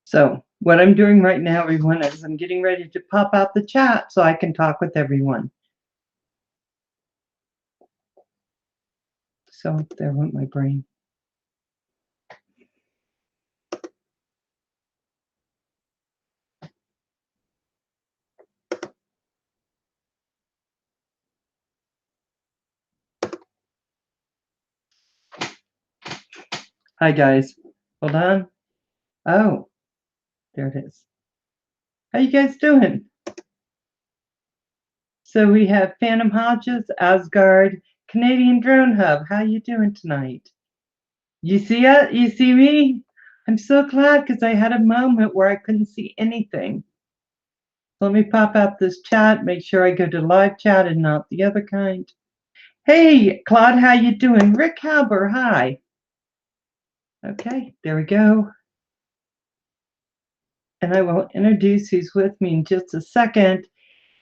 So what I'm doing right now, everyone, is I'm getting ready to pop out the chat so I can talk with everyone. So there went my brain. Hi, guys. Hold on. Oh, there it is. How you guys doing? So we have Phantom Hodges, Asgard, Canadian Drone Hub. How you doing tonight? You see it? You see me? I'm so glad because I had a moment where I couldn't see anything. Let me pop out this chat, make sure I go to live chat and not the other kind. Hey, Claude, how you doing? Rick Halber, hi. Okay, there we go. And I will introduce who's with me in just a second.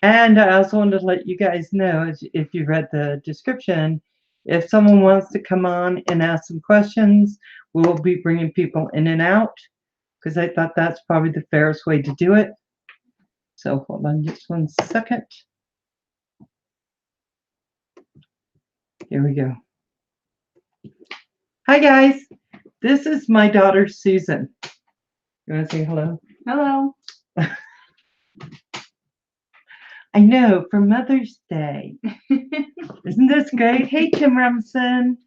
And I also wanted to let you guys know, if you read the description, if someone wants to come on and ask some questions, we will be bringing people in and out because I thought that's probably the fairest way to do it. So hold on just 1 second. Here we go. Hi, guys. This is my daughter, Susan. You want to say hello? Hello. I know, for Mother's Day. Isn't this great? Hey, Tim Remsen.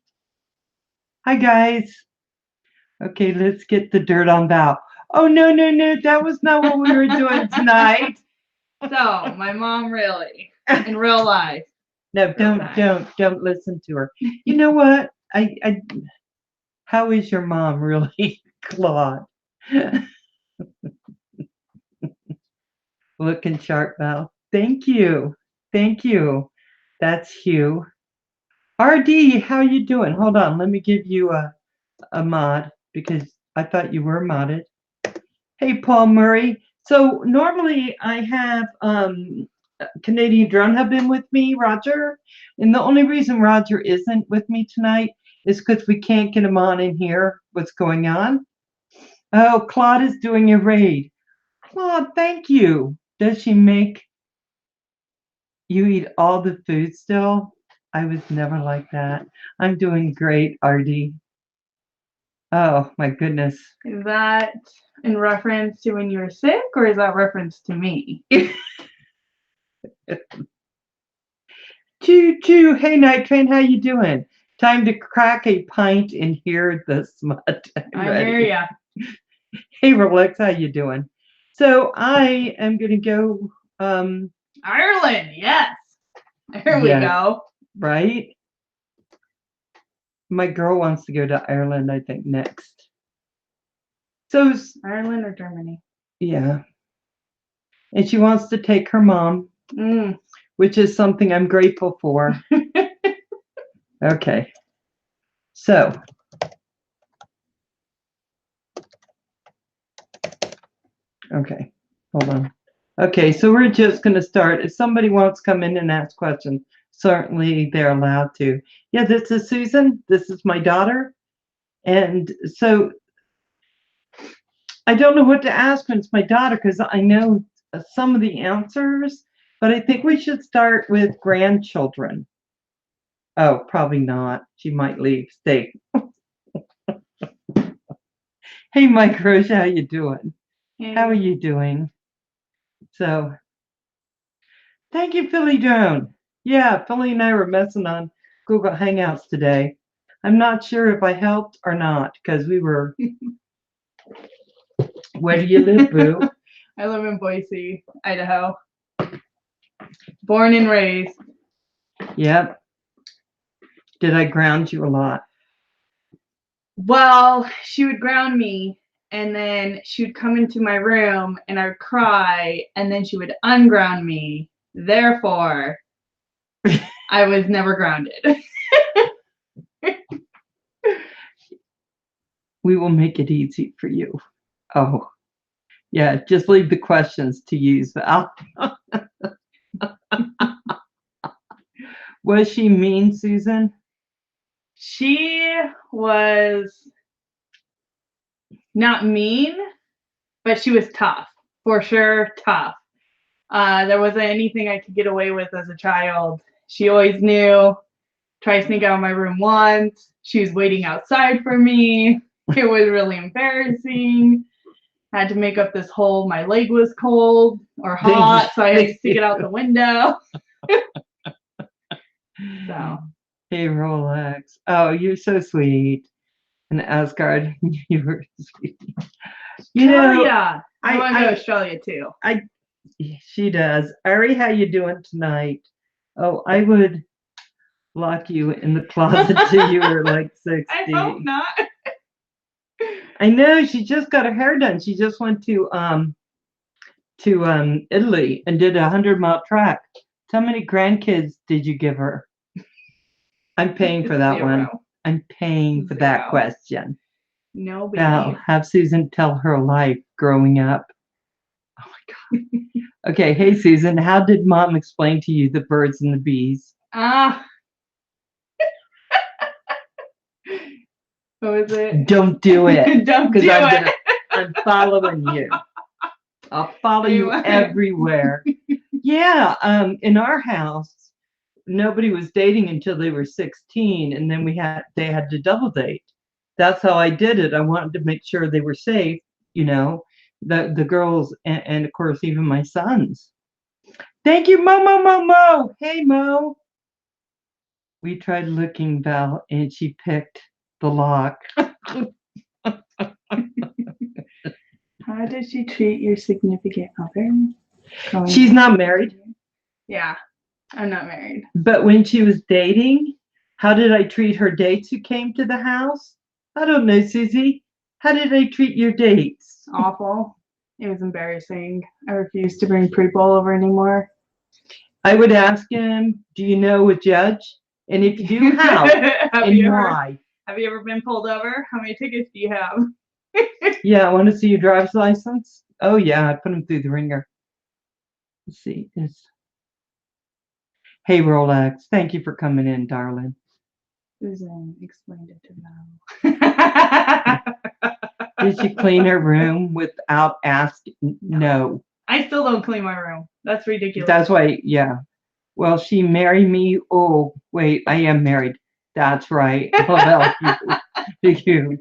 Hi, guys. Okay, let's get the dirt on Val. Oh, no, no, no. That was not what we were doing tonight. So, my mom really, in real life. No, don't listen to her. You know what? How is your mom really, Claude? Looking sharp, Val. Thank you. Thank you. That's Hugh. RD, how you doing? Hold on, let me give you a mod because I thought you were modded. Hey, Paul Murray. So normally I have Canadian Drone Hub in with me, Roger. And the only reason Roger isn't with me tonight is because we can't get him on in here. What's going on? Oh, Claude is doing a raid. Claude, thank you. Does she make you eat all the food still? I was never like that. I'm doing great, RD. Oh, my goodness. Is that in reference to when you were sick, or is that reference to me? Choo choo. Hey, Night Train, how you doing? Time to crack a pint and hear the smut. I hear ya. Hey, Rolex, how you doing? So I am going to go. Ireland, yes. There we go. Right? My girl wants to go to Ireland, I think, next. So Ireland or Germany? Yeah. And she wants to take her mom, which is something I'm grateful for. Okay. So. Okay. Hold on. Okay, so we're just going to start. If somebody wants to come in and ask questions, certainly they're allowed to. Yeah, this is Susan. This is my daughter. And so I don't know what to ask when it's my daughter because I know some of the answers, but I think we should start with grandchildren. Oh, probably not. She might leave. Stay. Hey, Mike Roche, how you doing? Hey. How are you doing? So, thank you, Philly Drone. Yeah, Philly and I were messing on Google Hangouts today. I'm not sure if I helped or not because we were. Where do you live, Boo? I live in Boise, Idaho. Born and raised. Yep. Did I ground you a lot? Well, she would ground me, and then she would come into my room, and I would cry, and then she would unground me. Therefore, I was never grounded. We will make it easy for you. Oh, yeah, just leave the questions to use, Val. Was she mean, Susan? She was not mean, but she was tough, for sure, tough. There wasn't anything I could get away with as a child. She always knew. Tried to sneak out of my room once. She was waiting outside for me. It was really embarrassing. Had to make up this whole my leg was cold or hot, so I had to stick it out the window. So. Hey, Rolex. Oh, you're so sweet. And Asgard, you were sweet. Australia. I want to go to Australia too. She does. Ari, how you doing tonight? Oh, I would lock you in the closet till you were like 60. I hope not. I know, she just got her hair done. She just went to Italy and did a 100-mile track. How many grandkids did you give her? I'm paying for that 0. one. I'm paying for that 0. question. No baby. Now, have Susan tell her life growing up. Oh my God. Okay, hey Susan, how did Mom explain to you the birds and the bees? What was it? Don't do it. Don't do it. I'm following you. I'll follow you everywhere. Yeah, in our house, nobody was dating until they were 16, and then they had to double date. That's how I did it. I wanted to make sure they were safe, the girls and of course even my sons. Thank you, Mo. Hey, Mo. We tried looking, Val, and she picked the lock. How did she treat your significant other? She's not married. Yeah, I'm not married. But when she was dating, how did I treat her dates who came to the house? I don't know, Susie. How did I treat your dates? Awful. It was embarrassing. I refused to bring Pre-Bowl over anymore. I would ask him, do you know a judge? And if you do, how? And why? Have you ever been pulled over? How many tickets do you have? Yeah, I want to see your driver's license. Oh, yeah, I put him through the ringer. Let's see. Hey, Rolex. Thank you for coming in, darling. Susan explained it to Val. Did she clean her room without asking? No. I still don't clean my room. That's ridiculous. That's why, yeah. Well, she married me. Oh, wait, I am married. That's right. Well, you.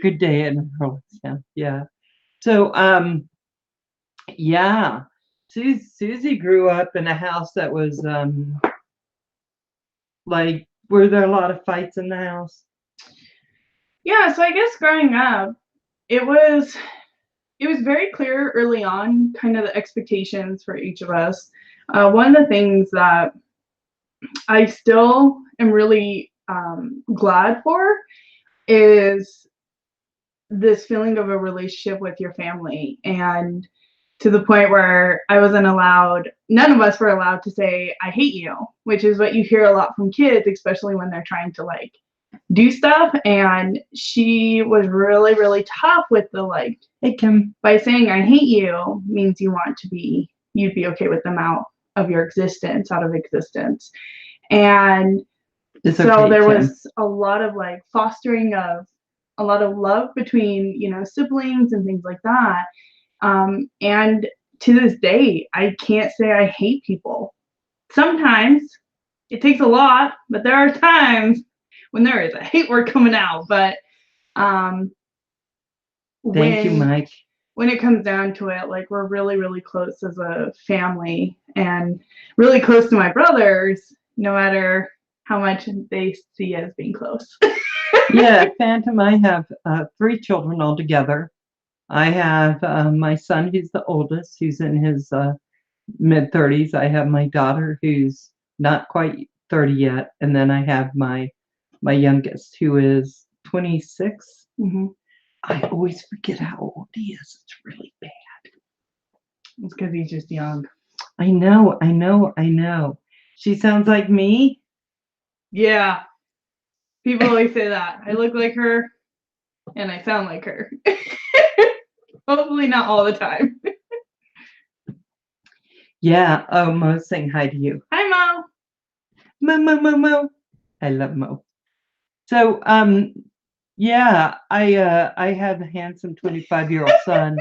Good day, and yeah. So, yeah. Susie grew up in a house that was like, were there a lot of fights in the house? Yeah, so I guess growing up, it was very clear early on, kind of the expectations for each of us. One of the things that I still am really glad for is this feeling of a relationship with your family, and to the point where none of us were allowed to say, I hate you, which is what you hear a lot from kids, especially when they're trying to like do stuff. And she was really, really tough with the hey, Kim. By saying I hate you means you'd be okay with them out of existence. And so there was a lot of fostering of a lot of love between, siblings and things like that. And to this day, I can't say I hate people. Sometimes it takes a lot, but there are times when there is a hate word coming out. But thank you, Mike. When it comes down to it, we're really, really close as a family and really close to my brothers, no matter how much they see as being close. Yeah, Phantom, I have 3 children altogether. I have my son, who's the oldest, who's in his mid-30s. I have my daughter, who's not quite 30 yet. And then I have my youngest, who is 26. Mm-hmm. I always forget how old he is. It's really bad. It's because he's just young. I know. She sounds like me. Yeah. People always say that. I look like her and I sound like her. Hopefully not all the time. Yeah. Oh, Mo's saying hi to you. Hi, Mo. Mo. I love Mo. So, yeah, I have a handsome 25-year-old son.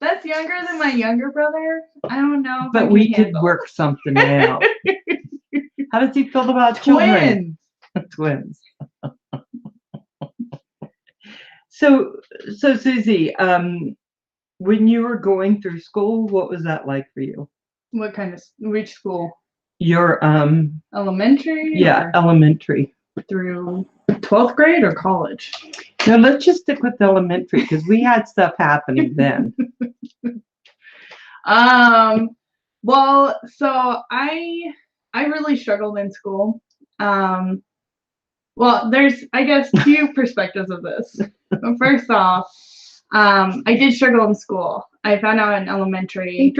That's younger than my younger brother. I don't know if I But can we could handle. work something out. How does he feel about children? Twins. Twins. So Susie, when you were going through school, what was that like for you? What kind of which school? Your Elementary. yeah, Or elementary. through 12th grade or college? No, let's just stick with elementary because we had stuff happening then. Well, so I really struggled in school. Well, there's, I guess, two perspectives of this. First off, I did struggle in school. I found out in elementary,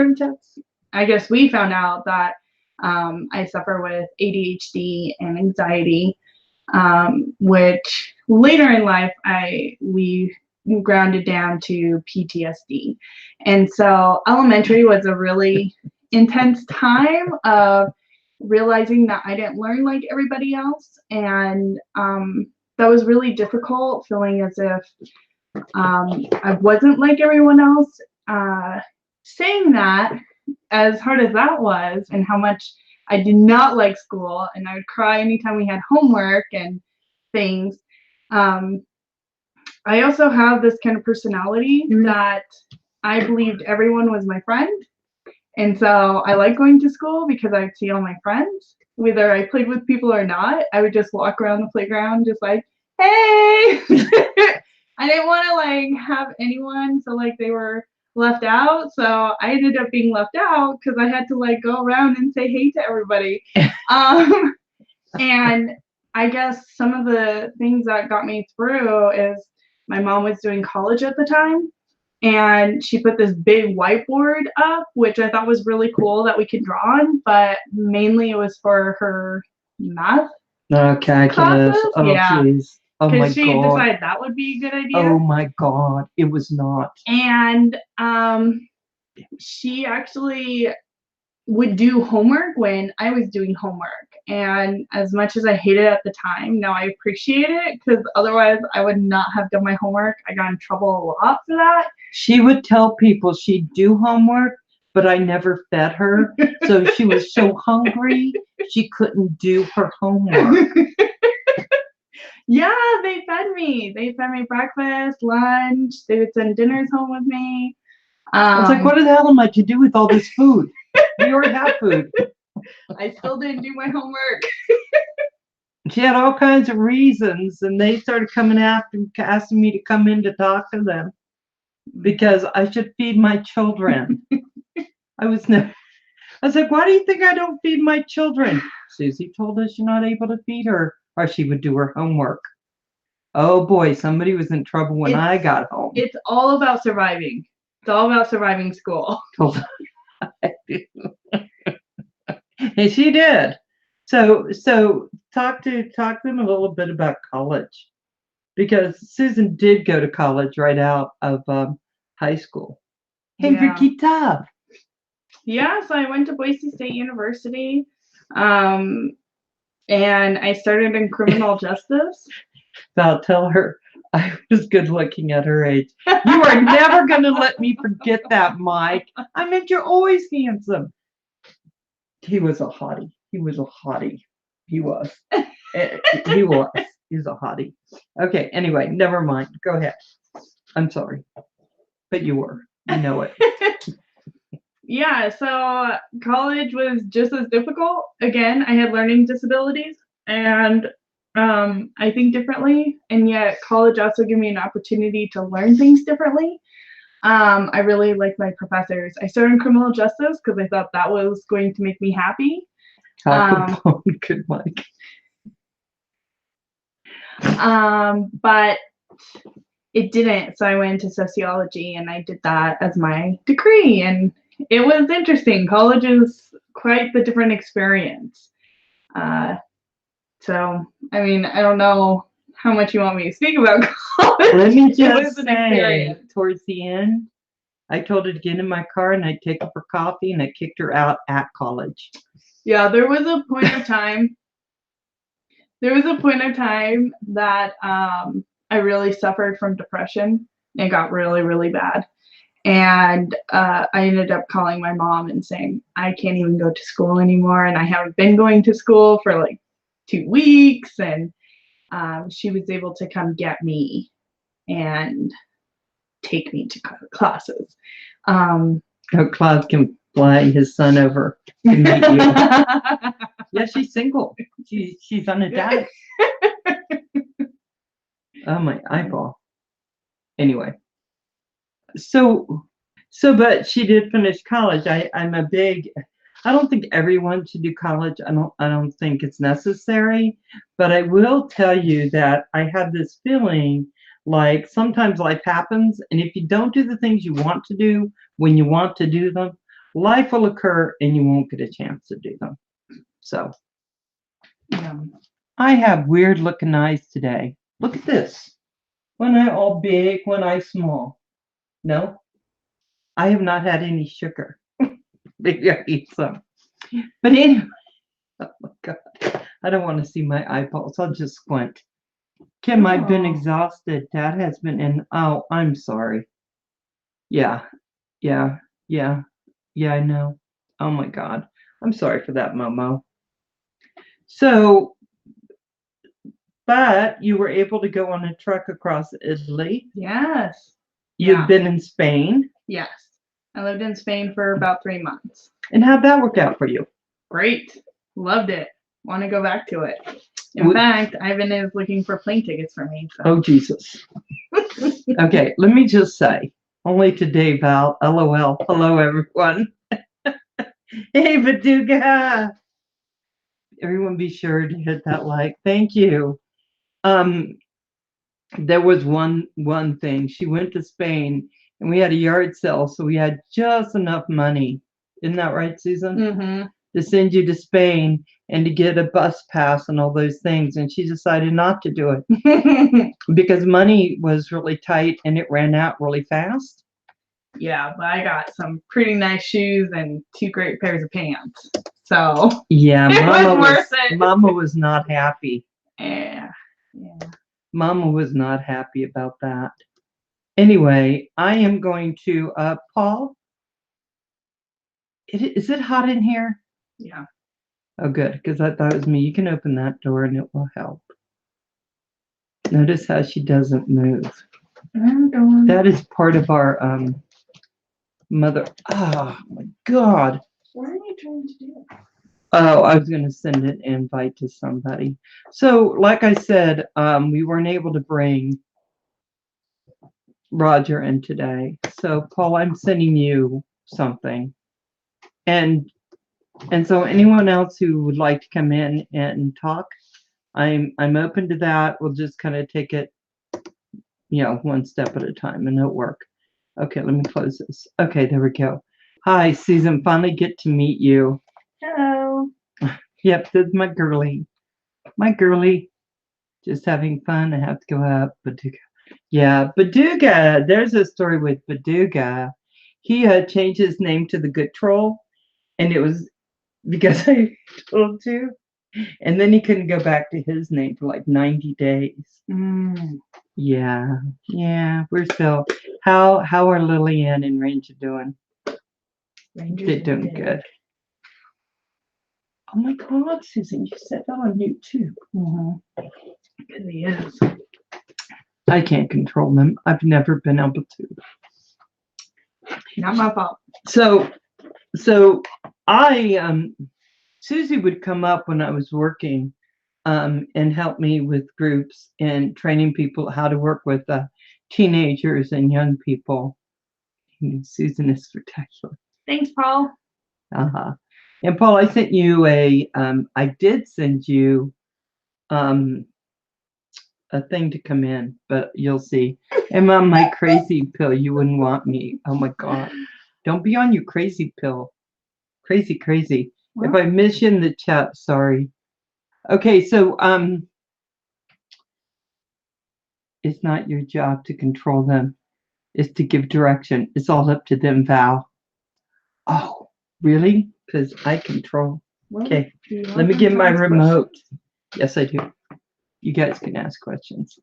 I guess we found out that I suffer with ADHD and anxiety, which later in life we grounded down to PTSD. And so elementary was a really intense time of realizing that I didn't learn like everybody else, and that was really difficult, feeling as if I wasn't like everyone else. Saying that, as hard as that was, and how much I did not like school, and I would cry anytime we had homework and things. I also have this kind of personality that I believed everyone was my friend. And so I like going to school because I'd see all my friends. Whether I played with people or not, I would just walk around the playground just like, hey! I didn't want to like have anyone so like they were left out. So I ended up being left out because I had to like go around and say hey to everybody. And I guess some of the things that got me through is my mom was doing college at the time, and she put this big whiteboard up, which I thought was really cool that we could draw on, but mainly it was for her math calculus. classes. Oh, Yeah. please. Oh my Because she God. decided that would be a good idea. Oh my God. It was not. And she actually would do homework when I was doing homework. And as much as I hated it at the time, now I appreciate it because otherwise I would not have done my homework. I got in trouble a lot for that. She would tell people she'd do homework, but I never fed her. So she was so hungry, she couldn't do her homework. Yeah, they fed me. They fed me breakfast, lunch. They would send dinners home with me. I was like, what the hell am I to do with all this food? We already have food. I still didn't do my homework. She had all kinds of reasons, and they started coming after, asking me to come in to talk to them because I should feed my children. I was like, why do you think I don't feed my children? Susie told us you're not able to feed her, or she would do her homework. Oh boy, somebody was in trouble when I got home. It's all about surviving. It's all about surviving school. And she did. So talk to them a little bit about college, because Susan did go to college right out of high school. Yeah. Yeah, so I went to Boise State University, and I started in criminal justice. Val, tell her I was good looking at her age. You are never going to let me forget that, Mike. I meant you're always handsome. He was a hottie. He was. He was. He was a hottie. Okay, anyway, never mind. Go ahead. I'm sorry. But you were. You know it. Yeah, so college was just as difficult. Again, I had learning disabilities, and I think differently, and yet college also gave me an opportunity to learn things differently. I really liked my professors. I started in criminal justice because I thought that was going to make me happy. Good Mike. But it didn't, so I went into sociology, and I did that as my degree, and it was interesting. College is quite the different experience. So, I mean, I don't know how much you want me to speak about college. Let me just say, towards the end, I told her to get in my car and I'd take her for coffee, and I kicked her out at college. Yeah, there was a point of time. That I really suffered from depression. It got really, really bad. And I ended up calling my mom and saying, I can't even go to school anymore. And I haven't been going to school for like 2 weeks. And she was able to come get me and take me to classes. Oh, Cloud can fly his son over to meet you. Yeah, she's single. She's on a diet. Oh, my eyeball. Anyway. So, but she did finish college. I don't think everyone should do college. I don't think it's necessary, but I will tell you that I have this feeling like sometimes life happens, and if you don't do the things you want to do when you want to do them, life will occur and you won't get a chance to do them. So, I have weird looking eyes today. Look at this. One eye all big, one eye small. No? I have not had any sugar. Maybe I eat some. But anyway, oh my God. I don't want to see my eyeballs. I'll just squint. Kim, I've been exhausted. Dad has been in. Oh, I'm sorry. Yeah, I know. Oh my God. I'm sorry for that, Momo. So, but you were able to go on a truck across Italy. Yes. You've been in Spain. Yes. I lived in Spain for about 3 months. And how'd that work out for you? Great. Loved it. Want to go back to it. In fact, Ivan is looking for plane tickets for me. So. Oh, Jesus. Okay, let me just say, only today, Val. LOL. Hello, everyone. Hey, Baduga. Everyone be sure to hit that like. Thank you. There was one thing. She went to Spain, and we had a yard sale, so we had just enough money. Isn't that right, Susan? Mm-hmm. To send you to Spain and to get a bus pass and all those things. And she decided not to do it because money was really tight and it ran out really fast. Yeah, but I got some pretty nice shoes and 2 great pairs of pants. So yeah, Mama was not happy. Yeah. Mama was not happy about that. Anyway, I am going to Paul. Is it hot in here? Yeah. Oh, good, because I thought it was me. You can open that door and it will help. Notice how she doesn't move. That is part of our mother. Oh, my God. What are you trying to do? Oh, I was going to send an invite to somebody. So, like I said, we weren't able to bring Roger in today. So, Paul, I'm sending you something. And so anyone else who would like to come in and talk, I'm open to that. We'll just kind of take it, one step at a time, and it'll work. Okay, let me close this. Okay, there we go. Hi, Susan. Finally get to meet you. Hello. Yep, that's my girly. My girly. Just having fun. I have to go up. Baduga. Yeah, Baduga. There's a story with Baduga. He changed his name to the Good Troll, and it was because I told you. And then he couldn't go back to his name for like 90 days. Yeah, we're still. How are Lillian and Ranger doing? They're doing good. Oh my God, Susan, you said that on YouTube. Because he is. I can't control them. I've never been able to. Not my fault. So I Susie would come up when I was working and help me with groups and training people how to work with teenagers and young people. Susan is spectacular. Thanks, Paul. And Paul, I sent you I did send you a thing to come in, but you'll see. I'm on my crazy pill. You wouldn't want me. Oh my God. Don't be on your crazy pill. Crazy. What? If I miss you in the chat, sorry. Okay, so it's not your job to control them. It's to give direction. It's all up to them, Val. Oh, really? Because I control. Okay, let me get my remote. Yes, I do. You guys can ask questions.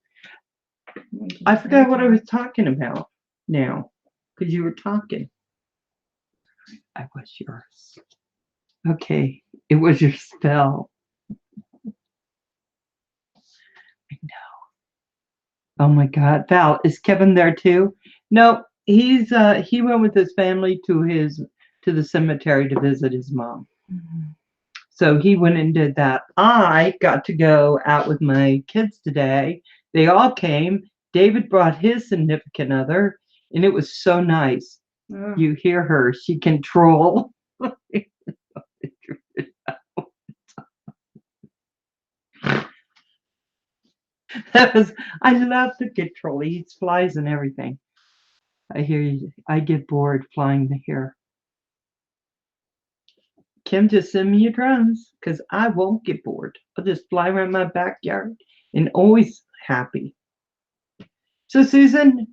I forgot what I was talking about now. because you were talking. I was yours. Okay, it was your spell. I know. Oh my God, Val, is Kevin there too? No, he went with his family to the cemetery to visit his mom. So he went and did that. I got to go out with my kids today. They all came. David brought his significant other, and it was so nice. Ugh. You hear her, she can troll. I love the kid troll. He eats flies and everything. I hear you. I get bored flying the hair. Kim, just send me your drones because I won't get bored. I'll just fly around my backyard and always happy. So, Susan,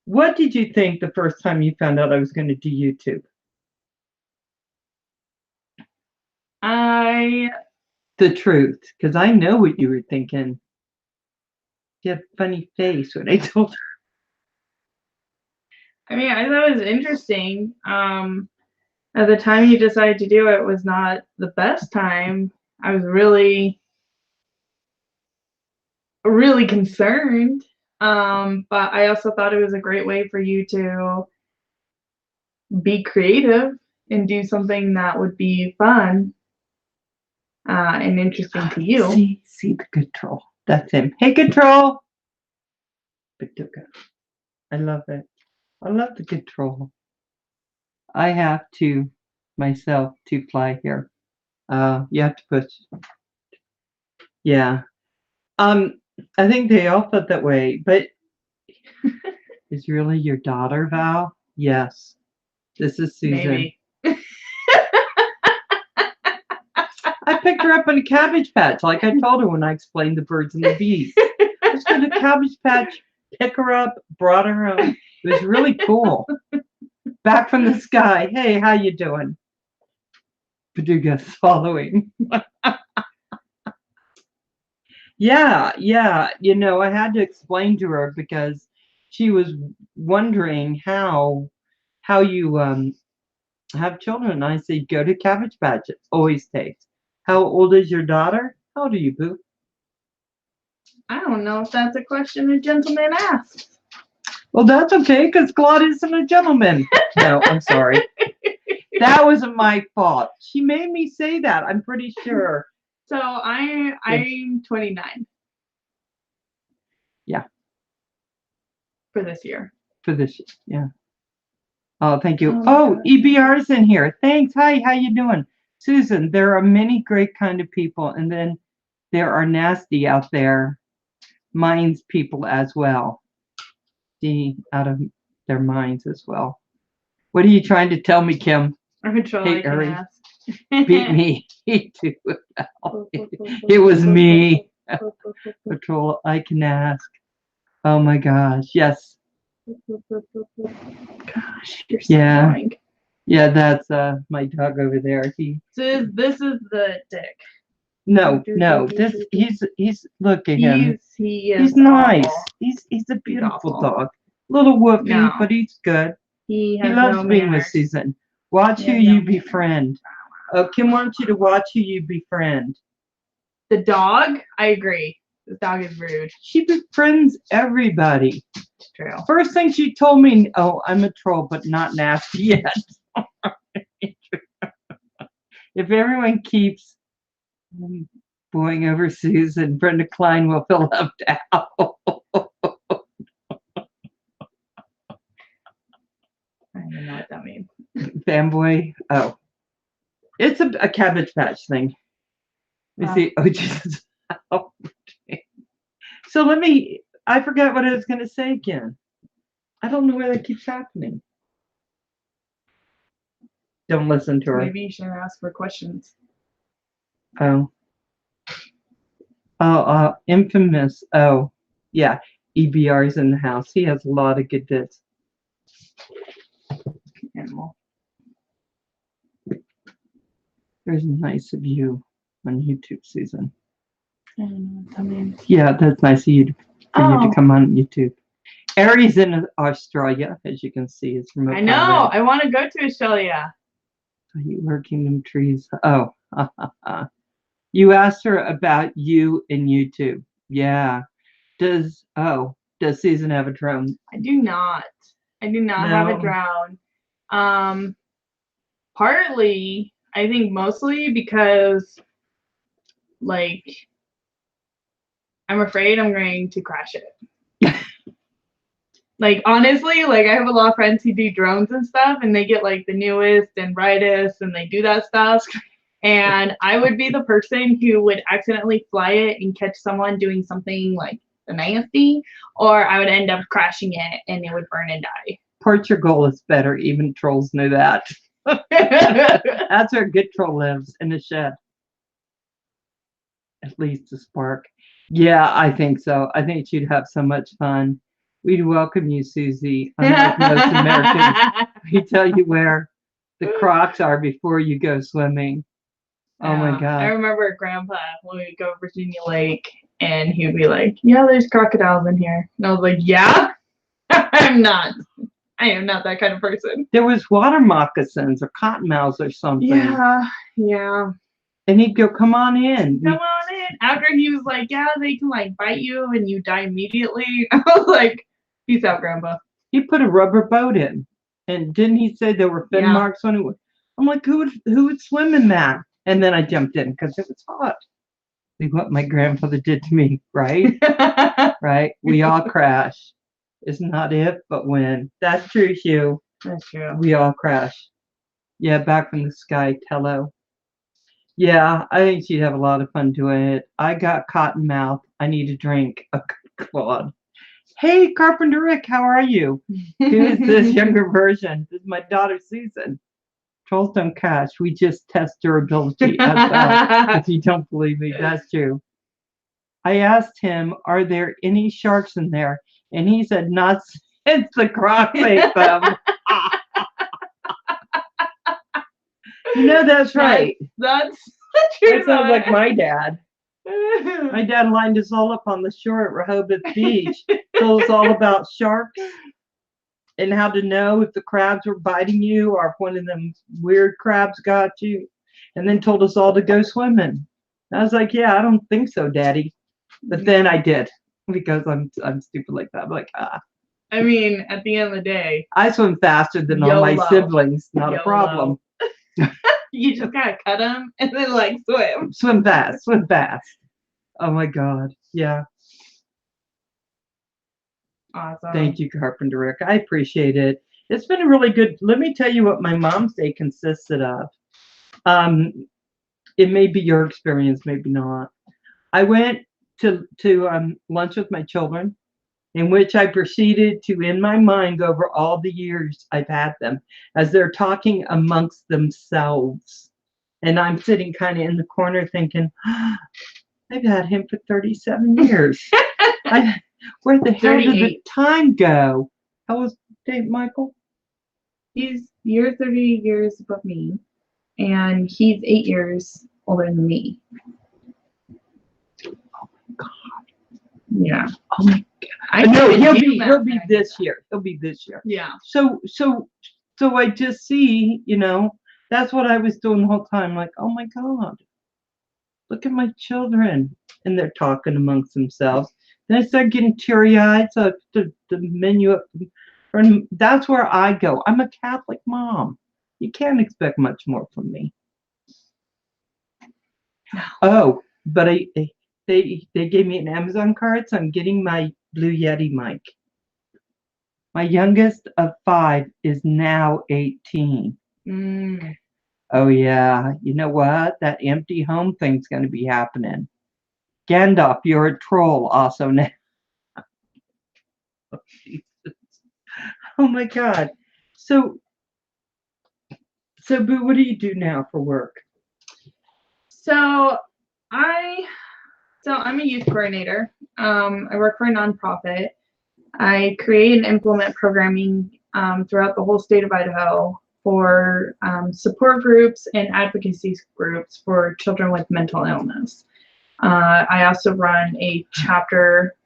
what did you think the first time you found out I was going to do YouTube? The truth, because I know what you were thinking. You had a funny face when I told her. I mean, I thought it was interesting. At the time you decided to do it was not the best time. I was really, really concerned. But I also thought it was a great way for you to be creative and do something that would be fun and interesting to you. See the good troll. That's him. Hey, good troll. I love it. I love the good troll. I have to myself to fly here. You have to push. Yeah. I think they all felt that way, but is really your daughter, Val? Yes. This is Susan. Maybe. I picked her up in a Cabbage Patch, like I told her when I explained the birds and the bees. I just go to Cabbage Patch, pick her up, brought her home. It was really cool. Back from the sky. Hey, how you doing? Paduga's following. Yeah. You know, I had to explain to her because she was wondering how you have children. I said, go to Cabbage Patch. It always takes. How old is your daughter? How old are you, Boo? I don't know if that's a question a gentleman asks. Well, that's okay, because Claude isn't a gentleman. No, I'm sorry. That wasn't my fault. She made me say that, I'm pretty sure. So I'm 29. Yeah. For this year. For this, yeah. Oh, thank you. Oh, EBR's in here. Thanks. Hi, how you doing? Susan, there are many great kind of people, and then there are nasty out there, minds people as well. See, out of their minds as well. What are you trying to tell me, Kim? I'm sure Hey, I can Ari. ask. Beat me. Me too. It was me. Patrol, I can ask. Oh my gosh. Yes. Gosh, you're so Yeah. annoying. Yeah, that's my dog over there. So this is the dick. No. This he's look at him. He's nice. awful. He's a beautiful awful. dog. Little woofy, No. but he's good. He He has loves no being with manners. Susan. Watch He who has you no manners. befriend. Kim wants you to watch who you befriend. The dog, I agree. The dog is rude. She befriends everybody. It's true. First thing she told me, oh, I'm a troll, but not nasty yet. If everyone keeps boing over Susan, Brenda Klein will feel left out. I don't even know what that means. Fanboy. Oh. It's a Cabbage Patch thing. You see, oh Jesus. Oh. So I forgot what I was going to say again. I don't know why that keeps happening. Don't listen to her. Maybe you should ask for questions. Oh, infamous. Oh, yeah. EBR's in the house. He has a lot of good bits. Animal. There's a nice of you on YouTube, Susan. I don't know what that means. Yeah, that's nice of you for you to come on YouTube. Aries in Australia, as you can see, is from. I know. I want to go to Australia. You were Kingdom Trees. Oh, you asked her about you and YouTube. Yeah. Does Susan have a drone? I do not. I do not have a No. drone. Partly, I think mostly because, like, I'm afraid I'm going to crash it. Like, honestly, like, I have a lot of friends who do drones and stuff, and they get, like, the newest and brightest, and they do that stuff. And I would be the person who would accidentally fly it and catch someone doing something, like, nasty, or I would end up crashing it, and it would burn and die. Portugal is better. Even trolls know that. That's where a good troll lives, in a shed. At least a spark. Yeah, I think so. I think she'd have so much fun. We'd welcome you, Susie. Unlike most Americans, we tell you where the crocs are before you go swimming. Oh my God. I remember Grandpa when we would go to Virginia Lake, and he would be like, "Yeah, there's crocodiles in here." And I was like, "Yeah, I'm not. I am not that kind of person." There was water moccasins or cottonmouths or something. Yeah. And he'd go, "Come on in." Come on in. After he was like, "Yeah, they can like bite you and you die immediately." I was like, "Peace out, Grandpa." He put a rubber boat in, and didn't he say there were fin marks on it? I'm like, who would swim in that? And then I jumped in because it was hot. See what my grandfather did to me, right? Right? We all crash. It's not if, but when. That's true, Hugh. That's true. We all crash. Yeah, back from the sky, Tello. Yeah, I think she'd have a lot of fun doing it. I got cotton mouth. I need a drink. Oh, good God. Hey, Carpenter Rick, how are you? Who is this younger version? This is my daughter, Susan. Trolls don't crash. We just test durability as well. If you don't believe me, that's true. I asked him, are there any sharks in there? And he said, not since the crocs ate them. You know, that's right. That's true. That sounds like my dad. My dad lined us all up on the shore at Rehoboth Beach. Told us all about sharks and how to know if the crabs were biting you or if one of them weird crabs got you. And then told us all to go swimming. I was like, yeah, I don't think so, Daddy. But then I did because I'm stupid like that. I'm like, I mean, at the end of the day, I swim faster than all my siblings. Not a problem. You just gotta cut them and then like swim. Swim fast. Swim fast. Oh my God. Yeah. Awesome. Thank you, Carpenter Rick. I appreciate it. It's been a really good. Let me tell you what my Mom's Day consisted of. It may be your experience, maybe not. I went to lunch with my children, in which I proceeded to, in my mind, go over all the years I've had them as they're talking amongst themselves. And I'm sitting kind of in the corner thinking, I've had him for 37 years. Where the hell did the time go? How was Dave Michael? You're 30 years above me, and he's 8 years older than me. Oh my God. Yeah. Oh my God. No, he'll be this year. He'll be this year. Yeah. So I just see, you know, that's what I was doing the whole time. Like, oh my God, look at my children, and they're talking amongst themselves. Then I start getting teary-eyed. So the menu up, and that's where I go. I'm a Catholic mom. You can't expect much more from me. No. Oh, but they gave me an Amazon card, so I'm getting my Blue Yeti mic. My youngest of 5 is now 18. Oh yeah, you know what? That empty home thing's going to be happening. Gandalf, you're a troll also now. Oh, Jesus. Oh my God. So Boo, what do you do now for work? So I'm a youth coordinator. I work for a nonprofit. I create and implement programming throughout the whole state of Idaho for support groups and advocacy groups for children with mental illness. I also run a chapter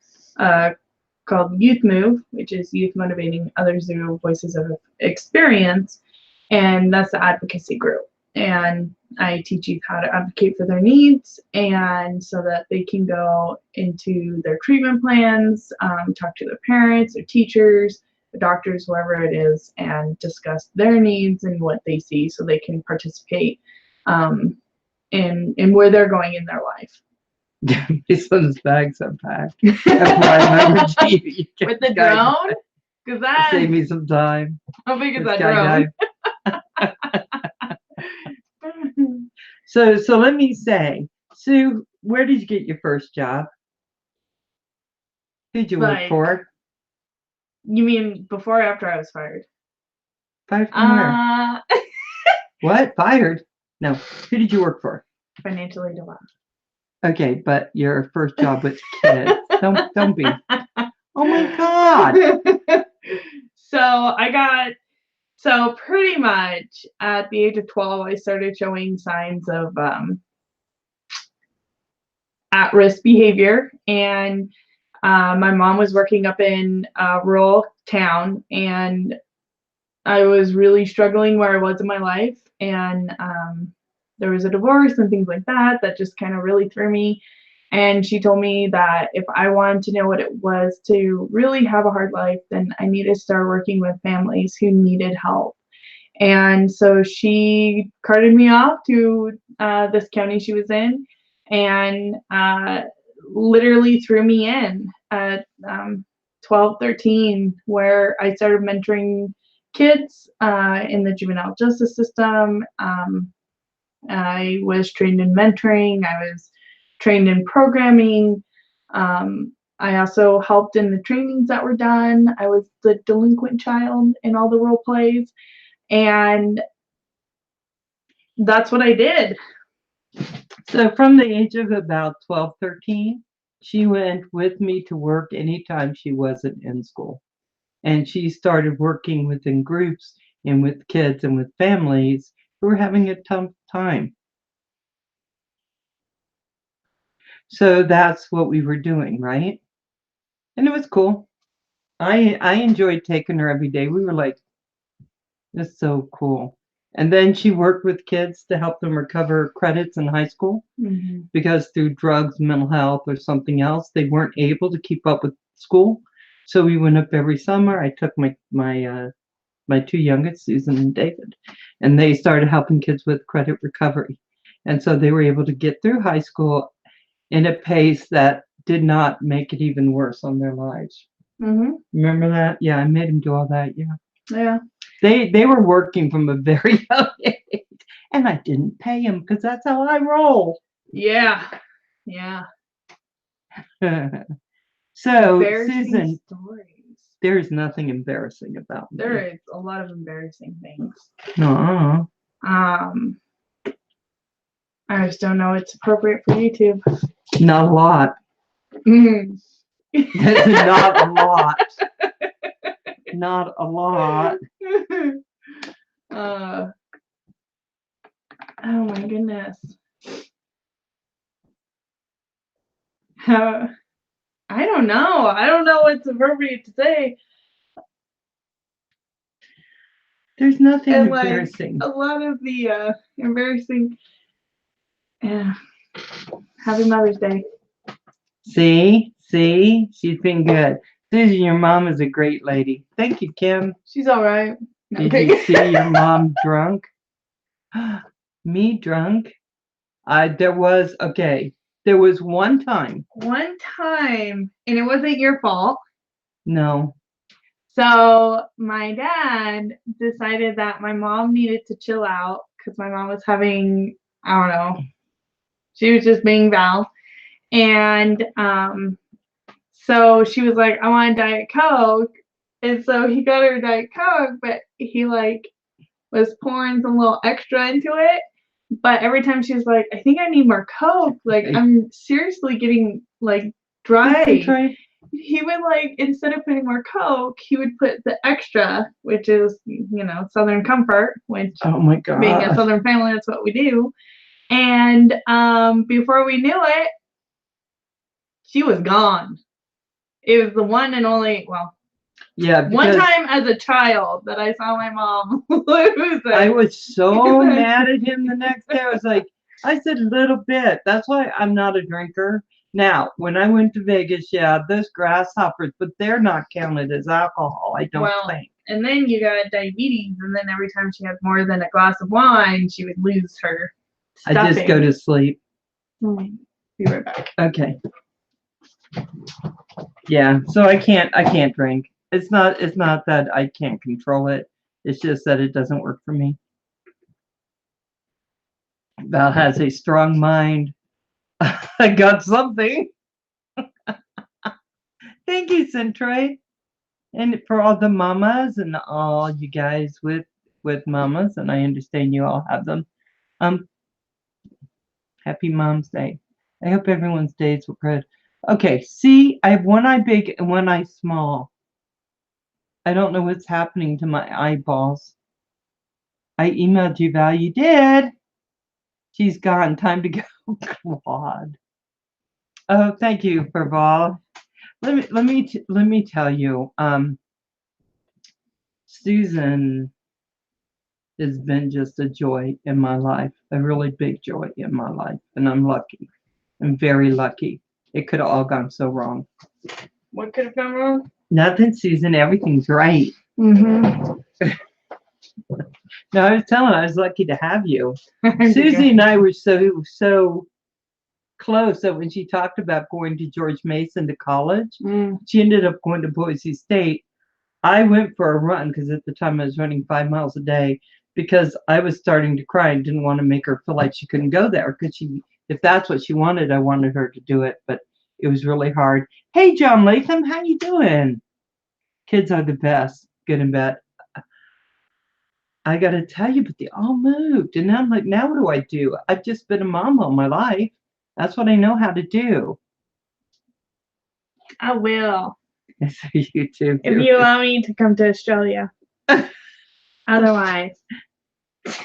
called Youth Move, which is Youth Motivating Others Through Voices of Experience, and that's the advocacy group. And I teach youth how to advocate for their needs, and so that they can go into their treatment plans, talk to their parents, their teachers, the doctors, whoever it is, and discuss their needs and what they see, so they can participate in where they're going in their life. These one's bags unpacked. That's why I remember you With the drone? Because that, save me some time. how big is This that guy drone? So let me say, Sue, where did you get your first job? Who'd you work Like, for? You mean before or after I was fired? Fired from where? What? Fired? No. Who did you work for? Financial aid a lot. Okay, but your first job with kids. Don't be. Oh my God. So pretty much at the age of 12, I started showing signs of at-risk behavior, and my mom was working up in a rural town, and I was really struggling where I was in my life, and there was a divorce and things like that just kind of really threw me. And she told me that if I wanted to know what it was to really have a hard life, then I needed to start working with families who needed help. And so she carted me off to this county she was in, and literally threw me in at 12, 13, where I started mentoring kids in the juvenile justice system. I was trained in mentoring. I was trained in programming. I also helped in the trainings that were done. I was the delinquent child in all the role plays, and that's what I did. So from the age of about 12, 13, she went with me to work anytime she wasn't in school. And she started working within groups and with kids and with families who were having a tough time. So that's what we were doing, right? And it was cool. I enjoyed taking her every day. We were like, it's so cool. And then she worked with kids to help them recover credits in high school, because through drugs, mental health, or something else, they weren't able to keep up with school. So we went up every summer. I took my two youngest, Susan and David, and they started helping kids with credit recovery. And so they were able to get through high school in a pace that did not make it even worse on their lives. Remember that? Yeah, I made them do all that. Yeah. Yeah. They were working from a very young age, and I didn't pay them because that's how I roll. Yeah. Yeah. So, Embarrassing Susan, stories. there's nothing embarrassing about me. There is a lot of embarrassing things. Uh-uh. I just don't know it's appropriate for YouTube. Not a lot. That's not a lot. Not a lot. Oh my goodness. I don't know. I don't know what's appropriate to say. There's nothing And embarrassing. a lot of the embarrassing. Yeah. Happy Mother's Day. See, she's been good. Susan, your mom is a great lady. Thank you, Kim. She's all right. No, Did you see your mom drunk? Me drunk? There was one time. One time, and it wasn't your fault. No. So my dad decided that my mom needed to chill out because my mom was having, I don't know, she was just being Val. And so she was like, I want a Diet Coke. And so he got her a Diet Coke, but he was pouring some little extra into it. But every time she was like, I think I need more Coke. I'm seriously getting dry. He would instead of putting more Coke, he would put the extra, which is, Southern Comfort, which, oh my God, being a Southern family, that's what we do. And before we knew it, she was gone. It was the one and only, well, Yeah, one because time as a child that I saw my mom lose it. I was so mad at him the next day. I was like, I said little bit. That's why I'm not a drinker. Now, when I went to Vegas, yeah, those grasshoppers, but they're not counted as alcohol, I don't Well, think. And then you got diabetes, and then every time she had more than a glass of wine, she would lose her stuffing. I just go to sleep. Be right back. Okay. Yeah, so I can't drink. It's not that I can't control it. It's just that it doesn't work for me. Val has a strong mind. I got something. Thank you, Centroy. And for all the mamas and all you guys with mamas, and I understand you all have them. Happy Mom's Day. I hope everyone's days were good. Okay, see, I have one eye big and one eye small. I don't know what's happening to my eyeballs. I emailed you, Val. You did. She's gone. Time to go. Claude. Oh, thank you for Val. Let me tell you. Susan has been just a joy in my life, a really big joy in my life, and I'm lucky. I'm very lucky. It could have all gone so wrong. What could have gone wrong? Nothing, Susan. Everything's right. Mm-hmm. No, I was telling her I was lucky to have you. Susie and I were so close that when she talked about going to George Mason to college, she ended up going to Boise State. I went for a run because at the time I was running 5 miles a day because I was starting to cry and didn't want to make her feel like she couldn't go there because if that's what she wanted, I wanted her to do it, but it was really hard. Hey, John Latham, how you doing? Kids are the best, good and bad. I got to tell you, but they all moved. And now I'm like, now what do I do? I've just been a mom all my life. That's what I know how to do. I will. So you too. If you allow me to come to Australia. Otherwise.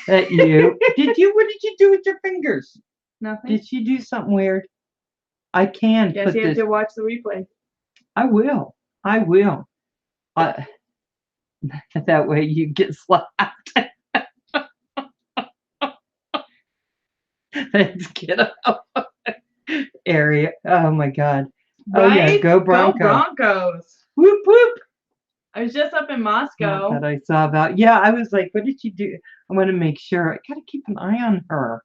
What did you do with your fingers? Nothing. Did she do something weird? I can Yes, put you have this. to watch the replay. I will. That way you get slapped. Let's get up. Area. Oh my God. Right? Oh yeah, go Broncos. Go Broncos. Whoop whoop. I was just up in Moscow. Not that I saw about. Yeah, I was like, what did she do? I want to make sure. I gotta keep an eye on her.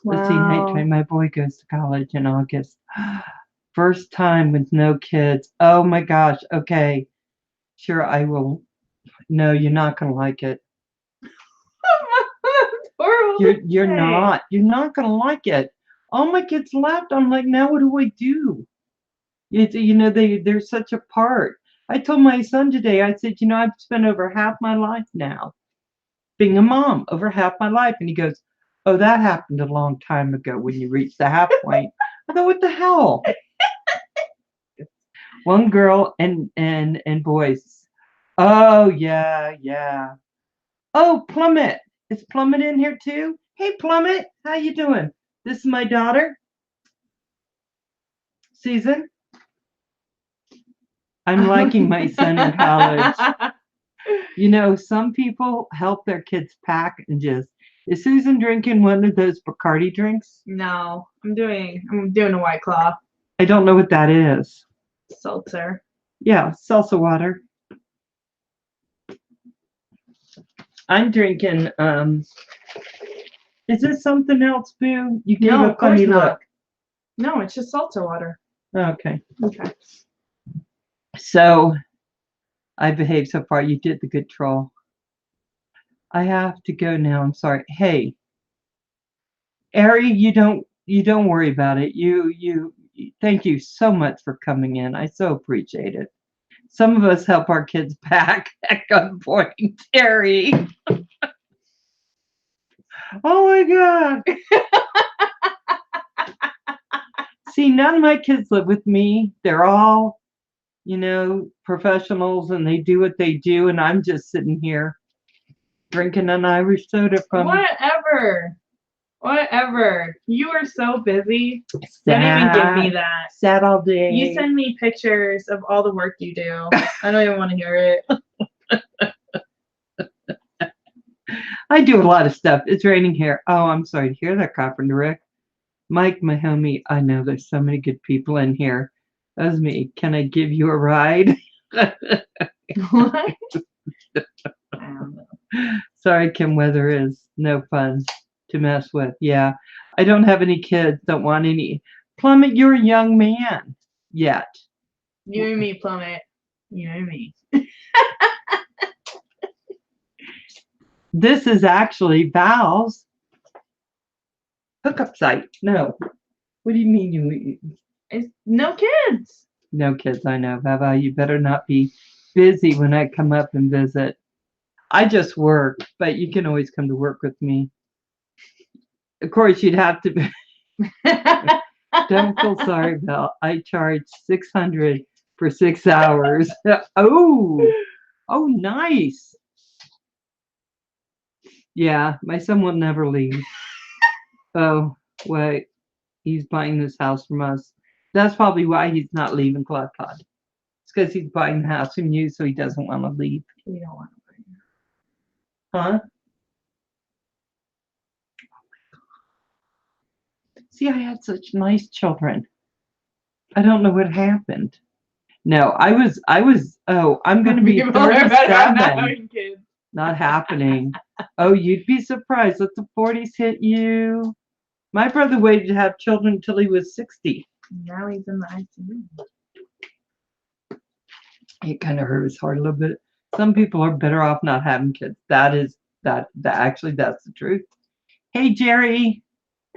Wow. Let's see, night train. My boy goes to college in August. First time with no kids. Oh my gosh. Okay. Sure, I will. No, you're not gonna like it. You're not. You're not gonna like it. All my kids left. I'm like, now what do I do? They're such a part. I told my son today, I said, I've spent over half my life now being a mom, over half my life. And he goes, oh, that happened a long time ago when you reached the half point. I thought, what the hell? One girl and boys. Oh, yeah. Oh, Plummet. Is Plummet in here too? Hey, Plummet. How you doing? This is my daughter, Susan. I'm liking my son in college. Some people help their kids pack and just. Is Susan drinking one of those Bacardi drinks? No, I'm doing a White Claw. I don't know what that is. Seltzer. Yeah, salsa water. I'm drinking. Is this something else, Boo? You gave a funny look. No, it's just seltzer water. Okay. Okay. So, I behaved so far. You did the good troll. I have to go now. I'm sorry. Hey, Ari, you don't worry about it. You thank you so much for coming in. I so appreciate it. Some of us help our kids pack at gunpoint. Ari. Oh my God. See, none of my kids live with me. They're all, professionals and they do what they do. And I'm just sitting here drinking an Irish soda from. Whatever. Whatever. You are so busy. Don't even give me that. Sad all day. You send me pictures of all the work you do. I don't even want to hear it. I do a lot of stuff. It's raining here. Oh, I'm sorry to hear that, Carpenter Rick. Mike, my homie, I know there's so many good people in here. That was me. Can I give you a ride? What? I don't know. Sorry, Kim Weather is no fun to mess with. Yeah. I don't have any kids. Don't want any. Plummet, you're a young man yet. You and me, Plummet. You and me. This is actually Val's hookup site. No. What do you mean you It's no kids. no kids? I know. Val, you better not be busy when I come up and visit. I just work, but you can always come to work with me. Of course, you'd have to be. Don't feel sorry, Val. I charge $600 for 6 hours. Oh, nice. Yeah, my son will never leave. Oh, wait. He's buying this house from us. That's probably why he's not leaving Claude Pod. It's because he's buying the house from you, so he doesn't want to leave. We don't want to. Huh? See, I had such nice children. I don't know what happened. No, I'm going to be People are better at not 37. having kids. Not happening. Oh, you'd be surprised. Let the 40s hit you. My brother waited to have children until he was 60. Now he's in the ICU. It kind of hurt his heart a little bit. Some people are better off not having kids. Actually, that's the truth. Hey, Jerry.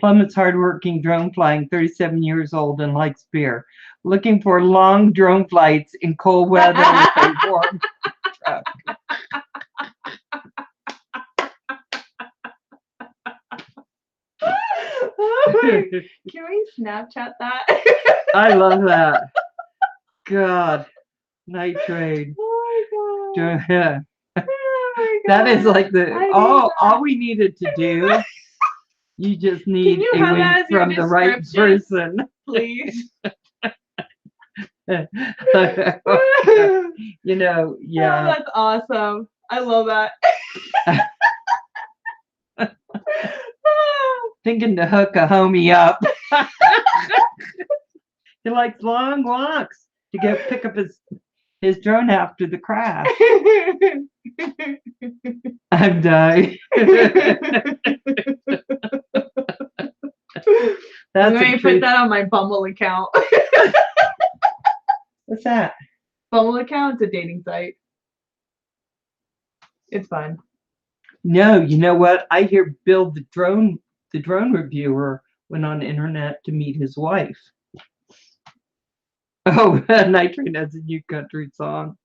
Plummet's hardworking drone flying, 37 years old and likes beer. Looking for long drone flights in cold weather with a warm truck. Can we Snapchat that? I love that. God. Night trade. Oh my god. Yeah. Oh my That god. is like I need all that. we needed to do. You just need you a have wink that as your from the right description? person. Please. You know, Oh, yeah. that's awesome. I love that. Thinking to hook a homie up. He likes long walks to go pick up his drone after the crash. I'm dying. That's Let me put that on my Bumble account. What's that? Bumble account's a dating site. It's fun. No, you know what? I hear Bill the drone reviewer went on the internet to meet his wife. Oh, Night Train has a new country song.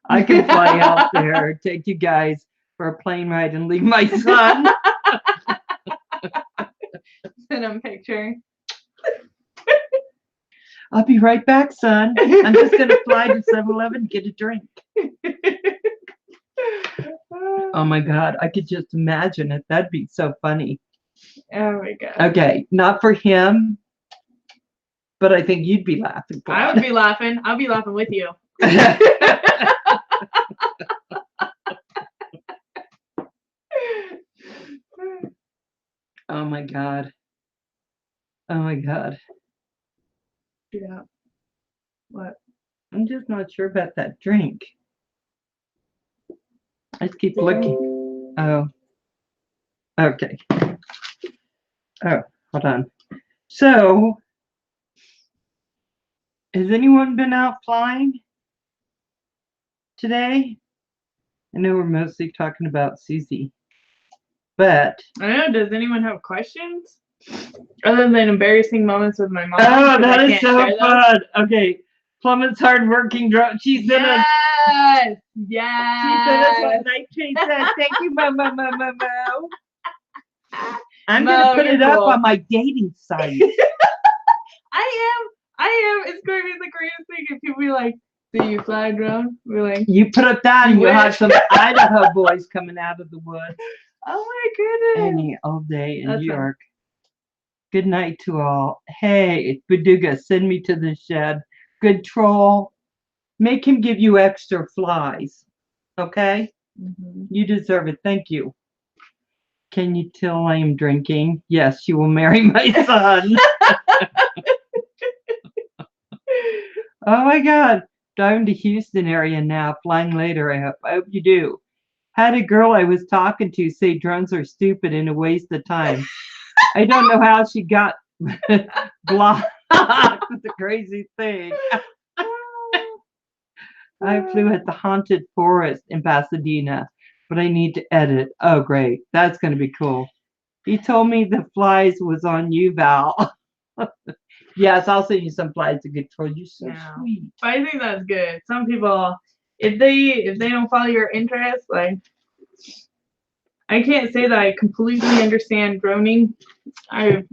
I can fly out there, take you guys for a plane ride and leave my son. Send him a picture. I'll be right back, son. I'm just going to fly to 7-Eleven and get a drink. Oh my God, I could just imagine it. That'd be so funny. Oh my god. Okay, not for him, but I think you'd be laughing. I would be laughing. I'll be laughing with you. Oh my God. Oh my God. Yeah. What? I'm just not sure about that drink. I just keep looking. Oh. Okay. Oh, hold on. So, has anyone been out flying today? I know we're mostly talking about Susie, but I don't know. Does anyone have questions? Other than embarrassing moments with my mom. oh, 'cause that I is can't so share those. fun. Okay, Plummet's hardworking drone. She's in a. Yes. She said that's what Yes. Night Train said. Thank you, Mo. I'm Mo, gonna put you're it up cool. on my dating site. I am. It's going to be the greatest thing if people be like, "Do you fly a drone?" We're like, You put up that, and You you'll have wish. some Idaho boys coming out of the woods. Oh my goodness. Any all day in That's New fun. York. Good night to all. Hey, Baduga, send me to the shed. Good troll. Make him give you extra flies. Okay? Mhm. You deserve it. Thank you. Can you tell I am drinking? Yes, you will marry my son. Oh my God. Driving to Houston area now. Flying later, I hope. I hope you do. Had a girl I was talking to say drones are stupid and a waste of time. I don't know how she got blocked. It's a crazy thing. I flew at the haunted forest in Pasadena, but I need to edit. Oh, great. That's going to be cool. He told me the flies was on you, Val. Yes, I'll send you some flies to get told. You're so Yeah. sweet. But I think that's good. Some people, if they don't follow your interests, like I can't say that I completely understand droning. I've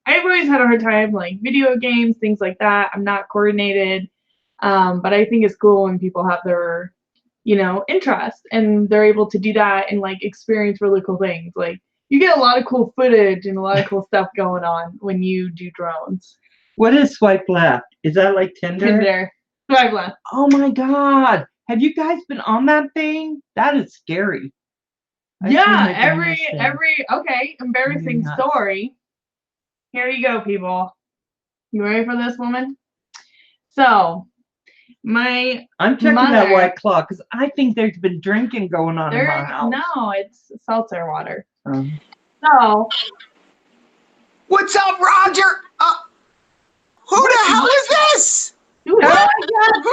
always had a hard time like video games, things like that. I'm not coordinated. But I think it's cool when people have their, interest and they're able to do that and like experience really cool things. Like you get a lot of cool footage and a lot of cool stuff going on when you do drones. What is swipe left? Is that like Tinder? Tinder. Swipe left. Oh my God. Have you guys been on that thing? That is scary. Yeah, okay, embarrassing Nuts. story. Here you go, people. You ready for this, woman? So, I'm checking that White Claw because I think there's been drinking going on in my house. No, it's seltzer water. Um, So, what's up, Roger? Who the hell is this? oh my God,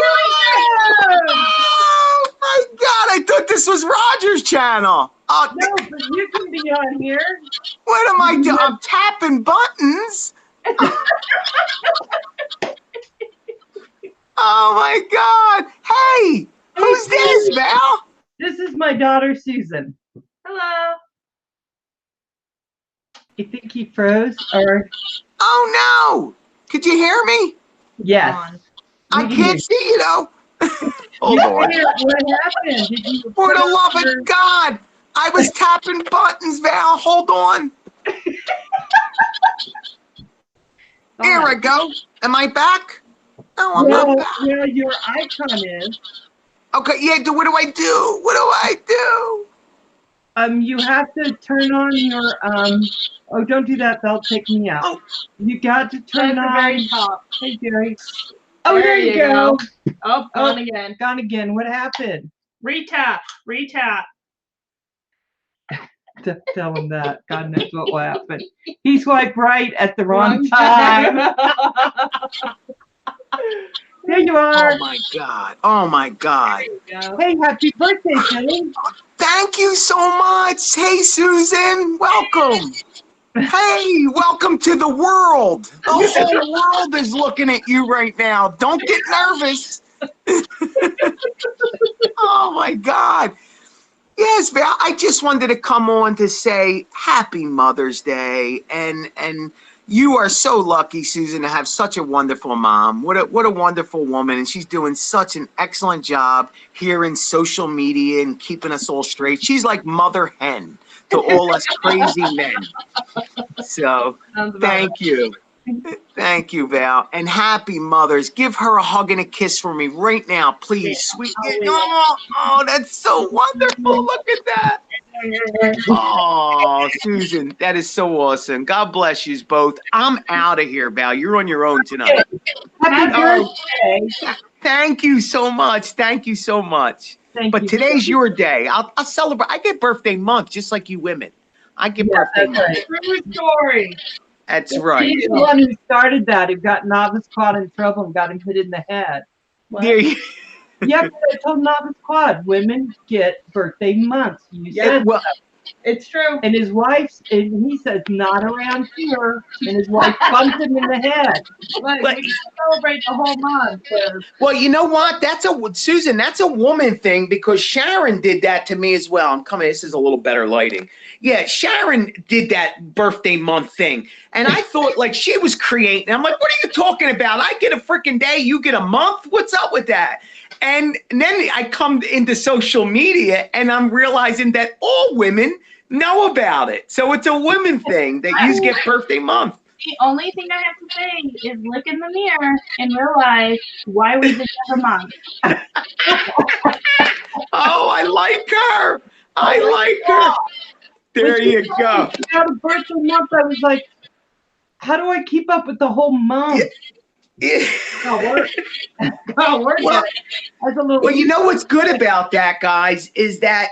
Oh my God! I thought this was Roger's channel. no, but you can be on here. What am I doing? I'm tapping buttons. Oh my God! Hey, who's this, Val? This is my daughter, Susan. Hello. You think he froze or? Oh no! Could you hear me? Yes. I can't see you though. Hold on. What happened? Did you? For the love of God! I was tapping buttons, Val. Hold on. There I go. Am I back? No, I'm not back. Yeah, your icon is. Okay, yeah, what do I do? What do I do? You have to turn on your oh, don't do that, they'll take me out. Oh. You got to turn on the very top. Hey Jerry. Oh, there you go. Oh, gone again. Gone again. What happened? Retap. Tell him that. God knows what will happen. He swiped right at the wrong time. There you are. Oh my God. Oh my God. Hey, happy birthday, Jenny. Thank you so much. Hey, Susan. Welcome. Hey, welcome to the world. The whole world is looking at you right now. Don't get nervous. Oh my God. Yes, Val, I just wanted to come on to say happy Mother's Day, and you are so lucky, Susan, to have such a wonderful mom. What a wonderful woman, and she's doing such an excellent job here in social media and keeping us all straight. She's like mother hen to all us crazy men. So thank you. Thank you, Val. And happy mothers. Give her a hug and a kiss for me right now, please. Sweet. Oh, that's so wonderful. Look at that. Oh, Susan, that is so awesome. God bless you both. I'm out of here, Val. You're on your own tonight. Happy birthday. Thank you so much. Thank you so much. But today's your day. I'll celebrate. I get birthday month just like you women. I get birthday month. True story. That's right. He's the one who started that, who got Novice Quad in trouble and got him hit in the head. There you Yeah, but I told Novice Quad, women get birthday months. You said well, it's true. and his wife, and he says, not around here. And his wife bumped him in the head. Like, we celebrate the whole month. Well, you know what? Susan, that's a woman thing because Sharon did that to me as well. This is a little better lighting. Yeah, Sharon did that birthday month thing. And I thought like she was creating. I'm like, what are you talking about? I get a freaking day, you get a month? What's up with that? And then I come into social media and I'm realizing that all women know about it. So it's a women thing that you get birthday month. The only thing I have to say is look in the mirror and realize why we did that a month. Oh, I like her. I like her. There you go. Out of birthday month, I was like, how do I keep up with the whole month? Yeah. Oh, work Well, That's a little. Well, you know what's good about that, guys, is that,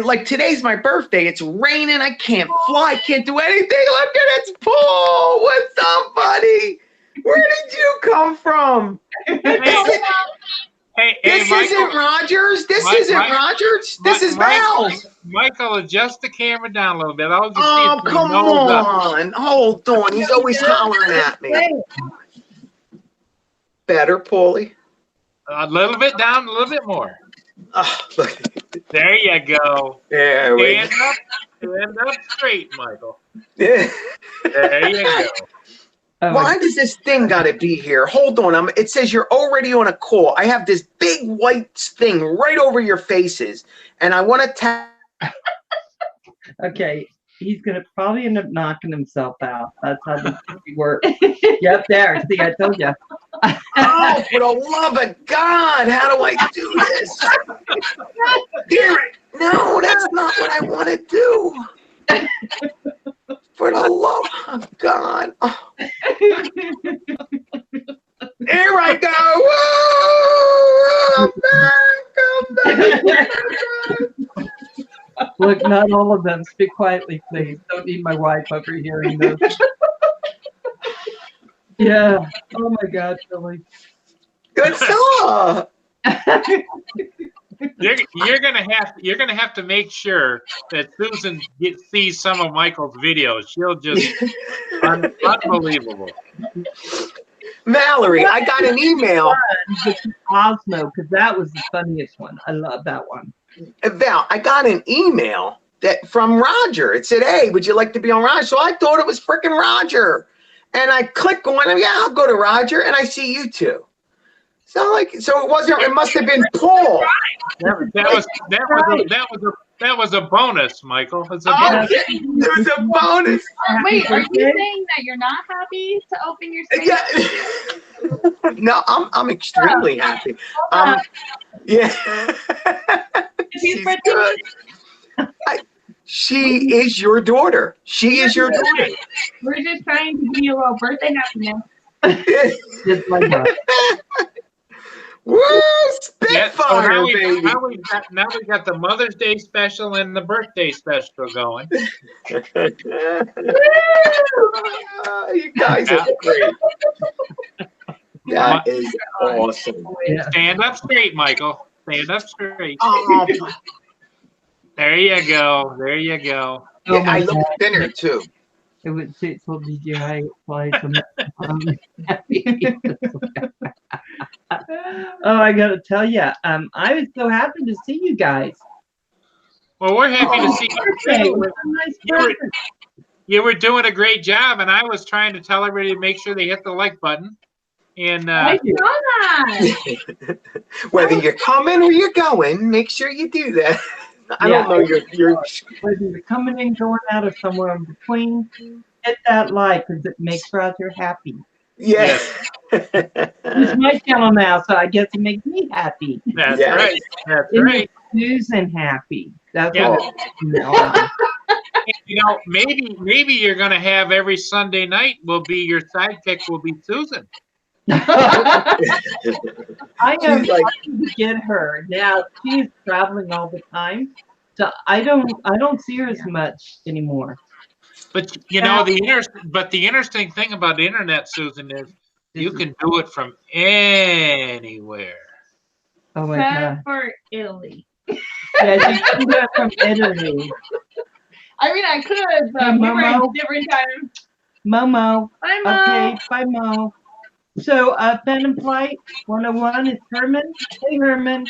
like today's my birthday. It's raining. I can't fly. I can't do anything. Look at it. Paul. What's up, buddy? Where did you come from? Hey, This Michael, isn't Rogers. This Mike- isn't Mike- Rogers. This is Mike- Val's. Michael, adjust the camera down a little bit. I'll just Oh, see if come your nose up. on. Hold on. He's always hollering at me. Better, Paulie. A little bit down, a little bit more. Oh, look. There you go. There we Stand up straight, Michael. go. There you go. Oh, Why does this thing got to be here? Hold on. It says you're already on a call. I have this big white thing right over your faces, and I want to tap. okay. He's gonna probably end up knocking himself out. That's how this works. Yep, there. See, I told you. Oh, for the love of God, how do I do this? Damn it. No, that's not what I want to do. For the love of God. Oh. Here I go. Woo! I'm back. I'm back. Look, not all of them. Speak quietly, please. Don't need my wife overhearing this. Yeah. Oh my God, Billy. Good stuff. You're gonna have to make sure that Susan sees some of Michael's videos. She'll just unbelievable. Mallory, I got an email. Osmo, because that was the funniest one. I love that one. Val, I got an email from Roger. It said, "Hey, would you like to be on Roger?" So I thought it was freaking Roger, and I click on him. Yeah, I'll go to Roger, and I see you two. So it wasn't. It must have been Paul. That was a bonus, Michael. It's a Oh, bonus. okay. It was a bonus. Wait, are you birthday. saying that you're not happy to open your space? Yeah. No, I'm extremely happy. Yeah. She's good. She is your daughter. She is your daughter. We're just trying to give you a little birthday happiness. Just like that. Woo! Yeah, so Spitfire, now baby. we got the Mother's Day special and the birthday special going. You guys are great. That is awesome. Yeah. Stand up straight, Michael. Stand up straight. Oh, There you go. There you go. Oh yeah, my I look God. thinner too. It would say so did I apply some Oh, I gotta tell you, I was so happy to see you guys. Well, we're happy to see Birthday, you. what a nice You were- present. You were doing a great job, and I was trying to tell everybody to make sure they hit the like button. And Thank you. Come on. Whether you're coming or you're going, make sure you do that. I don't know your Whether you're coming in, going out, or somewhere in between, hit that like because it makes Roger happy. yeah. He's my channel now, so I guess it makes me happy. that's Yeah. right. That's It right. makes Susan happy. That's Yeah. all. No, You know, maybe you're gonna have every Sunday night will be your sidekick will be Susan. I am She's like- trying to get her now. She's traveling all the time, so I don't see her as much anymore. But you know the interesting thing about the internet, Susan, is you can do it from anywhere. Oh my God! Except for Italy. Yeah, she can do it from Italy. I mean, I could, but we were in different times. Momo. Bye, Mom. Okay, bye, Mo. So, Pen and Flight 101 is Herman. Hey, Herman.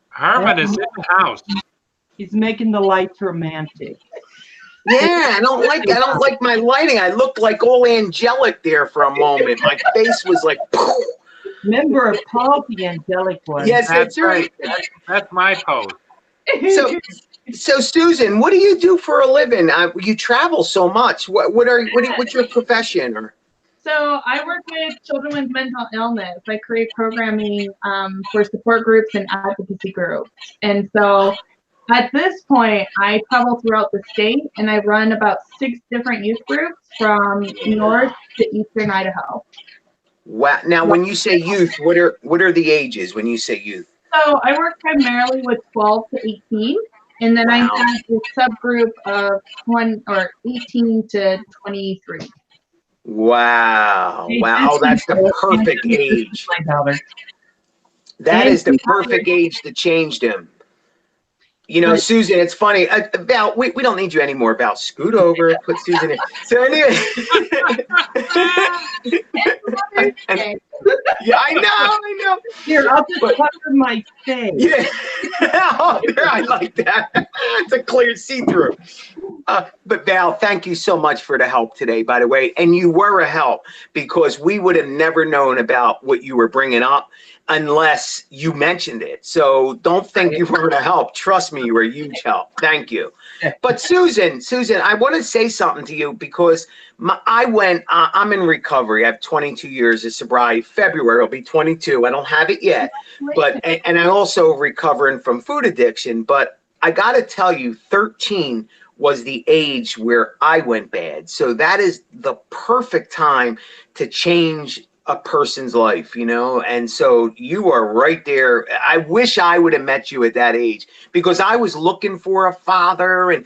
Herman is in the house. He's making the lights romantic. Yeah, I don't like my lighting. I looked like all angelic there for a moment. My face was like, poof. Remember, Paul the angelic one. Yes, that's right. That's my pose. So So Susan, what do you do for a living? You travel so much. What's your profession? Or So I work with children with mental illness. I create programming for support groups and advocacy groups. And so at this point, I travel throughout the state and I run about 6 different youth groups from north to eastern Idaho. wow. Now, when you say youth, what are the ages when you say youth? So I work primarily with 12 to 18. And then I Wow. have a subgroup of 18 to 23. Wow. Wow. Oh, that's the perfect age. My daughter. That is the perfect age to change them. You know, Susan, it's funny. Val, we don't need you anymore, Val. Scoot over, put Susan in. So anyway. Yeah, I know. Here, I'll just cover my face. Yeah. Oh, there, I like that. It's a clear see-through. But Val, thank you so much for the help today, by the way. And you were a help because we would have never known about what you were bringing up unless you mentioned it. So don't think you weren't a help. Trust me, you were a huge help. Thank you. But Susan, I want to say something to you because I'm in recovery. I have 22 years of sobriety. February, I'll be 22. I don't have it yet. And I also recovering from food addiction. But I got to tell you, 13 was the age where I went bad. So that is the perfect time to change a person's life, you know? And so you are right there. I wish I would have met you at that age because I was looking for a father and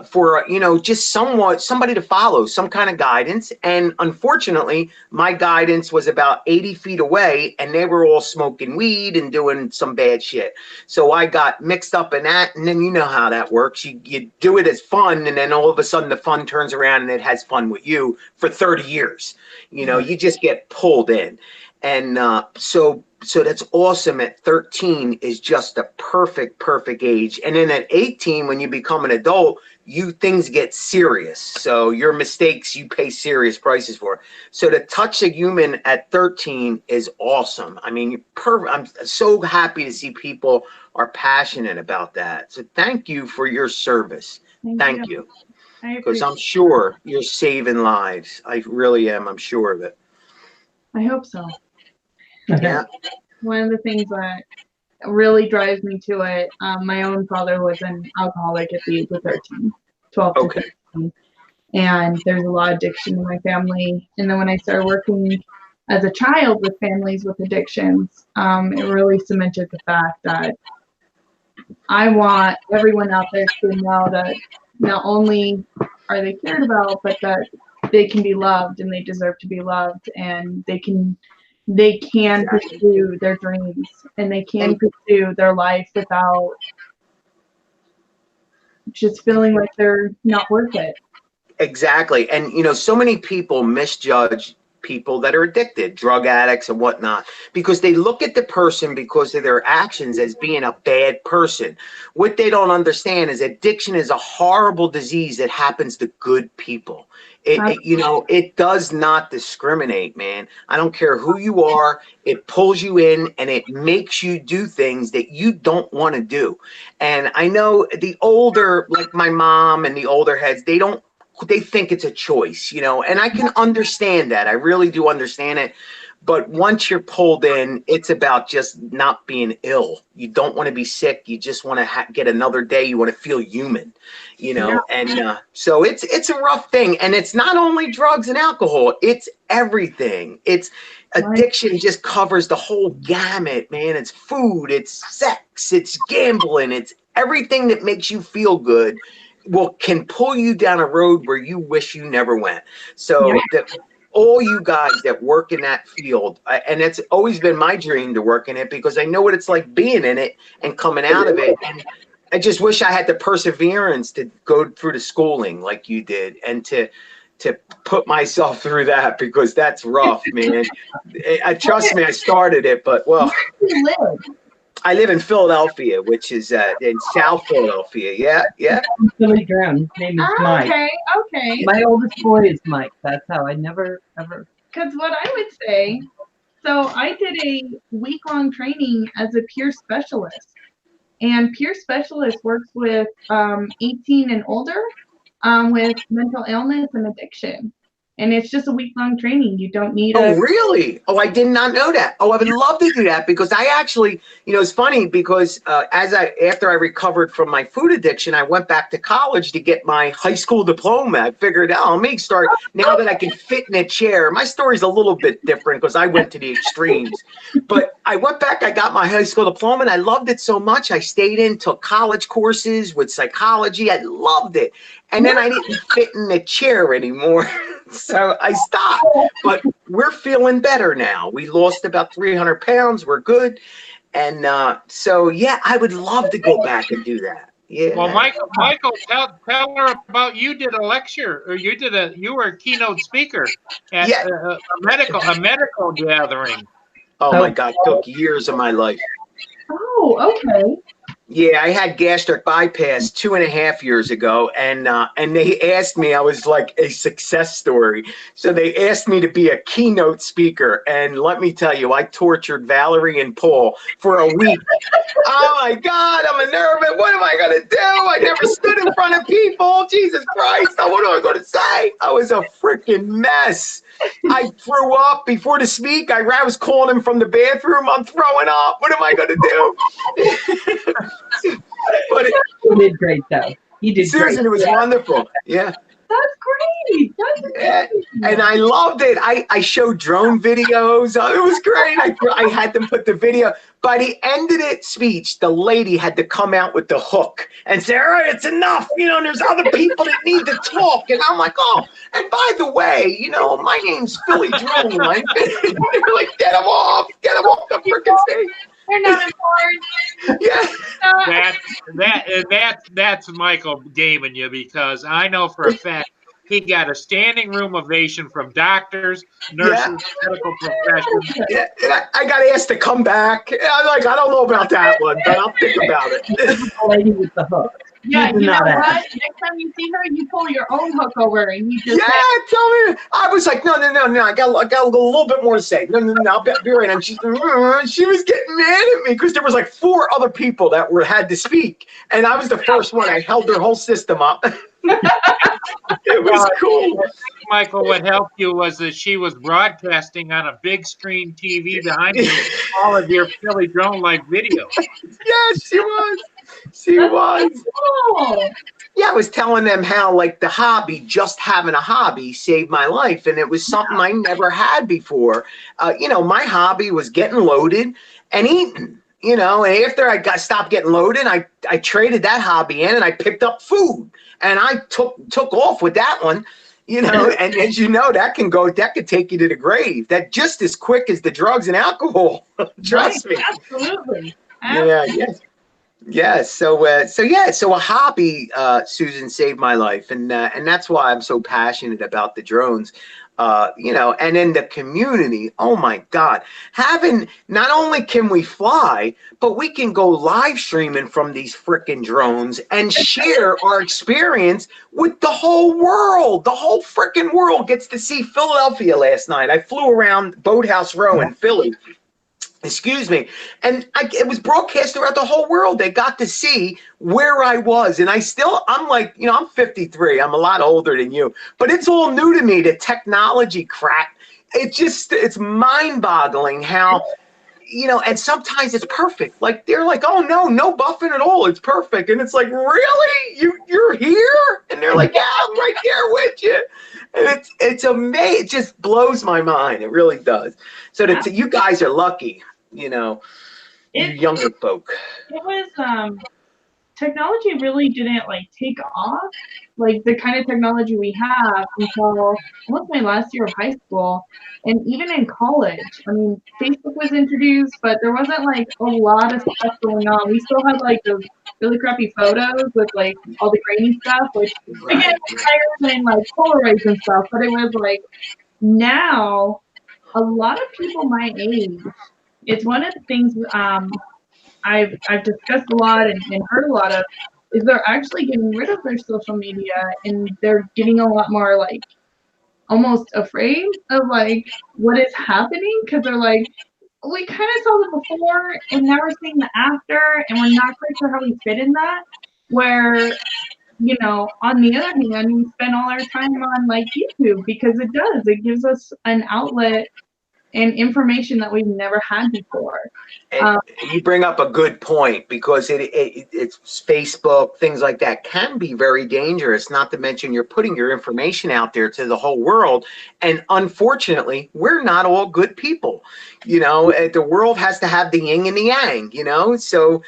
for, you know, just somebody to follow, some kind of guidance. And unfortunately, my guidance was about 80 feet away and they were all smoking weed and doing some bad shit. So I got mixed up in that. And then you know how that works. You do it as fun. And then all of a sudden the fun turns around and it has fun with you for 30 years. You know, you just get pulled in. And so that's awesome. At 13 is just a perfect age. And then at 18, when you become an adult, things get serious. So your mistakes, you pay serious prices for. So to touch a human at 13 is awesome. I mean, I'm so happy to see people are passionate about that. So thank you for your service. Thank you. Because I'm sure you're saving lives. I really am. I'm sure of it. I hope so. Yeah. One of the things that really drives me to it, my own father was an alcoholic at the age of 12 to 13. And there's a lot of addiction in my family. And then when I started working as a child with families with addictions, it really cemented the fact that I want everyone out there to know that not only are they cared about, but that they can be loved and they deserve to be loved and they can pursue their dreams and they can pursue their life without just feeling like they're not worth it. Exactly. And, you know, so many people misjudge people that are addicted, drug addicts and whatnot, because they look at the person because of their actions as being a bad person. What they don't understand is addiction is a horrible disease that happens to good people. It does not discriminate, man. I don't care who you are. It pulls you in and it makes you do things that you don't want to do. And I know the older, like my mom and the older heads, they think it's a choice, you know, and I can understand that. I really do understand it. But once you're pulled in, it's about just not being ill. You don't want to be sick. You just want to get another day. You want to feel human, you know, and so it's a rough thing. And it's not only drugs and alcohol. It's everything. It's addiction just covers the whole gamut, man. It's food, it's sex, it's gambling, it's everything that makes you feel good. Can pull you down a road where you wish you never went. So all you guys that work in that field, and it's always been my dream to work in it because I know what it's like being in it and coming out of it. And I just wish I had the perseverance to go through the schooling like you did and to put myself through that because that's rough, man. Trust me, I started it, but well. I live in Philadelphia, which is in South Philadelphia. Yeah. Billy Graham. His name is Mike. Okay. My oldest boy is Mike. That's how I never ever. Because what I would say, so I did a week-long training as a peer specialist. and Peer Specialist works with 18 and older with mental illness and addiction. And it's just a week-long training. You don't need Oh, really? Oh, I did not know that. Oh, I would love to do that because I actually, it's funny because after I recovered from my food addiction, I went back to college to get my high school diploma. I figured, let me start now that I can fit in a chair. My story's a little bit different because I went to the extremes. But I went back, I got my high school diploma, and I loved it so much. I stayed in, took college courses with psychology. I loved it. And then I didn't fit in the chair anymore. So I stopped, but we're feeling better now. We lost about 300 pounds. We're good. And so, yeah, I would love to go back and do that. Yeah. Well, Michael, tell her about you did a lecture, or you were a keynote speaker at a medical gathering. Oh my God, took years of my life. Oh, okay. Yeah, I had gastric bypass 2.5 years ago, and they asked me, I was like a success story. So they asked me to be a keynote speaker, and let me tell you, I tortured Valerie and Paul for a week. Oh my God, I'm a nervous. What am I gonna do? I never stood in front of people. Jesus Christ, what am I gonna say? I was a freaking mess. I threw up before the speak. I was calling him from the bathroom. I'm throwing up. What am I gonna do? But You did great, though. You did Susan, great. it was wonderful. Yeah. That's great. That's great. And I loved it. I showed drone videos. It was great. I had them put the video. By the end of the speech, the lady had to come out with the hook and say, all right, it's enough. There's other people that need to talk. And I'm like, oh, and by the way, my name's Philly Drone. Like, they're like, get him off the freaking stage. They're not important. Yeah. That's Michael gaming you, because I know for a fact he got a standing room ovation from doctors, nurses, medical professionals. Yeah, I got asked to come back. I'm like, I don't know about that one, but I'll think about it. The lady with the hook. Yeah, You you know know what? that. Next time you see her, you pull your own hook over and you just Yeah, tell me. I was like, no. I got a little bit more to say. No. I'll be right. And she was getting mad at me because there was like 4 other people that had to speak, and I was the first one. I held their whole system up. It was cool. Michael, what helped you was that she was broadcasting on a big screen TV behind you all of your Philly Drone like video. Yes, she was. She was. cool. Yeah, I was telling them how, like, the hobby, just having a hobby saved my life. And it was something I never had before. My hobby was getting loaded and eating, and after I stopped getting loaded, I traded that hobby in and I picked up food, and I took off with that one, and as you know, that could take you to the grave. That just as quick as the drugs and alcohol. Trust me. Absolutely. Yeah, yes. Yeah, so a hobby, Susan, saved my life, and that's why I'm so passionate about the drones, and in the community. Oh my God, not only can we fly, but we can go live streaming from these freaking drones and share our experience with the whole world. The whole freaking world gets to see Philadelphia last night. I flew around Boathouse Row in Philly. Excuse me. And it was broadcast throughout the whole world. They got to see where I was. And I'm like, I'm 53. I'm a lot older than you. But it's all new to me, the technology crap. It's mind-boggling how, and sometimes it's perfect. Like, they're like, oh, no buffing at all. It's perfect. And it's like, really? You're here? And they're like, yeah, I'm right there with you. And it's amazing. It just blows my mind. It really does. So you guys are lucky, you younger folk. It was technology really didn't take off, like the kind of technology we have, until almost my last year of high school, and even in college. I mean, Facebook was introduced, but there wasn't a lot of stuff going on. We still had those really crappy photos with all the grainy stuff, which again was higher than Polaroids and stuff. But it was now a lot of people my age. It's one of the things I've discussed a lot and heard a lot of, is they're actually getting rid of their social media, and they're getting a lot more almost afraid of what is happening, because they're we kind of saw the before, and now we're seeing the after, and we're not quite sure how we fit in that. Where, you know, on the other hand, we spend all our time on like YouTube because it gives us an outlet and information that we've never had before. And you bring up a good point, because it's Facebook, things like that can be very dangerous, not to mention you're putting your information out there to the whole world. And unfortunately, we're not all good people. You know, the world has to have the yin and the yang, you know? So,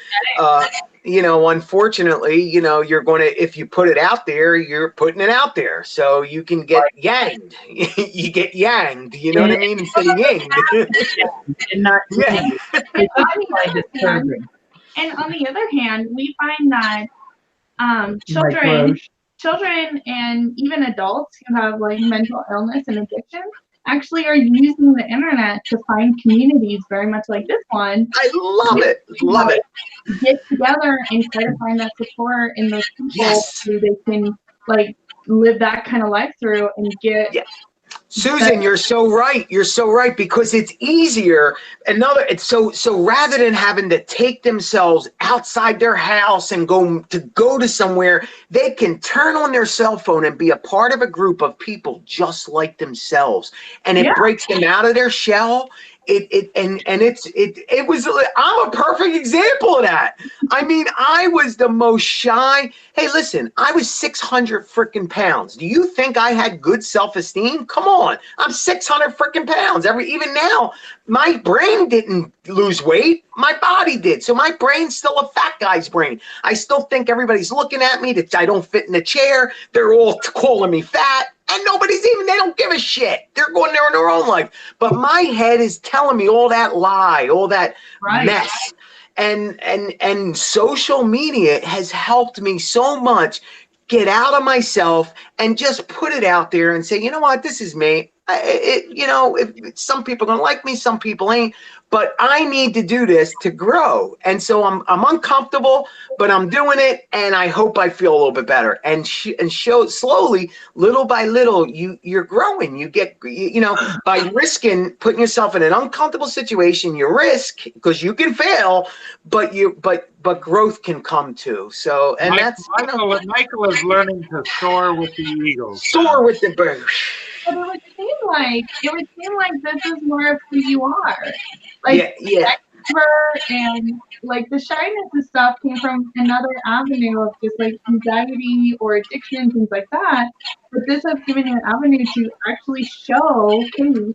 you know, unfortunately, you know, you're going to, if you put it out there, you're putting it out there. So you can get yanged. You get yanged, you know what I mean? Instead of yinged. And not Yeah. it's just quite disturbing. And on the other hand, we find that Like Roche. children and even adults who have like mental illness and addiction actually are using the internet to find communities very much like this one. I love it. Love it. Get together and try to find that support in those people Yes. who they can like live that kind of life through and get. Yeah. Susan, you're so right. You're so right, because it's easier. It's so rather than having to take themselves outside their house and go to somewhere, they can turn on their cell phone and be a part of a group of people just like themselves, and it breaks them out of their shell. It was, I'm a perfect example of that. I mean, I was the most shy. Hey, listen, I was 600 freaking pounds. Do you think I had good self-esteem? Come on. I'm 600 freaking pounds. Even now, my brain didn't lose weight. My body did. So my brain's still a fat guy's brain. I still think everybody's looking at me, that I don't fit in the chair. They're all calling me fat. And they don't give a shit. They're going there in their own life. But my head is telling me all that lie, all that mess. And social media has helped me so much get out of myself and just put it out there and say, you know what, this is me. You know, some people are going to like me, some people ain't. But I need to do this to grow. And so I'm uncomfortable, but I'm doing it, and I hope I feel a little bit better. And show slowly, little by little, you're growing. You get, you know, by risking putting yourself in an uncomfortable situation, you risk, because you can fail, but growth can come too. So, and Michael is learning to soar with the eagles. Soar with the birds. But it would seem like this is more of who you are. Like, and like the shyness and stuff came from another avenue of just like anxiety or addiction, things like that. But this has given you an avenue to actually show who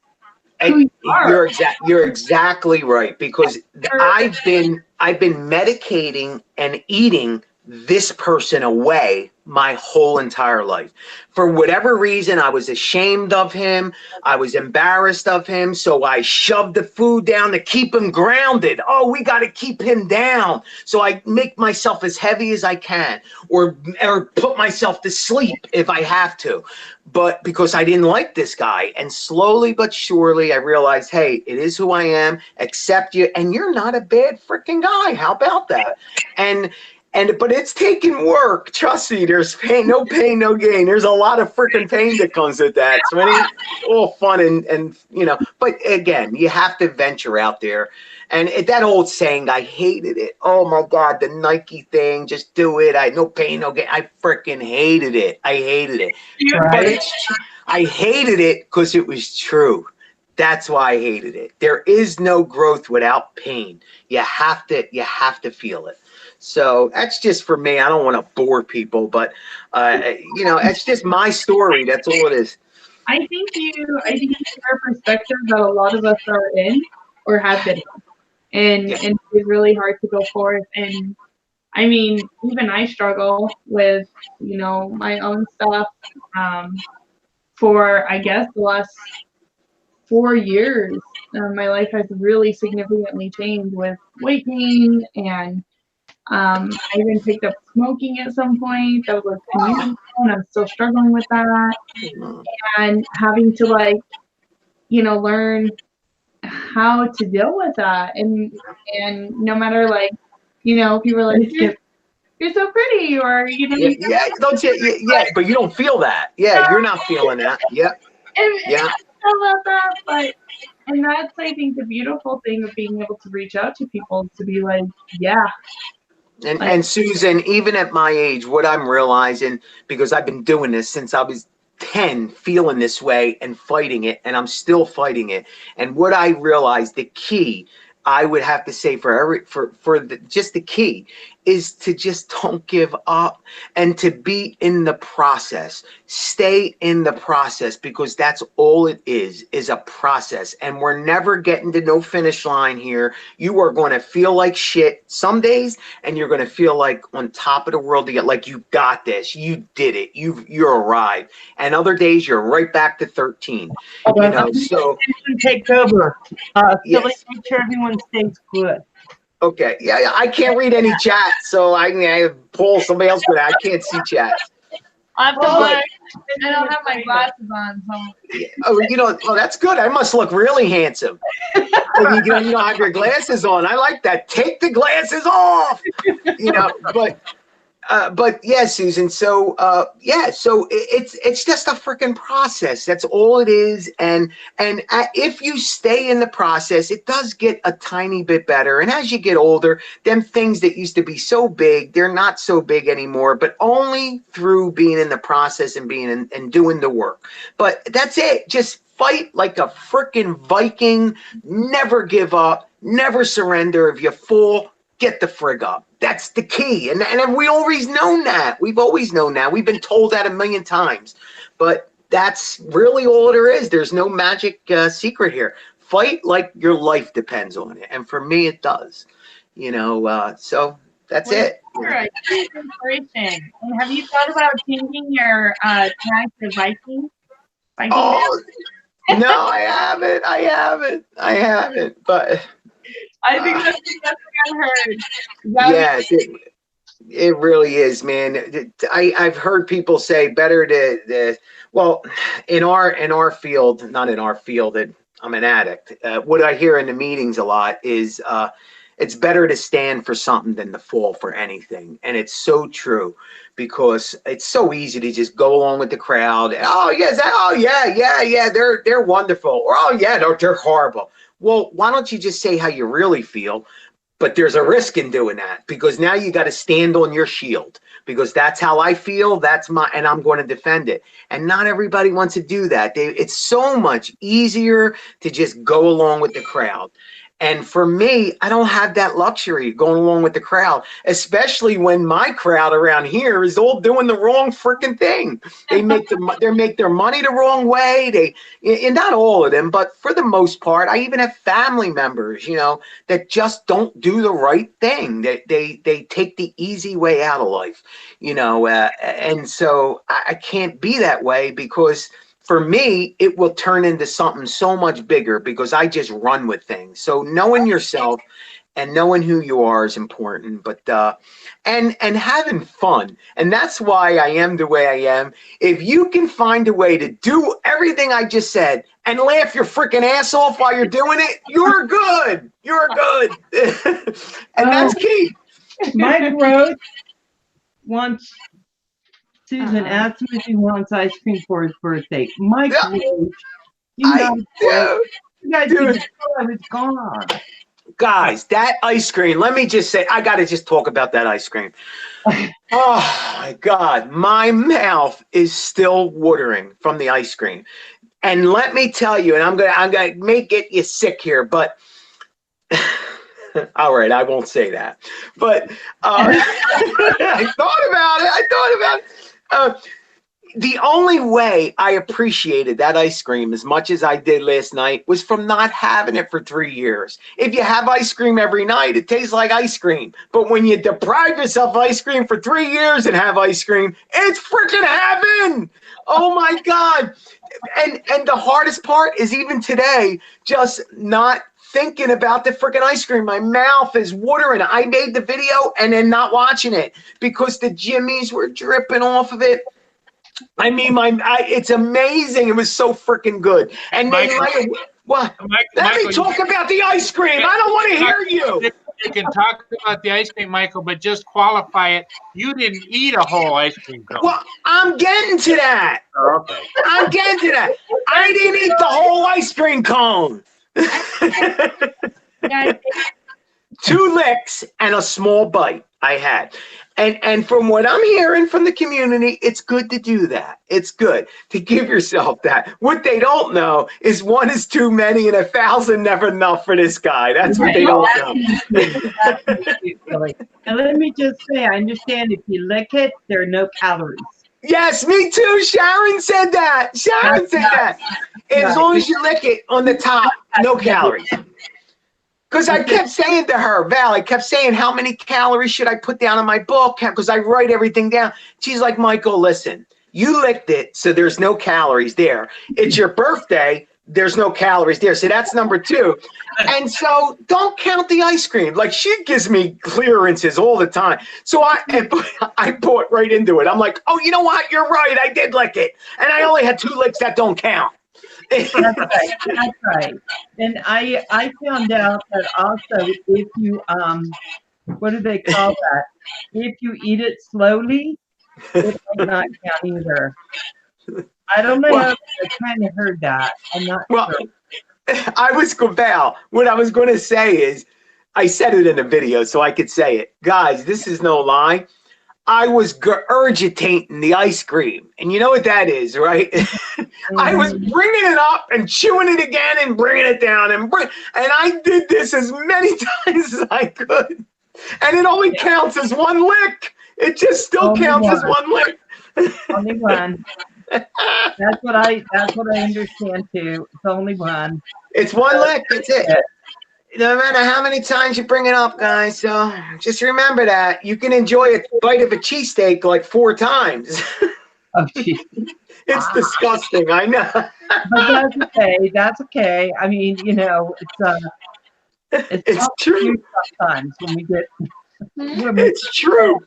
you are. You're exactly right, because I've been medicating and eating this person away my whole entire life. For whatever reason, I was ashamed of him. I was embarrassed of him. So I shoved the food down to keep him grounded. Oh, we got to keep him down. So I make myself as heavy as I can, or put myself to sleep if I have to. But because I didn't like this guy, and slowly but surely I realized, hey, it is who I am, accept you, and you're not a bad freaking guy. How about that? But it's taking work. Trust me, there's pain, no gain. There's a lot of freaking pain that comes with that. So it ain't all fun and you know, but again, you have to venture out there. And that old saying, I hated it. Oh my God, the Nike thing, just do it. No pain, no gain. I freaking hated it. I hated it. Right. But I hated it because it was true. That's why I hated it. There is no growth without pain. You have to feel it. So that's just for me. I don't want to bore people, but you know, it's just my story. That's all it is. I think you share a perspective that a lot of us are in or have been in, and it's really hard to go forth. And I mean, even I struggle with, you know, my own stuff for, I guess, the last 4 years. My life has really significantly changed with weight gain, and I even picked up smoking at some point. That was community, and I'm still struggling with that. And having to, like, you know, learn how to deal with that. And no matter, like, you know, people are like, you're so pretty, or, you know. But you don't feel that. Yeah, you're not feeling that. Yeah. I love that, but And that's, I think, the beautiful thing of being able to reach out to people to be like, yeah. And Susan, even at my age, what I'm realizing, because I've been doing this since I was 10, feeling this way and fighting it, and I'm still fighting it. And what I realized, the key, I would have to say just the key is to just don't give up and to be in the process. Stay in the process, because that's all it is a process. And we're never getting to no finish line here. You are going to feel like shit some days, and you're going to feel like on top of the world, like you got this, you did it, you're arrived. And other days you're right back to 13. You know, so take over. Philly, yes. make sure everyone stays good. Okay, yeah, I can't read any chat, so I pull somebody else, but I can't see chat. I don't have my glasses on, so. Oh, that's good. I must look really handsome. And you don't have your glasses on. I like that. Take the glasses off. But yeah, Susan. So so it's just a freaking process. That's all it is. And if you stay in the process, it does get a tiny bit better. And as you get older, them things that used to be so big, they're not so big anymore. But only through being in the process and being and doing the work. But that's it. Just fight like a freaking Viking. Never give up. Never surrender. If you fall, get the frig up. That's the key. And we always known that. We've always known that. We've been told that a million times. But that's really all there is. There's no magic secret here. Fight like your life depends on it. And for me, it does. So that's it. Right. Inspiration. And have you thought about changing your tag to Viking? Oh, no, I haven't. But I think that's the best thing I've heard. Yes, it really is, man. I've heard people say better well, in our field, not in our field, I'm an addict. What I hear in the meetings a lot is it's better to stand for something than to fall for anything. And it's so true, because it's so easy to just go along with the crowd. Oh, yes. Oh, yeah. They're wonderful. Or, oh, yeah, they're horrible. Well, why don't you just say how you really feel? But there's a risk in doing that, because now you got to stand on your shield, because that's how I feel. And I'm going to defend it. And not everybody wants to do that. It's so much easier to just go along with the crowd. And for me, I don't have that luxury going along with the crowd, especially when my crowd around here is all doing the wrong freaking thing. They make their money the wrong way. And not all of them, but for the most part, I even have family members, that just don't do the right thing. They take the easy way out of life, and so I can't be that way, because for me, it will turn into something so much bigger, because I just run with things. So knowing yourself and knowing who you are is important, but and having fun. And that's why I am the way I am. If you can find a way to do everything I just said and laugh your freaking ass off while you're doing it, you're good. You're good. And that's key. Mike Roach wants Susan, ask him if he wants ice cream for his birthday. Mike Roach, you guys could tell I was gone. Guys, that ice cream, let me just say, I got to just talk about that ice cream. Oh my God, my mouth is still watering from the ice cream. And let me tell you, and I'm gonna make you sick here, but all right, I won't say that. But I thought about it. The only way I appreciated that ice cream as much as I did last night was from not having it for 3 years. If you have ice cream every night, it tastes like ice cream. But when you deprive yourself of ice cream for 3 years and have ice cream, it's freaking heaven. Oh my God. And the hardest part is even today, just not thinking about the freaking ice cream. My mouth is watering. I made the video and then not watching it because the jimmies were dripping off of it. I mean, it's amazing. It was so freaking good. And then let me talk about the ice cream. I don't want to hear you. You can talk about the ice cream, Michael, but just qualify it. You didn't eat a whole ice cream cone. Well, I'm getting to that. Oh, okay. I'm getting to that. I didn't eat the whole ice cream cone. Yeah, 2 licks and a small bite I had. And from what I'm hearing from the community, it's good to do that. It's good to give yourself that. What they don't know is 1 is too many and 1,000 never enough for this guy. That's what they don't know. Really. And let me just say, I understand if you lick it, there are no calories. Yes, me too. Sharon said that. Sharon said that. As long as you lick it on the top, no calories. Because I kept saying to her, Val, I kept saying, how many calories should I put down in my book? Because I write everything down. She's like, Michael, listen, you licked it, so there's no calories there. It's your birthday, there's no calories there. So that's number 2. And so don't count the ice cream. Like, she gives me clearances all the time. So I bought right into it. I'm like, oh, you know what? You're right. I did lick it. And I only had 2 licks that don't count. That's right. That's right. And I found out that also if you what do they call that? If you eat it slowly, it might not count either. I don't know. Well, I kind of heard that. I'm not Well, sure. Val, what I was going to say is, I said it in a video so I could say it. Guys, this is no lie. I was regurgitating the ice cream. And you know what that is, right? I was bringing it up and chewing it again and bringing it down. And I did this as many times as I could. And it only counts as 1 lick. It just still Only counts as one. 1 lick. Only one. That's what I understand too. It's only one. It's 1 lick. That's it. No matter how many times you bring it up, guys. So just remember that. You can enjoy a bite of a cheesesteak like 4 times. Oh, geez. It's disgusting. I know. But that's okay. That's okay. I mean, you know, it's tough to true. do sometimes when we get. It's true.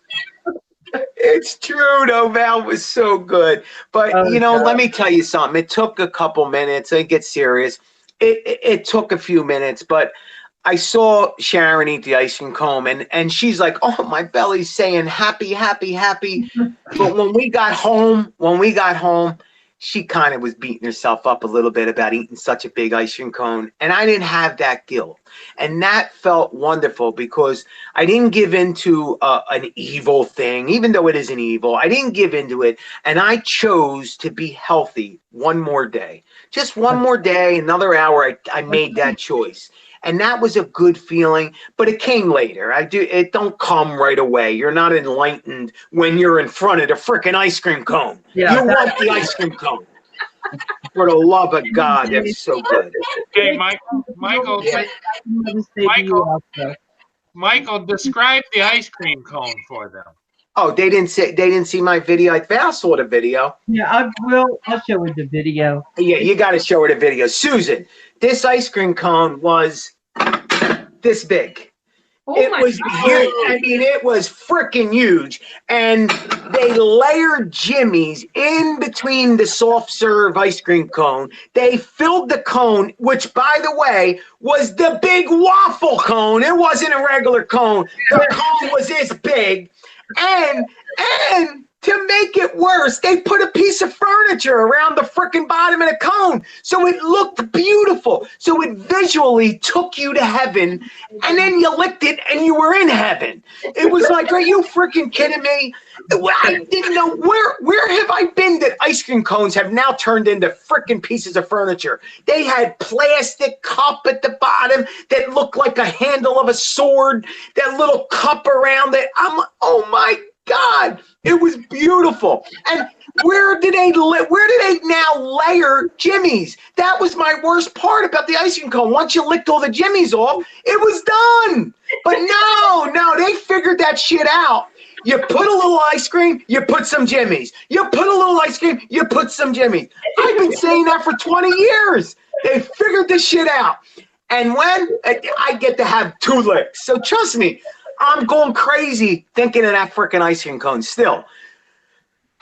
It's true, though. Val was so good. But, Oh, God. let me tell you something. It took a couple minutes. I get serious. It took a few minutes, but I saw Sharon eat the ice cream cone, and she's like, oh, my belly's saying happy, happy, happy. But when we got home, she kind of was beating herself up a little bit about eating such a big ice cream cone. And I didn't have that guilt. And that felt wonderful because I didn't give into an evil thing, even though it isn't evil. I didn't give into it. And I chose to be healthy 1 more day. Just 1 more day, another hour, I made that choice. And that was a good feeling, but it came later. It don't come right away. You're not enlightened when you're in front of the frickin' ice cream cone. Yeah, You want the ice cream cone. For the love of God, that's so good. Okay, Michael, Michael, describe the ice cream cone for them. Oh, they didn't see my video. I saw the video. Yeah, I'll show her the video. Yeah, you got to show her the video. Susan, this ice cream cone was this big. oh It my was God. huge. I mean, it was freaking huge. And they layered Jimmy's in between the soft serve ice cream cone. They filled the cone, which, by the way, was the big waffle cone. It wasn't a regular cone. The cone was this big. And to make it worse, they put a piece of furniture around the frickin' bottom of the cone. So it looked beautiful. So it visually took you to heaven. And then you licked it and you were in heaven. It was like, are you freaking kidding me? I didn't know. Where have I been that ice cream cones have now turned into frickin' pieces of furniture? They had plastic cup at the bottom that looked like a handle of a sword, that little cup around it. Oh my God, it was beautiful. And where do they now layer Jimmy's? That was my worst part about the ice cream cone. Once you licked all the Jimmy's off, it was done. But no, they figured that shit out. You put a little ice cream, you put some Jimmy's. You put a little ice cream, you put some Jimmy's. I've been saying that for 20 years. They figured this shit out. And when I get to have 2 licks. So trust me, I'm going crazy thinking of that freaking ice cream cone still.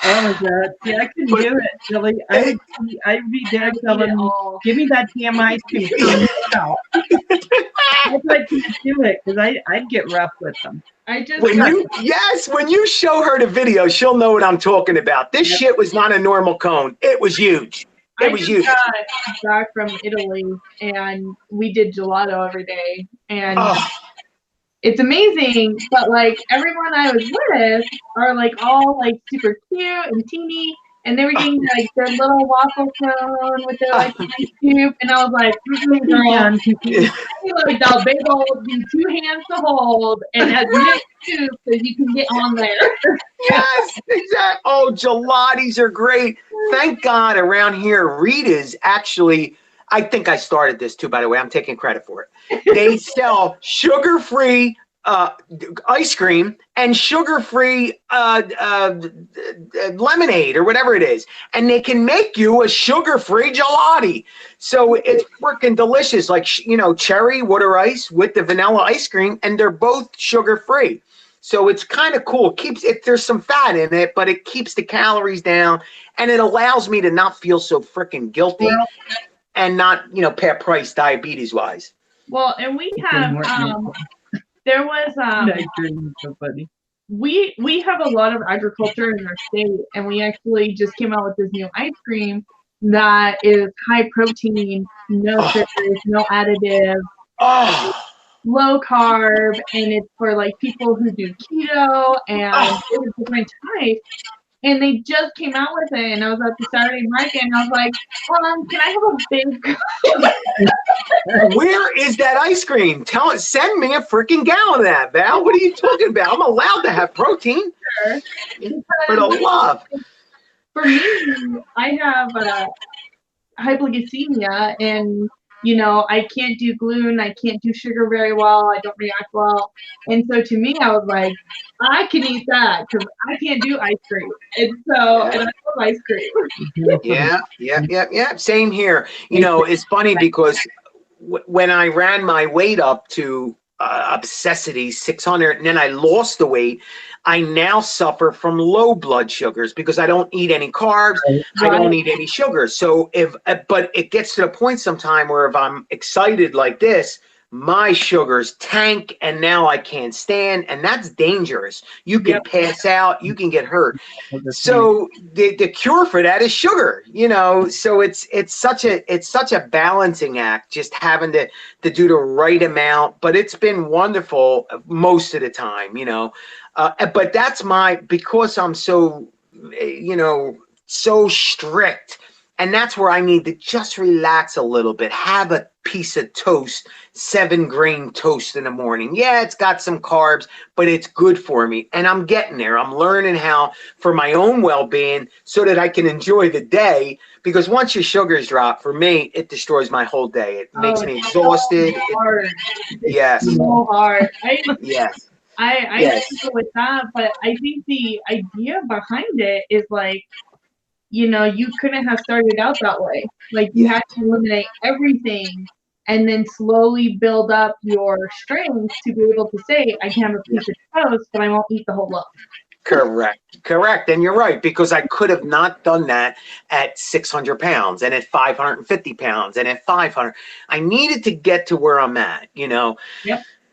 Oh my God. See, I couldn't do it, Billy. I'd be there telling me, give me that damn ice cream cone now. I couldn't do it because I'd get rough with them. When you show her the video, she'll know what I'm talking about. This shit was not a normal cone. It was huge. It was you. got back from Italy, and we did gelato every day, and Oh, it's amazing. But like everyone I was with are like all like super cute and teeny, and they were getting like their little waffle cone with their like ice cube, and I was like, girl, Yeah. like the big old, the 2 hands to hold, and as many scoops as you can get on there. yes, exactly. Oh, gelatis are great. Thank God around here, Rita's actually, I think I started this too, by the way. I'm taking credit for it. They sell sugar-free ice cream and sugar-free lemonade or whatever it is. And they can make you a sugar-free gelati. So it's freaking delicious, like, cherry water ice with the vanilla ice cream, and they're both sugar-free. So it's kind of cool. There's some fat in it, but it keeps the calories down, and it allows me to not feel so freaking guilty and not, pay a price diabetes-wise. Well, and we have there was So funny. we have a lot of agriculture in our state, and we actually just came out with this new ice cream that is high protein, no sugars, no additives, Oh, low carb, and it's for like people who do keto and different types. And they just came out with it, and I was at the Saturday market, and I was like, can I have a big? where is that ice cream? Send me a freaking gallon of that, Val. What are you talking about? I'm allowed to have protein. For the love. For me, I have hypoglycemia, and I can't do gluten, I can't do sugar very well, I don't react well, and so to me, I was like, I can eat that because I can't do ice cream, and I love ice cream. Yeah. Same here. It's funny because when I ran my weight up to obsessity 600, and then I lost the weight, I now suffer from low blood sugars because I don't eat any carbs. I don't eat any sugar. So but it gets to the point sometime where if I'm excited like this, my sugars tank, and now I can't stand, and that's dangerous. You can pass out, you can get hurt. So the cure for that is sugar, so it's such a balancing act, just having to do the right amount, but it's been wonderful most of the time, but that's because I'm so, so strict. And that's where I need to just relax a little bit, have a piece of toast, 7-grain toast in the morning. Yeah, it's got some carbs, but it's good for me. And I'm getting there. I'm learning how, for my own well-being, so that I can enjoy the day. Because once your sugars drop, for me, it destroys my whole day. It makes me exhausted. So hard. Yes. So hard. Yes. I struggle with that, but I think the idea behind it is like, you couldn't have started out that way. Like, you had to eliminate everything and then slowly build up your strength to be able to say, I can have a piece of toast, but I won't eat the whole loaf. Correct. And you're right, because I could have not done that at 600 pounds and at 550 pounds and at 500. I needed to get to where I'm at, Yep.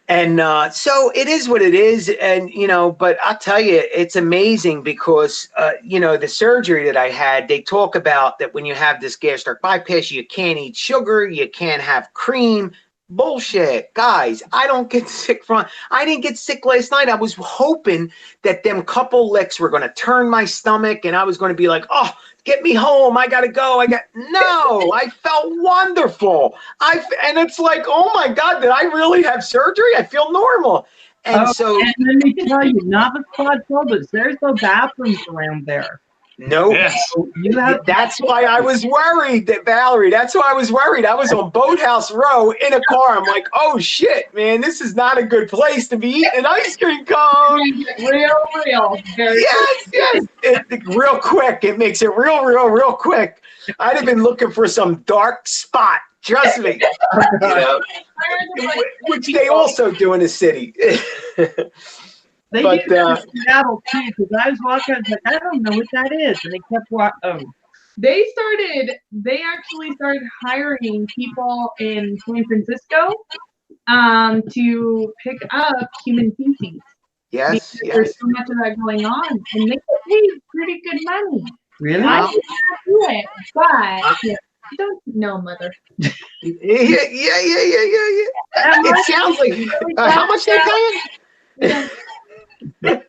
And so it is what it is. And, but I'll tell you, it's amazing because, the surgery that I had, they talk about that when you have this gastric bypass, you can't eat sugar, you can't have cream. Bullshit, guys. I don't get sick I didn't get sick last night. I was hoping that them couple licks were going to turn my stomach and I was going to be like, oh, get me home. I got to go. No, I felt wonderful. And it's like, oh my God, did I really have surgery? I feel normal. And and let me tell you, Novice Quad Phobos, there's no bathrooms around there. Nope. Yes. That's why I was worried, Valerie. That's why I was worried. I was on Boathouse Row in a car. I'm like, oh shit, man, this is not a good place to be eating an ice cream cone. Real. Yes. Real quick. It makes it real quick. I'd have been looking for some dark spot. Trust me. Which they also do in the city. They do that in Seattle too, because I was walking, I was like, I don't know what that is. And they kept walking. They actually started hiring people in San Francisco to pick up human feces. Yes. There's so much of that going on, and they get paid pretty good money. Really? I did not do it, but you don't know, mother. Yeah. That It must sounds be like really how much they Yeah. paying? No.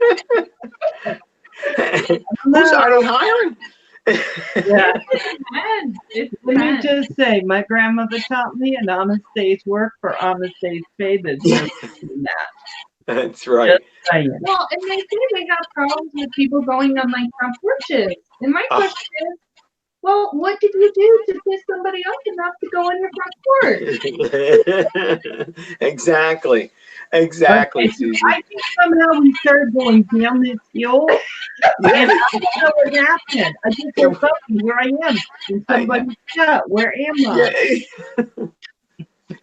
Who's are they hiring? Yeah. It's Let me bad. just say, my grandmother taught me an honest day's work for honest day's pay. There's no in that. That's right. Just saying. Well, and they say they have problems with people going on like front porches. And my Oh. question is, well, what did you do to piss somebody off enough to go on your front porch? Exactly. But Exactly, Susan. I think somehow we started going down this hill, and Yeah. I don't know what happened. I just woke up and where I am in I know. somebody's chat. Where am I? Yeah.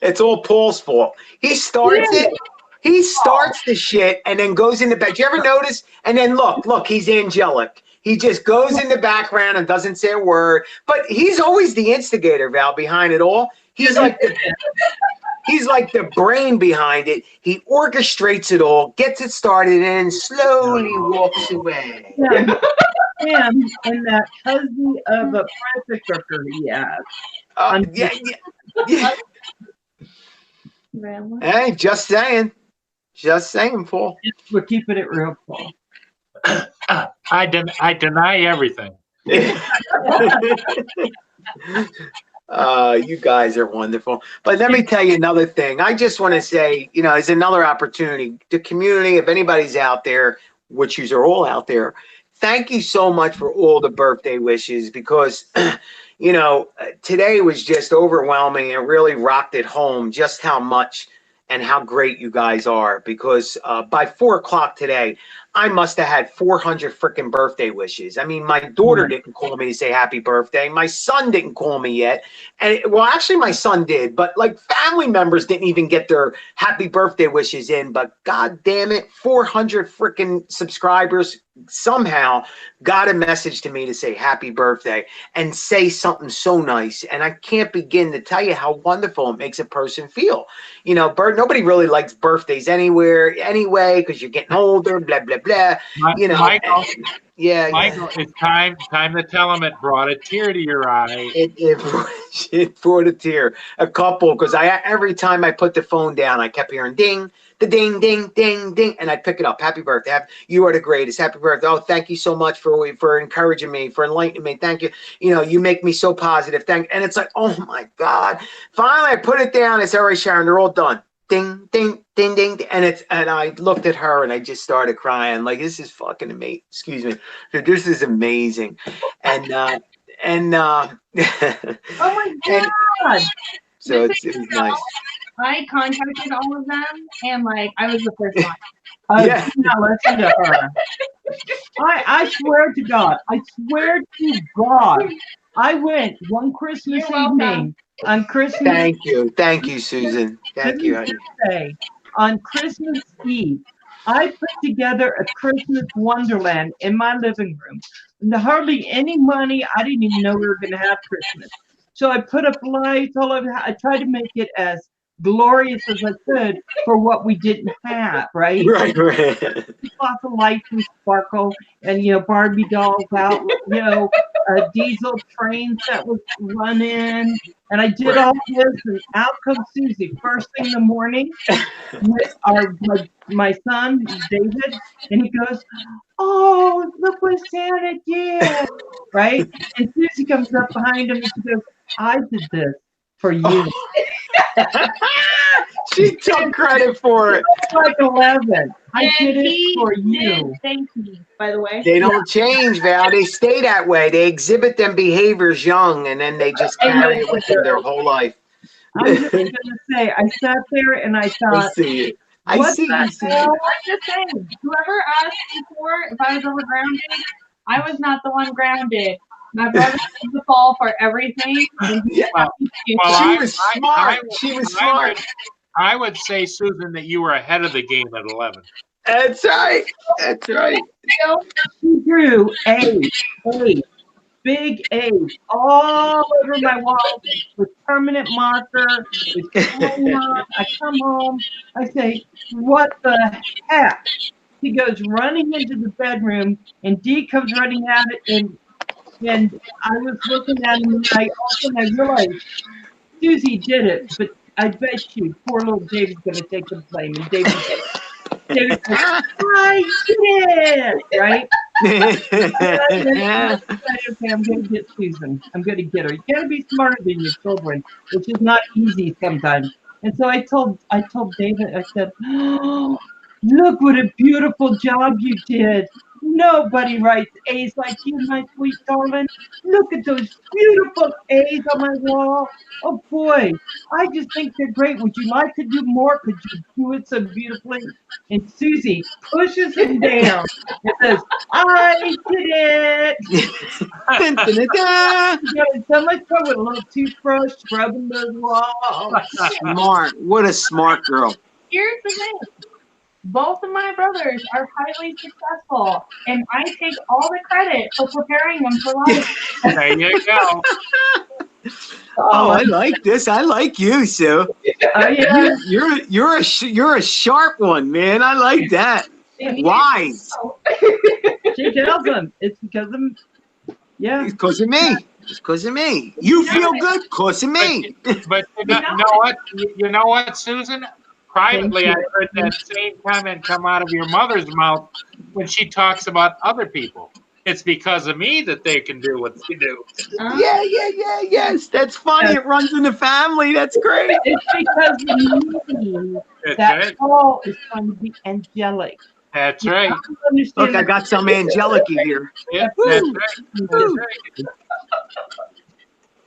It's all Paul's fault. He starts it. He starts the shit and then goes in the back. You ever notice? And then look, he's angelic. He just goes in the background and doesn't say a word. But he's always the instigator, Val, behind it all. He's like the brain behind it. He orchestrates it all, gets it started, and slowly walks away. Yeah. Him and that husband of a pressure cooker he has. Yeah. Grandma. Hey, just saying, Paul. We're keeping it real, Paul. I deny everything. You guys are wonderful. But let me tell you another thing. I just want to say, it's another opportunity. The community, if anybody's out there, which you are all out there, thank you so much for all the birthday wishes because, today was just overwhelming. It really rocked it home just how much and how great you guys are because by 4 o'clock today, I must have had 400 freaking birthday wishes. I mean, my daughter didn't call me to say happy birthday. My son didn't call me yet. And actually my son did, but like family members didn't even get their happy birthday wishes in. But God damn it, 400 freaking subscribers somehow got a message to me to say happy birthday and say something so nice. And I can't begin to tell you how wonderful it makes a person feel. Nobody really likes birthdays anyway, because you're getting older, blah, blah, blah. Michael, Yeah. Michael, it's time to tell him it brought a tear to your eye. It brought a tear, a couple, because every time I put the phone down, I kept hearing ding, the ding, ding, ding, ding, and I'd pick it up. Happy birthday! You are the greatest. Happy birthday! Oh, thank you so much for encouraging me, for enlightening me. Thank you. You make me so positive. And it's like, oh my God! Finally, I put it down. I said, all right, Sharon, they're all done. Ding, ding, ding, ding, and I looked at her and I just started crying. Like, this is fucking amazing. Excuse me. This is amazing, and Oh my and God. so it was nice. I contacted all of them, and I was the first one. Yeah. Now listen to her. I swear to God. I swear to God. I went one Christmas You're welcome. evening on Christmas. Thank you, Susan. Thank you, honey. Say, on Christmas Eve, I put together a Christmas wonderland in my living room. Hardly any money. I didn't even know we were going to have Christmas. So I put up lights all over. I tried to make it as glorious as I could for what we didn't have, right? Right. Lots of lights and sparkle, and Barbie dolls out, diesel trains that was running, and I did all this, and out comes Susie first thing in the morning with my son David, and he goes, "Oh, look what Santa did!" Right? And Susie comes up behind him and she goes, "I did this for you." She took credit for it. Like 11. I did it he for did you. thank me, by the way. They don't change, Val. They stay that way. They exhibit them behaviors young, and then they just carry it with them their whole life. I'm just going to say, I sat there and I I thought, see it. I what see the you. hell? I'm just saying, whoever asked before if I was ever grounded, I was not the one grounded. My brother had to fall for everything. And Yeah. he She was smart. She was smart. I would say, Susan, that you were ahead of the game at 11. That's right. That's right. She drew A's, big A's all over my wall with permanent marker, with crayon. I come home, I say, what the heck? He goes running into the bedroom, and Dee comes running out and And I was looking at him, and all of a sudden I realized Susie did it, but I bet you poor little David's going to take the blame. And David goes, I did it, right? Okay, I'm going to get Susan. I'm going to get her. You got to be smarter than your children, which is not easy sometimes. And so I told David, I said, oh, look what a beautiful job you did. Nobody writes A's like you, my sweet darling. Look at those beautiful A's on my wall. Oh boy, I just think they're great. Would you like to do more? Could you do it so beautifully? And Susie pushes him down and says, I did it. Dun, dun, dun, dun. She got in so much trouble with a little toothbrush scrubbing the wall. Smart. What a smart girl. Here's the thing. Both of my brothers are highly successful, and I take all the credit for preparing them for life. There you go. Oh, I like this. I like you, Sue. Oh yeah. You're a sharp one, man. I like that. Wise. She tells him it's because of yeah. It's because of me. It's because of me. You feel good because of me. But you know what, Susan? Privately, I heard that same comment come out of your mother's mouth when she talks about other people. It's because of me that they can do what they do. Yes. That's funny. It runs in the family. That's great. It's because of me That's that right. Paul is trying to be angelic. That's right. Look, I got some angelic here. Yeah, that's right. That's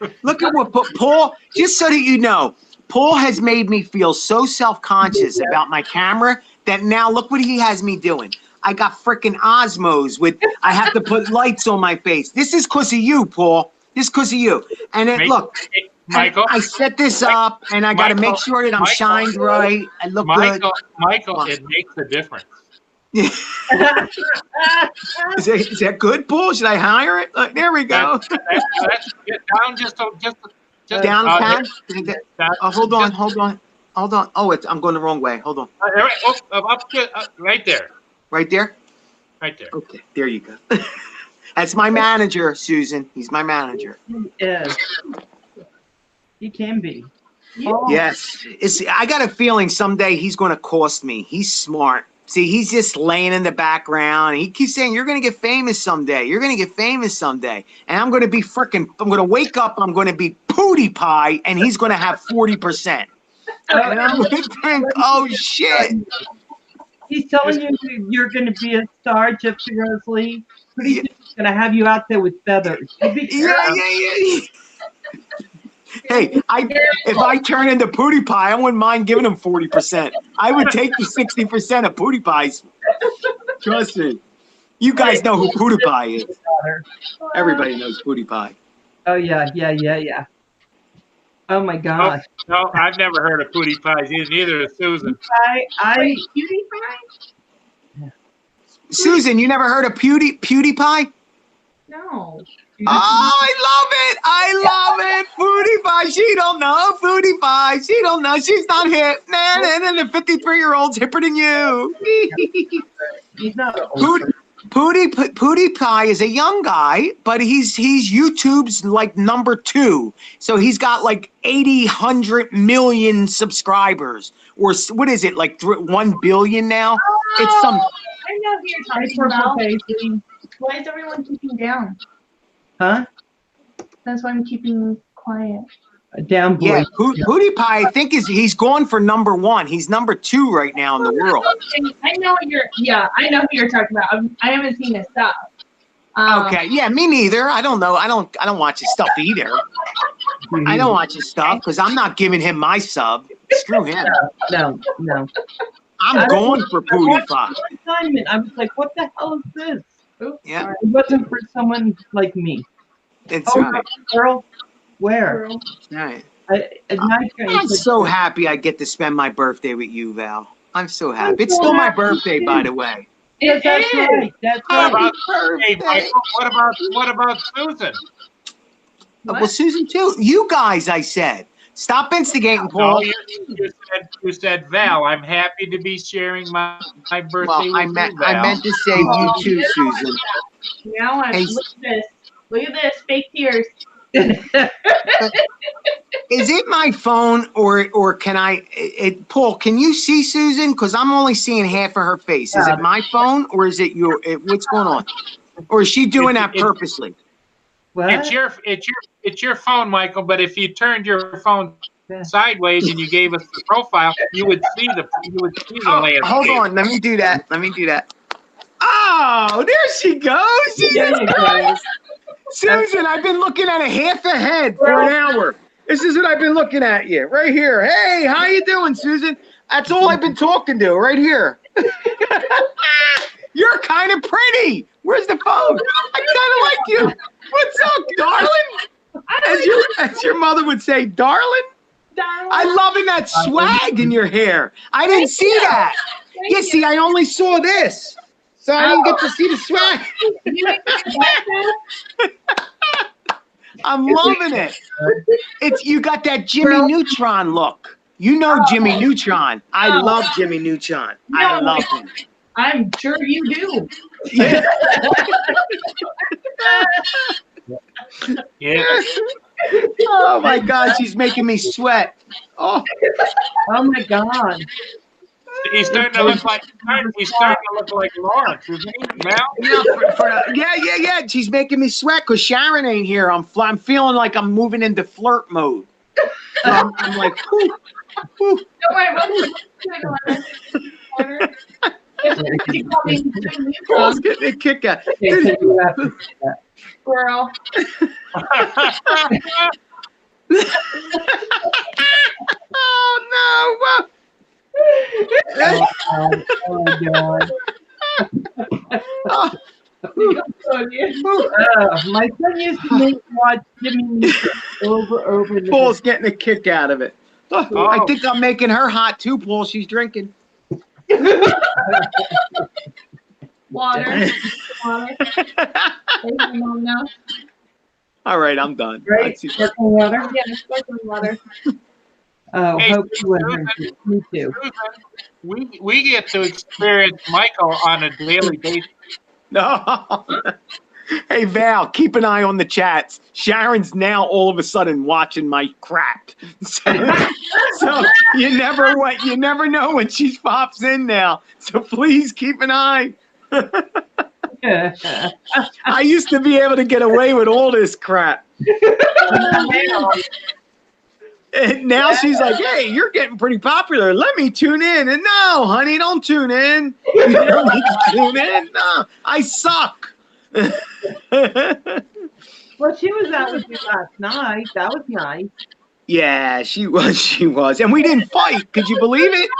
right. Look at what Paul, just so that you know, Paul has made me feel so self-conscious about my camera that now look what he has me doing. I got freaking Osmos with, I have to put lights on my face. This is because of you, Paul. This is because of you. And then look, Michael, I set this up and I got to make sure that I'm shined right. I look good. Michael, it makes a difference. Is that good, Paul? Should I hire it? Look, there we go. That's down just Down a pound? Hold on. Oh, I'm going the wrong way. Hold on. Right there. Right there? Right there. Okay, there you go. That's my manager, Susan. He's my manager. Yes. He can be. Oh. Yes. I got a feeling someday he's going to cost me. He's smart. See, he's just laying in the background. He keeps saying, you're going to get famous someday. You're going to get famous someday. And I'm going to be I'm going to wake up, I'm going to be PewDiePie, and he's going to have 40%. And I'm going to think, oh, shit. He's telling you you're going to be a star, Gypsy Rose Lee. But he's just going to have you out there with feathers. Yeah. Hey, if I turn into PewDiePie, I wouldn't mind giving him 40%. I would take the 60% of PewDiePie's. Trust me. You guys know who PewDiePie is. Everybody knows PewDiePie. Oh, yeah. Oh, my gosh. No, I've never heard of PewDiePie. Neither has Susan. Susan, you never heard of PewDiePie? No. Oh, I love it. PewDiePie. She don't know. PewDiePie. She don't know. She's not hip. Man, and the 53-year-old's hipper than you. He's not PewDiePie is a young guy, but he's YouTube's like number 2. So he's got like 100 million subscribers. Or what is it, like 1 billion now? It's some. I know who you're talking about. Why is everyone keeping down? Huh? That's why I'm keeping quiet. Down boy. Yeah, PewDiePie, I think he's gone for number 1. He's number 2 right now in the world. I know who you're talking about. I haven't seen his stuff. Okay, yeah, me neither. I don't know. I don't watch his stuff either. I don't watch his stuff because I'm not giving him my sub. Screw him. No. I'm going for PewDiePie. Assignment. I was like, what the hell is this? Yeah. It wasn't for someone like me. It's right. Girl, where? All right. I'm so happy I get to spend my birthday with you, Val. I'm so happy. It's still my birthday, by the way. Yes, that's right. That's right. Hey, Michael, what about Susan? Well, Susan too. You guys, I said. Stop instigating, Paul. No, you said Val. I'm happy to be sharing my birthday with you, Val. I meant to say you too, Susan. Now I'm Hey, look at this. Look at this, fake tears. Is it my phone or can Paul, can you see Susan? Because I'm only seeing half of her face. Is it my phone or is it what's going on? Or is she doing that purposely? What? It's your phone, Michael. But if you turned your phone sideways and you gave us the profile, you would see the landscape. Hold on, let me do that. Oh, there she goes. There you go. Susan, I've been looking at a half a head for an hour. This is what I've been looking at you right here. Hey, how you doing, Susan? That's all I've been talking to right here. You're kind of pretty. Where's the phone? I kind of like you. What's up, darling? As your mother would say, darling. I loving that swag in your hair. I didn't see that. Yeah, see, I only saw this, so I didn't get to see the swag. I'm loving it. You got that Jimmy Neutron look. You know Jimmy Neutron. I love Jimmy Neutron. I love him. I'm sure you do. Yeah. Yeah. Oh my God, she's making me sweat. Oh my God. He's starting to look like Lawrence, isn't he? Now? Yeah. She's making me sweat because Sharon ain't here. I'm feeling like I'm moving into flirt mode. So I'm like, whew, whew. Paul's getting a kick out. Squirrel. Oh no! Oh my God. My son used to make watch Jimmy Neutron over. Paul's getting a kick out of it. Oh. I think I'm making her hot too, Paul. She's drinking. Water. All right, I'm done. Right? Sparkling water? Yeah, sparkling water. Oh, Hey, hope you would. Me too. Susan, we get to experience Michael on a daily basis. No. Hey, Val, keep an eye on the chats. Sharon's now all of a sudden watching my crap. So you never know when she pops in now. So please keep an eye. I used to be able to get away with all this crap. And now she's like, hey, you're getting pretty popular. Let me tune in. And no, honey, don't tune in. You don't need to tune in. No, I suck. Well, she was out with you last night. That was nice. Yeah, she was. And we didn't fight. Could you believe it?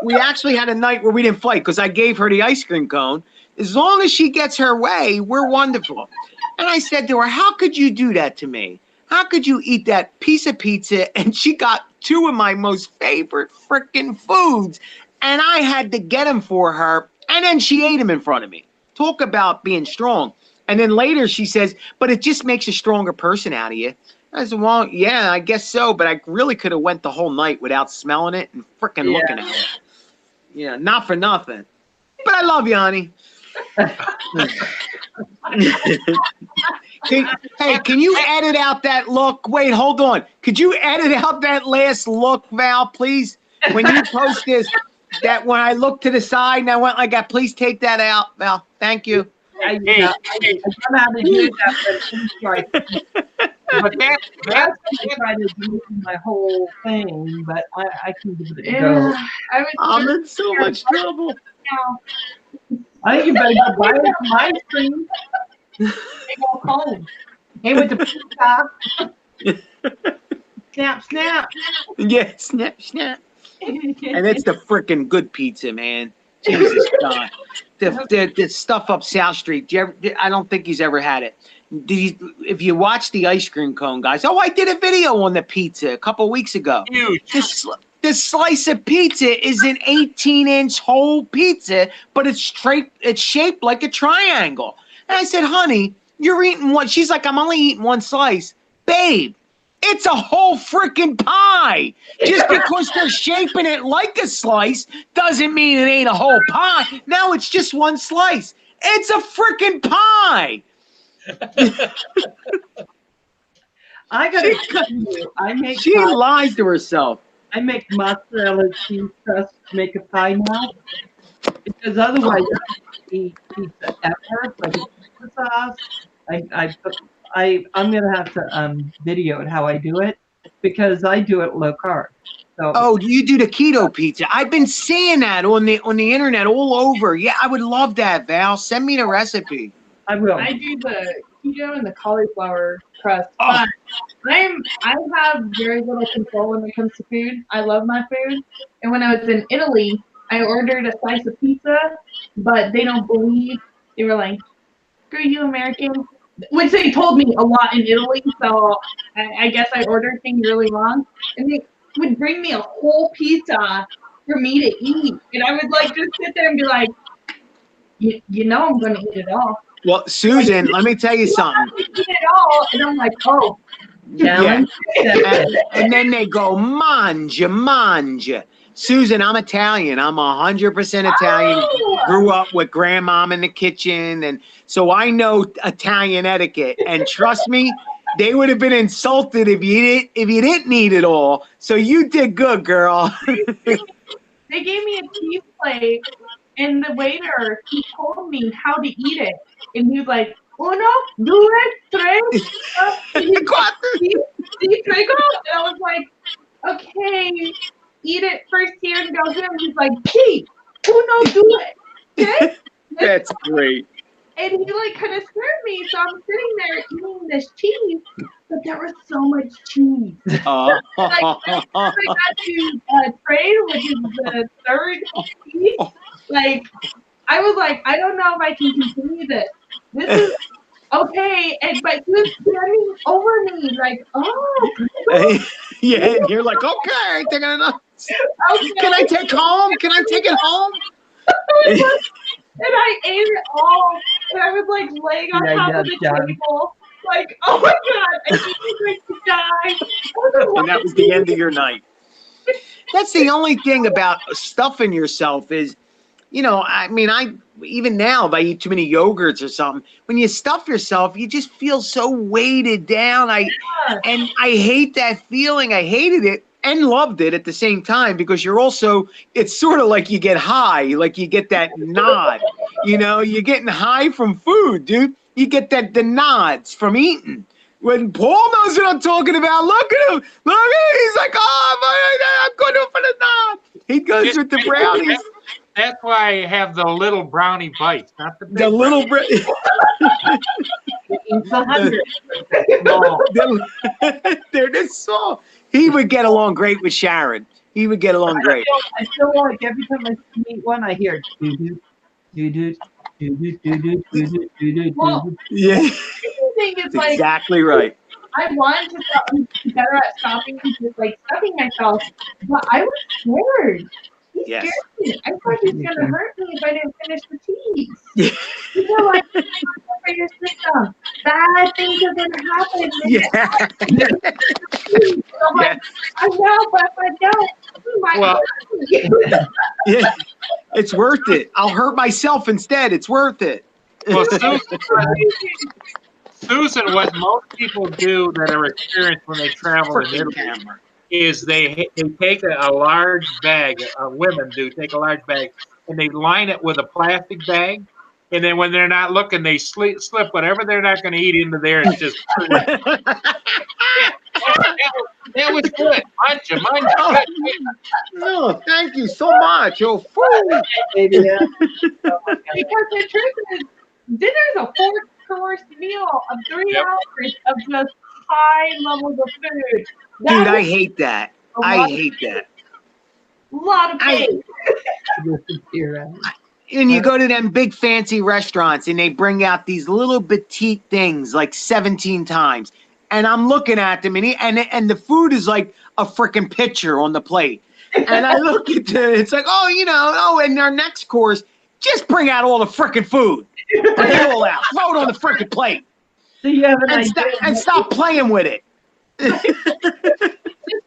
We actually had a night where we didn't fight because I gave her the ice cream cone. As long as she gets her way, we're wonderful. And I said to her, how could you do that to me? How could you eat that piece of pizza? And she got two of my most favorite freaking foods. And I had to get them for her. And then she ate them in front of me. Talk about being strong. And then later she says, but it just makes a stronger person out of you. I said, well, yeah, I guess so. But I really could have went the whole night without smelling it and freaking looking at it. Yeah, not for nothing. But I love you, honey. Can you edit out that look? Wait, hold on. Could you edit out that last look, Val, please? When you post this, that when I looked to the side and I went like that, please take that out, Val. Thank you. I don't know how to do that, but that's try to do my whole thing, but I can give it a go. I'm in so much trouble. I think you better go buy some ice cream. They go home. Hey, with the pizza. Snap, snap. Yeah, snap, snap. And it's the freaking good pizza, man. Jesus God. The stuff up South Street. I don't think he's ever had it. If you watch the ice cream cone, guys. Oh, I did a video on the pizza a couple weeks ago. Huge. This slice of pizza is an 18-inch whole pizza, but it's shaped like a triangle. And I said, honey, you're eating one. She's like, I'm only eating one slice. Babe, it's a whole freaking pie. Just because they're shaping it like a slice doesn't mean it ain't a whole pie. Now it's just one slice. It's a freaking pie. I gotta tell you, She lies to herself. I make mozzarella cheese crust to make a pie now because otherwise I don't eat pizza ever. But the pizza sauce, I'm gonna have to video it how I do it because I do it low carb. So Oh, you do the keto pizza? I've been seeing that on the internet all over. Yeah, I would love that, Val. Send me the recipe. I will. I do the keto and the cauliflower crust. Oh. But I have very little control when it comes to food. I love my food. And when I was in Italy, I ordered a slice of pizza, but they don't believe. They were like, "Screw you, American," which they told me a lot in Italy. So I guess I ordered things really wrong. And they would bring me a whole pizza for me to eat, and I would like just sit there and be like, "You know, I'm going to eat it all." Well, Susan, let me tell you something. Eat it all, and I'm like, "Oh." Yeah. And then they go, manja, manja. Susan, I'm Italian. I'm 100% Italian. Oh! Grew up with grandmom in the kitchen. And so I know Italian etiquette. And trust me, they would have been insulted if you didn't eat it all. So you did good, girl. They gave me a cheese plate, and the waiter, he told me how to eat it. And he was like, "Uno, due, tres, si prego." And I was like, "Okay, eat it first here in Belgium." He's like, "P, uno, due, okay?" That's great. And he like kind of scared me, so I'm sitting there eating this cheese, but there was so much cheese. Like, I got to trade, which is the third piece. Like, I was like, I don't know if I can continue this. This is okay, but he was standing over me, like, oh. Yeah, and you're like, okay, taking enough. Okay. Can I take home? Can I take it home? And I ate it all, and I was like laying on top of the table, like, oh my god, I think I'm going to die. And that was the end of your night. That's the only thing about stuffing yourself is, you know, I mean, even now, if I eat too many yogurts or something, when you stuff yourself, you just feel so weighted down. And I hate that feeling. I hated it and loved it at the same time because it's sort of like you get high, like you get that nod. You know, you're getting high from food, dude. You get the nods from eating. When Paul knows what I'm talking about, look at him. Look at him. He's like, oh, I'm going for the nod. He goes with the brownies. That's why I have the little brownie bites, not the big. The little They're this small. He would get along great with Sharon. He would get along great. I feel like every time I meet one, I hear doo doo doo doo doo doo doo doo doo doo. Well, Yeah, the thing is, like, exactly right. I wanted to be better at stopping, just like stuffing myself, but I was scared. He Yes. scared me. I thought he was gonna hurt me if I didn't finish the cheese. Yeah. People are like, for your system, bad things are gonna happen. Yeah. So I'm like, I know, but if I don't, he might Well- hurt me. Yeah. It's worth it. I'll hurt myself instead. It's worth it. Well, Susan, what most people do that are experienced when they travel in Italy is they take a large bag, women do take a large bag, and they line it with a plastic bag, and then when they're not looking, they slip whatever they're not going to eat into there and just that was good. Manja. No, thank you so much. Oh, food. Yeah. Because the truth is, dinner's a 4-course meal of 3 hours of just high levels of food. Dude, I hate that. I hate that. A lot of food. You're right. And you go to them big fancy restaurants and they bring out these little petite things like 17 times. And I'm looking at them and the food is like a freaking picture on the plate. And I look at it's like, and our next course, just bring out all the freaking food. Bring it all out. Throw it on the freaking plate. So you have an idea. And stop playing with it. It's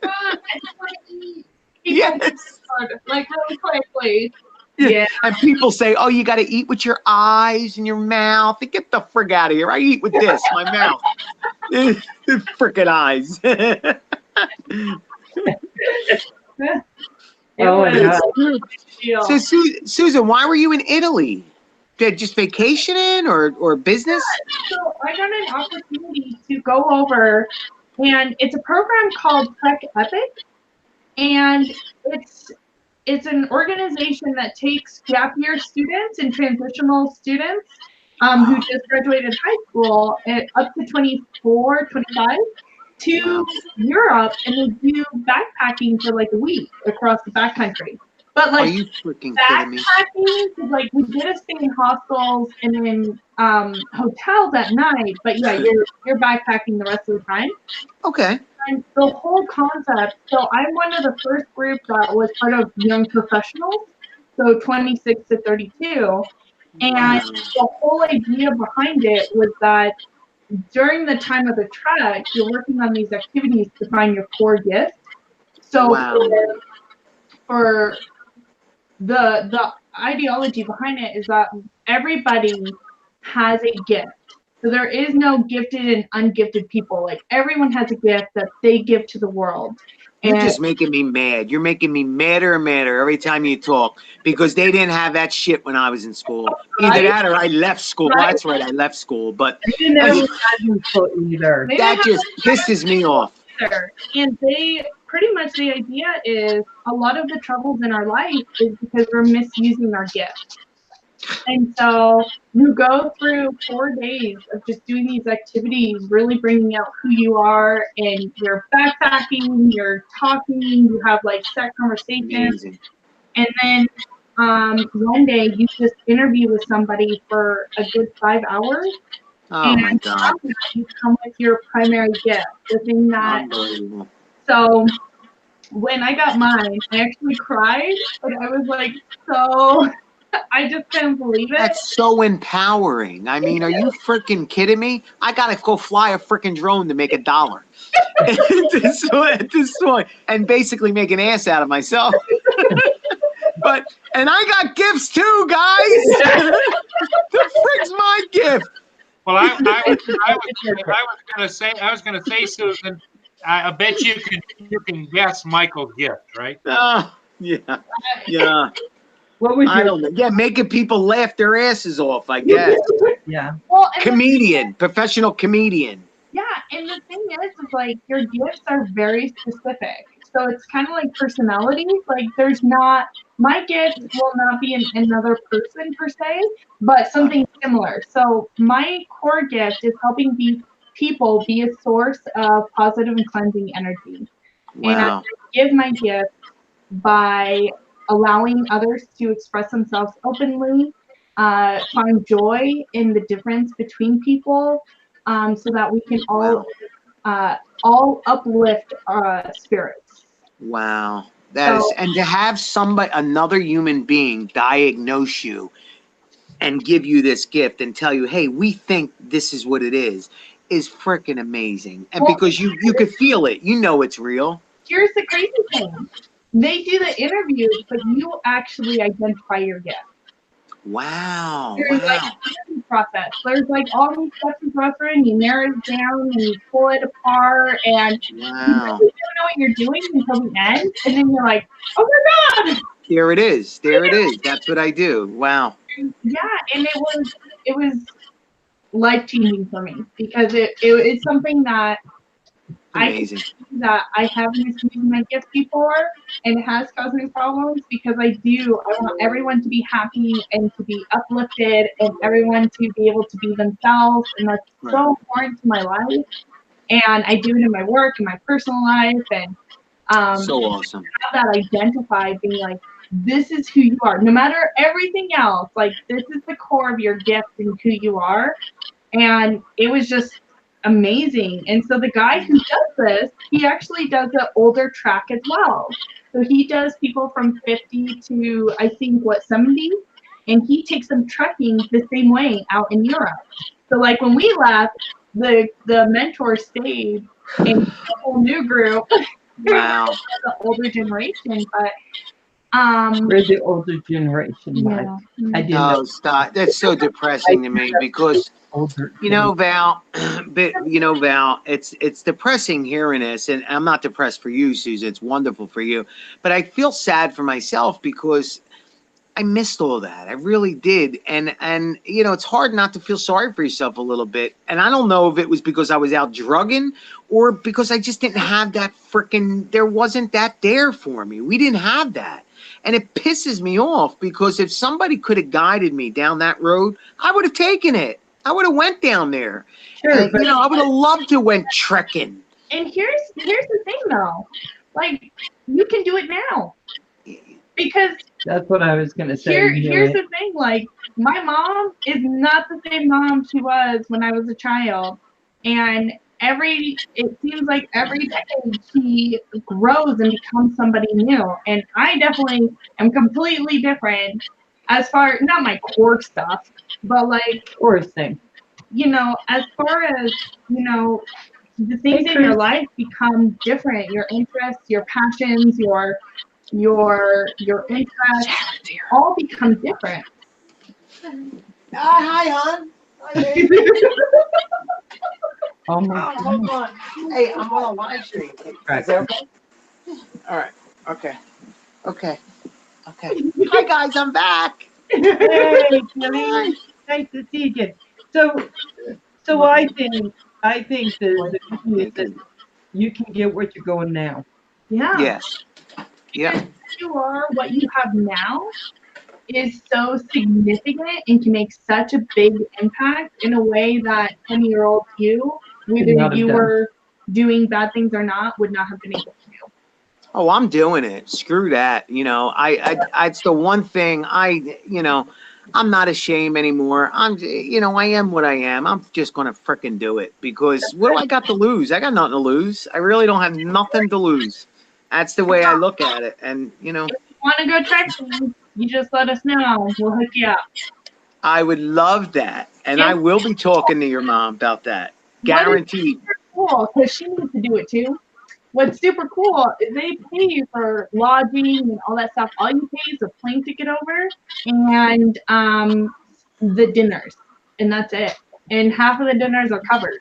fun. I just want to eat. Yes. Like, really quickly. Yeah. And people say, "Oh, you got to eat with your eyes and your mouth." Get the frick out of here! I eat with this, my mouth, frickin' eyes. It Oh my was God. a deal. So, Susan, why were you in Italy? Just vacationing or business? So I got an opportunity to go over, and it's a program called Trek Epic, and it's an organization that takes gap year students and transitional students who just graduated high school at up to 24, 25 to Wow. Europe, and they do backpacking for like a week across the backcountry. But Are like you freaking kidding me? backpacking, 'cause, like we did a stay in hostels and in hotels at night, but yeah, you're backpacking the rest of the time. Okay. And the whole concept, so I'm one of the first group that was part of Young Professionals, so 26 to 32. And Wow. the whole idea behind it was that during the time of the trek, you're working on these activities to find your core gift. So Wow. for the ideology behind it is that everybody has a gift. So there is no gifted and ungifted people. Like everyone has a gift that they give to the world. You're And just making me mad. You're making me madder and madder every time you talk because they didn't have that shit when I was in school. Either Right. that or I left school. Well, Right. that's right, I left school. But I didn't know it had school either. they that didn't just pisses me off. have either. And they pretty much the idea is a lot of the troubles in our life is because we're misusing our gift. And so you go through 4 days of just doing these activities, really bringing out who you are, and you're backpacking, you're talking, you have like set conversations, Amazing. and then one day you just interview with somebody for a good 5 hours, Oh my and God. you come with your primary gift, the thing that. Unbelievable. So when I got mine, I actually cried, but I was like, so. I just couldn't believe it. That's so empowering. I mean, are you freaking kidding me? I gotta go fly a freaking drone to make $1 at this point, and basically make an ass out of myself. And I got gifts too, guys. The frick's my gift? Well, I was gonna say, Susan, I bet you can guess Michael's gift, right? Yeah. What was I your? don't know. Yeah, making people laugh their asses off, I guess. Yeah. Well, and Comedian, professional comedian. yeah, and the thing is like your gifts are very specific. So it's kind of like personalities. Like there's not, my gift will not be another person per se, but something similar. So my core gift is helping people be a source of positive and cleansing energy. And I Wow. give my gift by allowing others to express themselves openly, find joy in the difference between people, so that we can all uplift spirits. Wow. That is, and to have another human being diagnose you and give you this gift and tell you, hey, we think this is what it is freaking amazing. And because you could feel it, you know it's real. Here's the crazy thing. They do the interviews, but you actually identify your gift. Wow. There's like an interview process. There's like all these steps you go through, and you narrow it down, and you pull it apart, and you really don't know what you're doing until the end, and then you're like, oh my God! There it is. That's what I do. Wow. Yeah, and it was life changing for me because it's something that Amazing. I have misused my gift before, and it has caused me problems because I want everyone to be happy and to be uplifted and everyone to be able to be themselves, and that's so important to my life. And I do it in my work, in my personal life, and so awesome. have that identified, being like, this is who you are, no matter everything else. Like this is the core of your gift and who you are, and it was just amazing. And so the guy who does this, he actually does the older track as well. So he does people from 50 to I think 70, and he takes them trekking the same way out in Europe. So like when we left, the mentor stayed in a whole new group. Wow. The older generation, but We're the older generation, Mike. yeah. I didn't No, know stop. That's so depressing to me because older. you know, Val, Val, it's depressing hearing this, and I'm not depressed for you, Susan. It's wonderful for you, but I feel sad for myself because I missed all that. I really did, and you know, it's hard not to feel sorry for yourself a little bit. And I don't know if it was because I was out drugging or because I just didn't have that freaking. There wasn't that there for me. We didn't have that. And it pisses me off because if somebody could have guided me down that road, I would have taken it. I would have went down there. Sure, but You know, I would have loved to went trekking. And here's the thing though, like you can do it now because that's what I was gonna say. here's the thing, like my mom is not the same mom she was when I was a child, and it seems like every decade she grows and becomes somebody new, and I definitely am completely different as far, not my core stuff, but like, Or thing. you know, as far as, you know, the things in your life become different. Your interests, your passions, your interests all become different. Hi, hon. Oh my hold God. on. Hey, I'm on a live stream. Right. Is that okay? All right. Okay. Okay. Okay. Hi, guys. I'm back. Hey, Kelly. Nice to see you again. So I think the key is that you can get what you're going now. Yeah. Yes. Yeah. You are, what you have now is so significant and can make such a big impact in a way that 10-year-old you, whether not have you done. were doing bad things or not, would not have been able to do. Oh, I'm doing it. Screw that. You know, I it's the one thing you know, I'm not ashamed anymore. You know, I am what I am. I'm just going to frickin' do it because what do I got to lose? I got nothing to lose. I really don't have nothing to lose. That's the way I look at it. And, you know, If you want to go trekking, you just let us know. We'll hook you up. I would love that. And I will be talking to your mom about that. Guaranteed. Cool, because she needs to do it too. What's super cool is they pay you for lodging and all that stuff. All you pay is a plane ticket over and the dinners, and that's it. And half of the dinners are covered.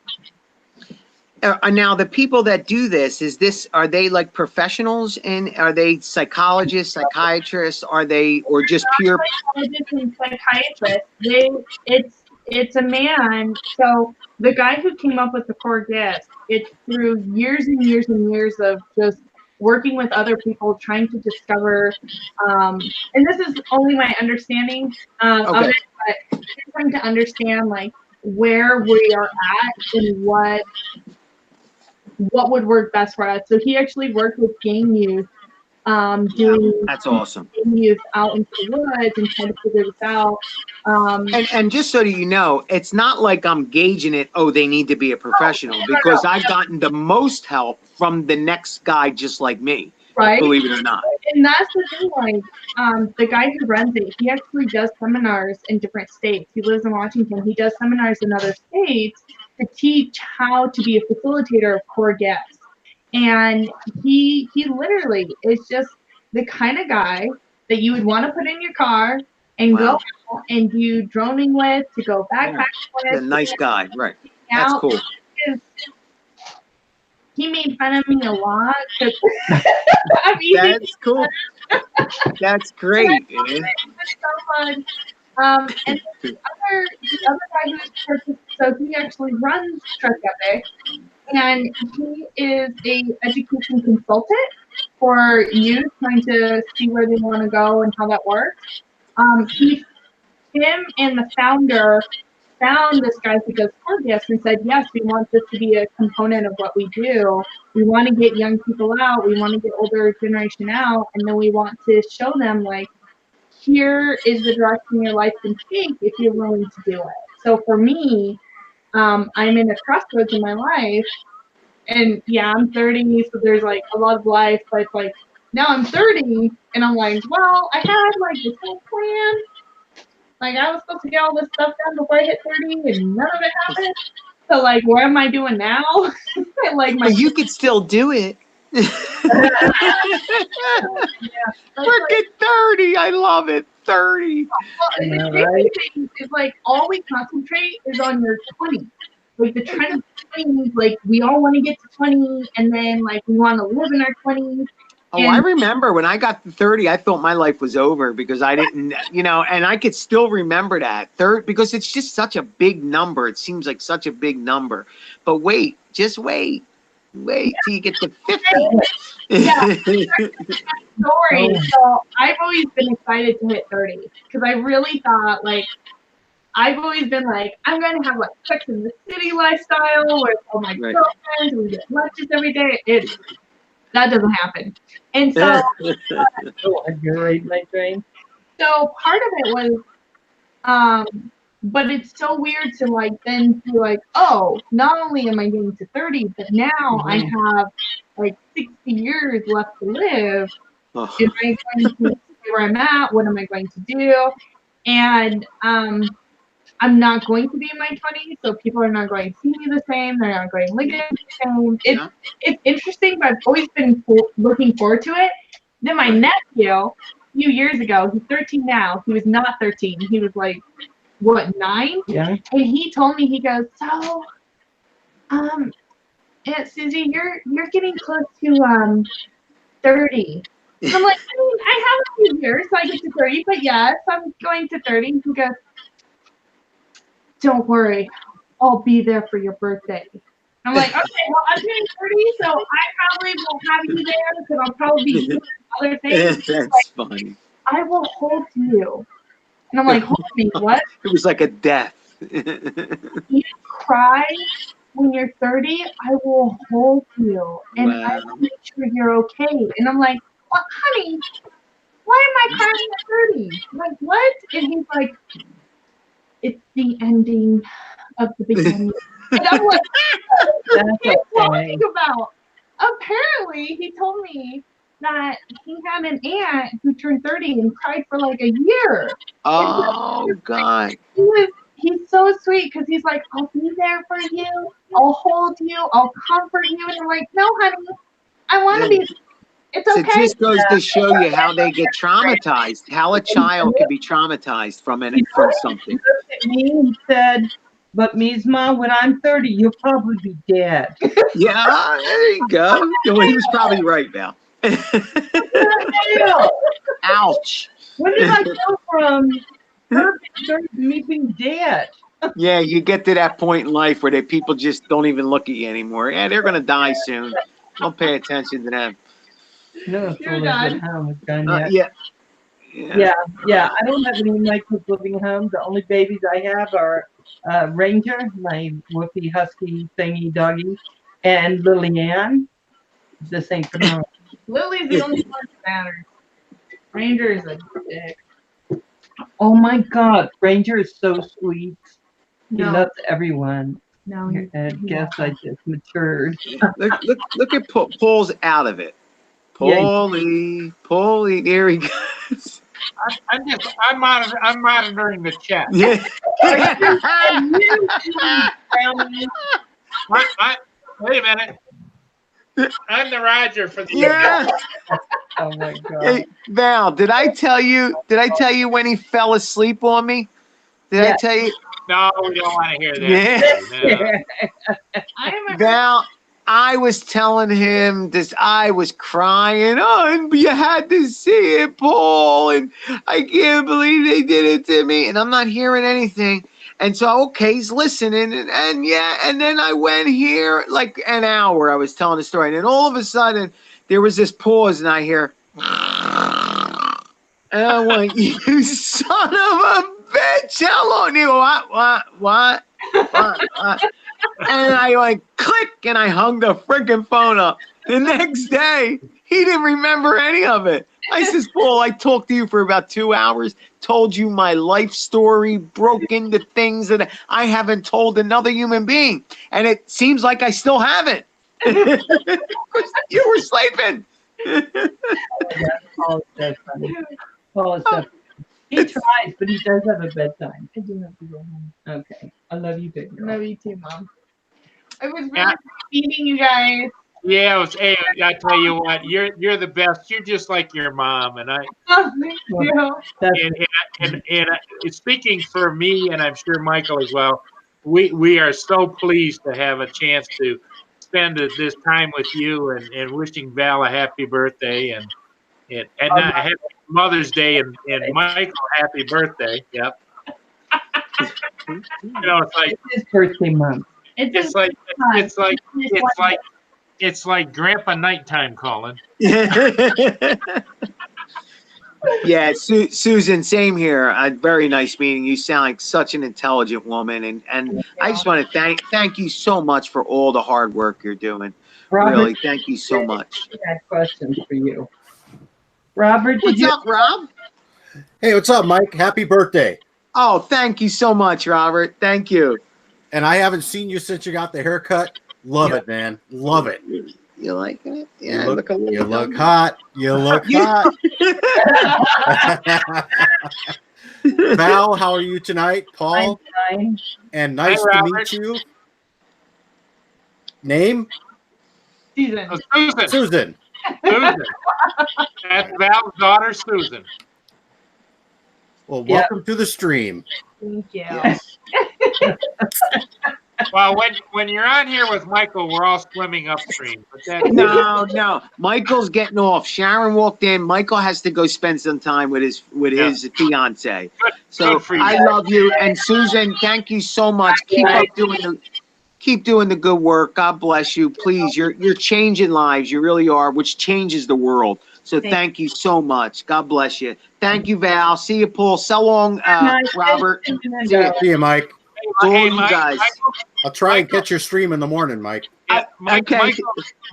Now, the people that do this, are they like professionals, and are they psychologists, psychiatrists? Are they, or just pure? Psychologists and psychiatrists. It's a man. So the guy who came up with the core gifts, it's through years and years and years of just working with other people, trying to discover. And this is only my understanding of it, but trying to understand like where we are at and what would work best for us. So he actually worked with gang youth, doing That's awesome. gang youth out into the woods and trying to figure this out. And just so that you know, it's not like I'm gauging it, oh, they need to be a professional, because I've gotten the most help from the next guy just like me, right? Believe it or not. And that's the thing, like, the guy who runs it, he actually does seminars in different states. He lives in Washington. He does seminars in other states to teach how to be a facilitator of core gifts. And he literally is just the kind of guy that you would want to put in your car and go out and do droning with, to go backpacking with. A nice guy, right? That's cool. He made fun of me a lot. That's cool. That's great. It's so fun. And the other guy who's so he actually runs Trek Epic, and he is a education consultant for youth trying to see where they want to go and how that works. Him and the founder found this guy who does core gifts and said, yes, we want this to be a component of what we do. We want to get young people out. We want to get older generation out. And then we want to show them, like, here is the direction your life can take if you're willing to do it. So for me, I'm in a crossroads in my life. And yeah, I'm 30, so there's like a lot of life. But it's like, now I'm 30, and I'm like, well, I had like this whole plan. Like, I was supposed to get all this stuff done before I hit 30, and none of it happened. So, like, what am I doing now? Like, But you could still do it. Freaking 30. I love it. 30. Well, the crazy thing is like all we concentrate is on your 20. Like the 20s, like we all want to get to 20, and then like we want to live in our 20s. Oh, I remember when I got to 30, I thought my life was over because I didn't, and I could still remember that. Because it's just such a big number. It seems like such a big number. But wait, just wait. Wait till you get to 50. Yeah. Story. So I've always been excited to hit 30 because I really thought like I've always been like I'm going to have like Sex in the City lifestyle with all my girlfriends and we get lunches every day. That doesn't happen. And so You're my dream. So part of it was but it's so weird to like then be like, oh, not only am I getting to 30, but now I have like 60 years left to live. Am I going to stay where I'm at? What am I going to do? And I'm not going to be in my 20s, so people are not going to see me the same. They're not going to look at me the same. It's interesting, but I've always been looking forward to it. Then my nephew, a few years ago, he's 13 now. He was not 13. He was like, what, 9? Yeah. And he told me, he goes, so, Aunt Susie, you're getting close to 30. And I'm like, I mean, I have a few years, so I get to 30, but yes, I'm going to 30. He goes, don't worry, I'll be there for your birthday. I'm like, okay, well, I'm turning 30, so I probably won't have you there because I'll probably be doing other things. That's funny. I will hold you. And I'm like, hold me, what? It was like a death. You cry when you're 30, I will hold you. And I will make sure you're okay. And I'm like, well, honey, why am I crying at 30? I'm like, what? And he's like, it's the ending of the beginning. And I'm like, what are you talking about? Apparently, he told me that he had an aunt who turned 30 and cried for like a year. Oh, God. He's so sweet because he's like, I'll be there for you. I'll hold you. I'll comfort you. And I'm like, no, honey, I want to be. It's okay. So it just goes to show you how they get traumatized, how a child can be traumatized from something. He looked at me and said, but Mizma, when I'm 30, you'll probably be dead. Yeah, there you go. Well, he was probably right, Val. Ouch. When did I go from perfect to me being dead? Yeah, you get to that point in life where people just don't even look at you anymore. Yeah, they're going to die soon. Don't pay attention to them. No, You're living done. at home is done yet. Yeah. I don't have any of my kids living at home. The only babies I have are Ranger, my Whoopie Husky thingy doggy, and Lily Ann. This ain't from home. Lily's the only one that matters. Ranger is a dick. Oh my God, Ranger is so sweet. He No. loves everyone. No, I guess I just matured. Look at Paul's out of it. Paulie, there he goes. I'm monitoring the chat. Yeah. Wait a minute. I'm the Roger for the Yeah. Oh my God. Hey, Val, did I tell you when he fell asleep on me? Did I tell you? No, we don't want to hear that. Yeah. Val, I was telling him this. I was crying. Oh, and you had to see it, Paul. And I can't believe they did it to me. And I'm not hearing anything. And so, okay, he's listening. And then I went here like an hour. I was telling the story. And then all of a sudden, there was this pause, and I hear, and I went, you son of a bitch. How long? And he go, what? And I like click, and I hung the freaking phone up. The next day, he didn't remember any of it. I says, Paul, I talked to you for about 2 hours, told you my life story, broke into things that I haven't told another human being. And it seems like I still haven't. Because you were sleeping. Paul is so funny. Paul is so funny. He tries, but he does have a bedtime. I do have to go home. Okay. I love you, big girl. Love you too, Mom. It was really meeting you guys. Yeah, hey, I tell you what, you're the best. You're just like your mom, and I Oh, thank you. That's and speaking for me, and I'm sure Michael as well. We are so pleased to have a chance to spend this time with you, and wishing Val a happy birthday, and not happy Mother's Day, and Michael happy birthday. Yep. You know, it's like his birthday month. it's like it's like it's like it's like Grandpa nighttime calling. Yeah, Susan, same here. Very nice meeting. You sound like such an intelligent woman, and I just want to thank you so much for all the hard work you're doing. Robert, Really, thank you so much. I had questions for you. Robert, did What's you? up, Rob? Hey, what's up, Mike? Happy birthday. Oh, thank you so much, Robert. Thank you. And I haven't seen you since you got the haircut. Love it, man. Love it. You like it? Yeah, You look, a little you look younger. hot. You look hot. Val, how are you tonight? Paul, Fine. and nice Hi, to Robert. meet you. Name? Susan. Susan. Susan. Susan. That's Val's daughter, Susan. Well, Yeah. welcome to the stream. Thank you. Yes. Well, when you're on here with Michael, we're all swimming upstream. But that's No. Michael's getting off. Sharon walked in. Michael has to go spend some time with his fiance. So good for you. I love you, and Susan, thank you so much. Keep doing the good work. God bless you. Please, you're changing lives. You really are, which changes the world. So thank you so much. God bless you. Thank you, Val. See you, Paul. So long, Robert. See ya. See you, Mike. all Hey, you Mike, guys. I'll try and catch your stream in the morning, Mike. Okay.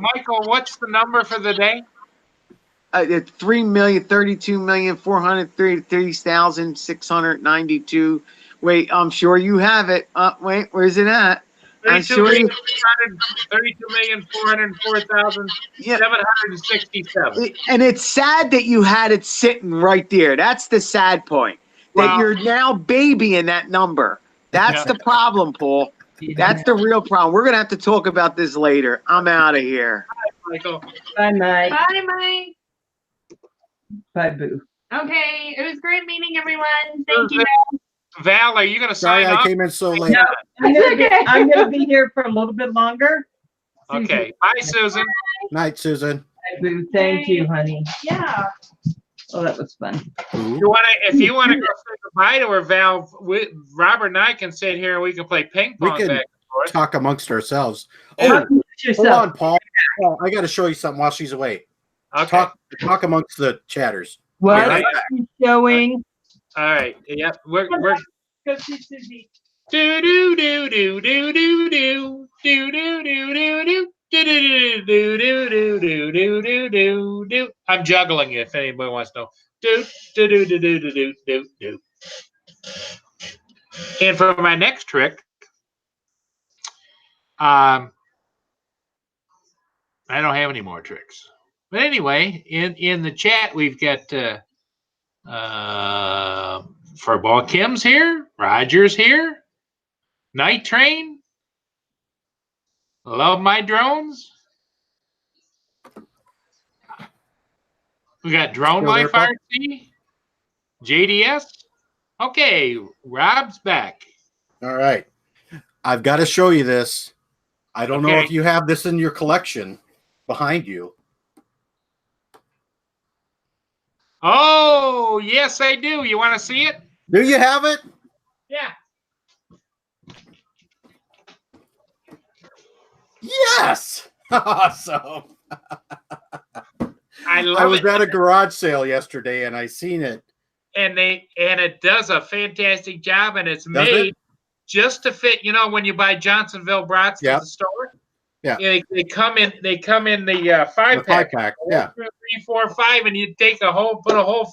Michael, what's the number for the day? 3,032,430,692. Wait, I'm sure you have it. Wait, where's it at? I'm sure you. 32,404,767. Yeah, and it's sad that you had it sitting right there. That's the sad point. That Well- you're now babying that number. That's the problem, Paul. That's the real problem. We're gonna have to talk about this later. I'm out of here. Michael. Bye, Mike. Bye, Mike. Bye, Boo. Okay, it was great meeting everyone. Thank you. Val, are you going to Sorry sign I off? came in so late. No, I'm gonna be, Okay. I'm gonna be here for a little bit longer. Okay. Bye, Susan. Night, Susan. Bye, Boo. Thank you, honey. Yeah. Oh, that was fun. Ooh. If you want to go say goodbye to her, Val, Robert and I can sit here and we can play ping We pong can back and forth. talk amongst ourselves. Talk Oh, amongst hold yourself. on, Paul. Paul, I got to show you something while she's away. Okay. Talk amongst the chatters. What All right. are you showing? All right. Yep. We're Go see Susie. do do do do do do do do do do do do. Do, do, do, do, do, do, do, do, do. I'm juggling if anybody wants to know. Do, do, do, do, do, do, do, do. And for my next trick, I don't have any more tricks. But anyway, in the chat we've got Furball Kim's here, Roger's here, Night Train, Love My Drones. We got Drone Still there, Life Paul? RC, JDS. Okay, Rob's back. All right. I've got to show you this. I don't know Okay. if you have this in your collection behind you. Oh, yes, I do. You want to see it? Do you have it? Yeah. Yes. Awesome. I love I was it. at a garage sale yesterday and I seen it. And it does a fantastic job, and it's Does made it? just to fit. You know, when you buy Johnsonville brats Yeah. at the store, Yeah. they come in the five The pack. 5-pack. Yeah. 1, 2, 3, 4, 5, and you put a whole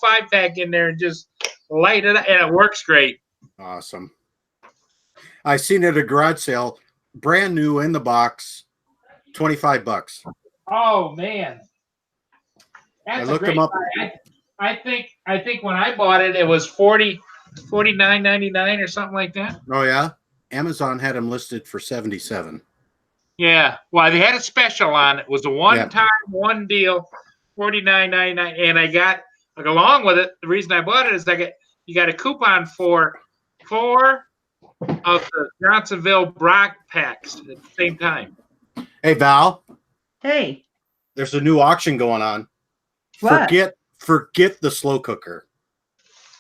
5-pack in there and just light it up, and it works great. Awesome. I seen it at a garage sale, brand new in the box, $25. Oh man, that's I a looked great them up. buy. I think when I bought it, it was $49.99 or something like that. Oh yeah. Amazon had them listed for $77. Yeah. Well, they had a special on it. It was a one-time, one deal, $49.99, and I got along with it. The reason I bought it is you got a coupon for 4 of the Johnsonville Brock packs at the same time. Hey, Val, Hey, there's a new auction going on. what? Forget the slow cooker.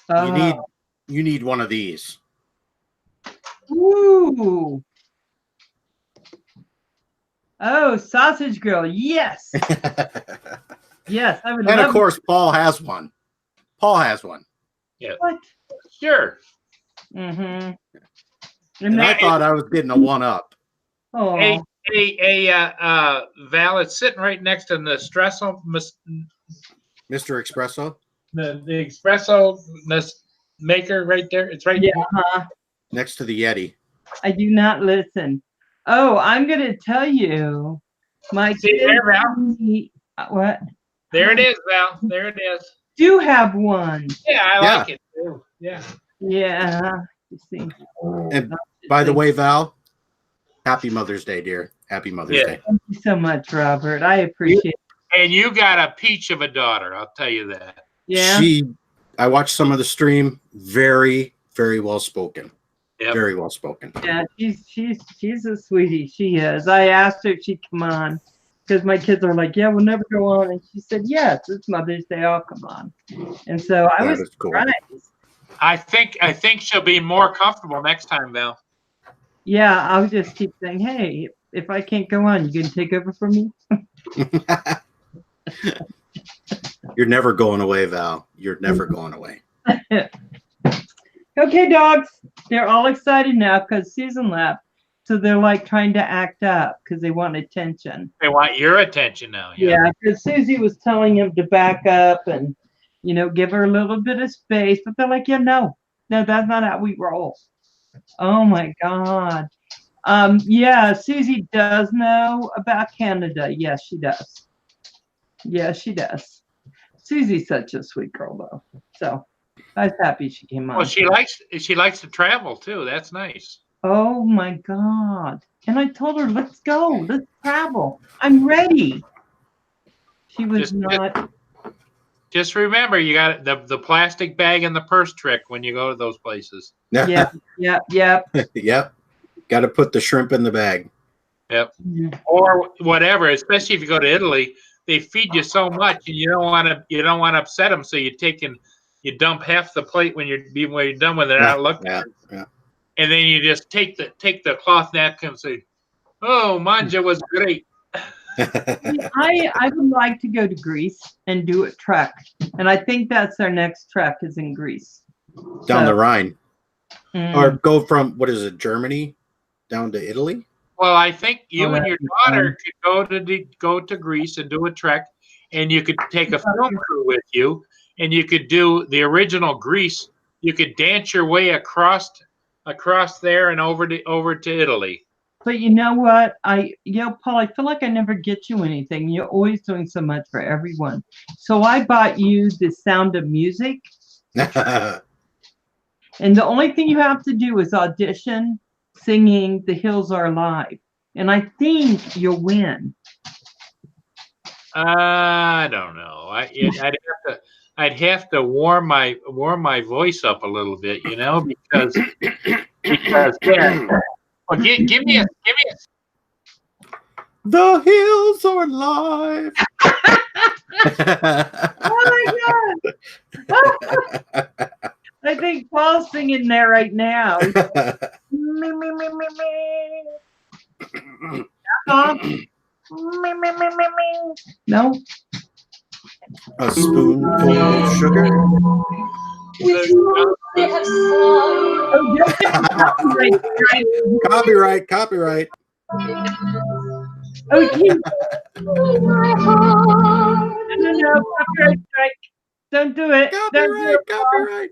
Oh, You need one of these. ooh. Oh, sausage grill. Yes. Yes, I would And love of course, Paul has one. Yeah. What? Sure. Mm-hmm. And I thought I was getting a one-up. Oh, Val, it's sitting right next to the espresso, Mr. Espresso, the espresso maker right there. It's right. yeah. Huh? next to the Yeti. I do not listen. Oh, I'm gonna tell you, my See kids there, Val? what? There it is, Val. There it is. Do have one. Yeah, I Yeah. like it too. Yeah. Yeah. You see. And by the way, Val, happy Mother's Day, dear. Happy Mother's Yeah. Day. Thank you so much, Robert. I appreciate it. And you got a peach of a daughter, I'll tell you that. Yeah. I watched some of the stream. Very, very well spoken. Yep. Very well spoken. Yeah, she's a sweetie. She is. I asked her if she'd come on because my kids are like, yeah, we'll never go on, and she said, yes, it's Mother's Day. I'll come on. And so I That was is cool. surprised. I think she'll be more comfortable next time, Val. Yeah, I'll just keep saying, hey, if I can't go on, you can take over for me. You're never going away, Val. You're never going away. Okay, dogs. They're all excited now because Susan left. So they're like trying to act up because they want attention. They want your attention now. Yeah, because Susie was telling him to back up and, give her a little bit of space. But they're like, yeah, no, that's not how we roll. Oh my God. Yeah, Susie does know about Canada. Yes, she does. Yes, she does. Susie's such a sweet girl, though. So I was happy she came on. Well, she likes to travel too. That's nice. Oh my God. And I told her, let's go. Let's travel. I'm ready. She was not. Just remember, you got the plastic bag and the purse trick when you go to those places. Yep. Yep. Got to put the shrimp in the bag. Yep. Or whatever, especially if you go to Italy, they feed you so much and you don't want to upset them, so you dump half the plate when you're done with it. Not looking. Yeah. And then you just take the cloth napkin and say, "Oh, manja was great." I would like to go to Greece and do a trek. And I think that's our next trek is in Greece. Down the Rhine. Mm. Or go from, what is it, Germany down to Italy? Well, I think you and your that'd be daughter could go to Greece and do a trek, and you could take a film crew with you, and you could do the original Greece. You could dance your way across there and over to Italy. But you know what? Paul, I feel like I never get you anything. You're always doing so much for everyone. So I bought you The Sound of Music. And the only thing you have to do is audition singing The Hills Are Alive. And I think you'll win. I don't know. I'd have to warm my voice up a little bit, because yeah. Well, give me a. The hills are alive. Oh my God. I think Paul's singing there right now. Me, me, me, me, me. Paul? Me, me, me, me, me. No? A spoonful of sugar. Copyright. Okay. No, copyright strike. Don't do it. Don't do it. Copyright.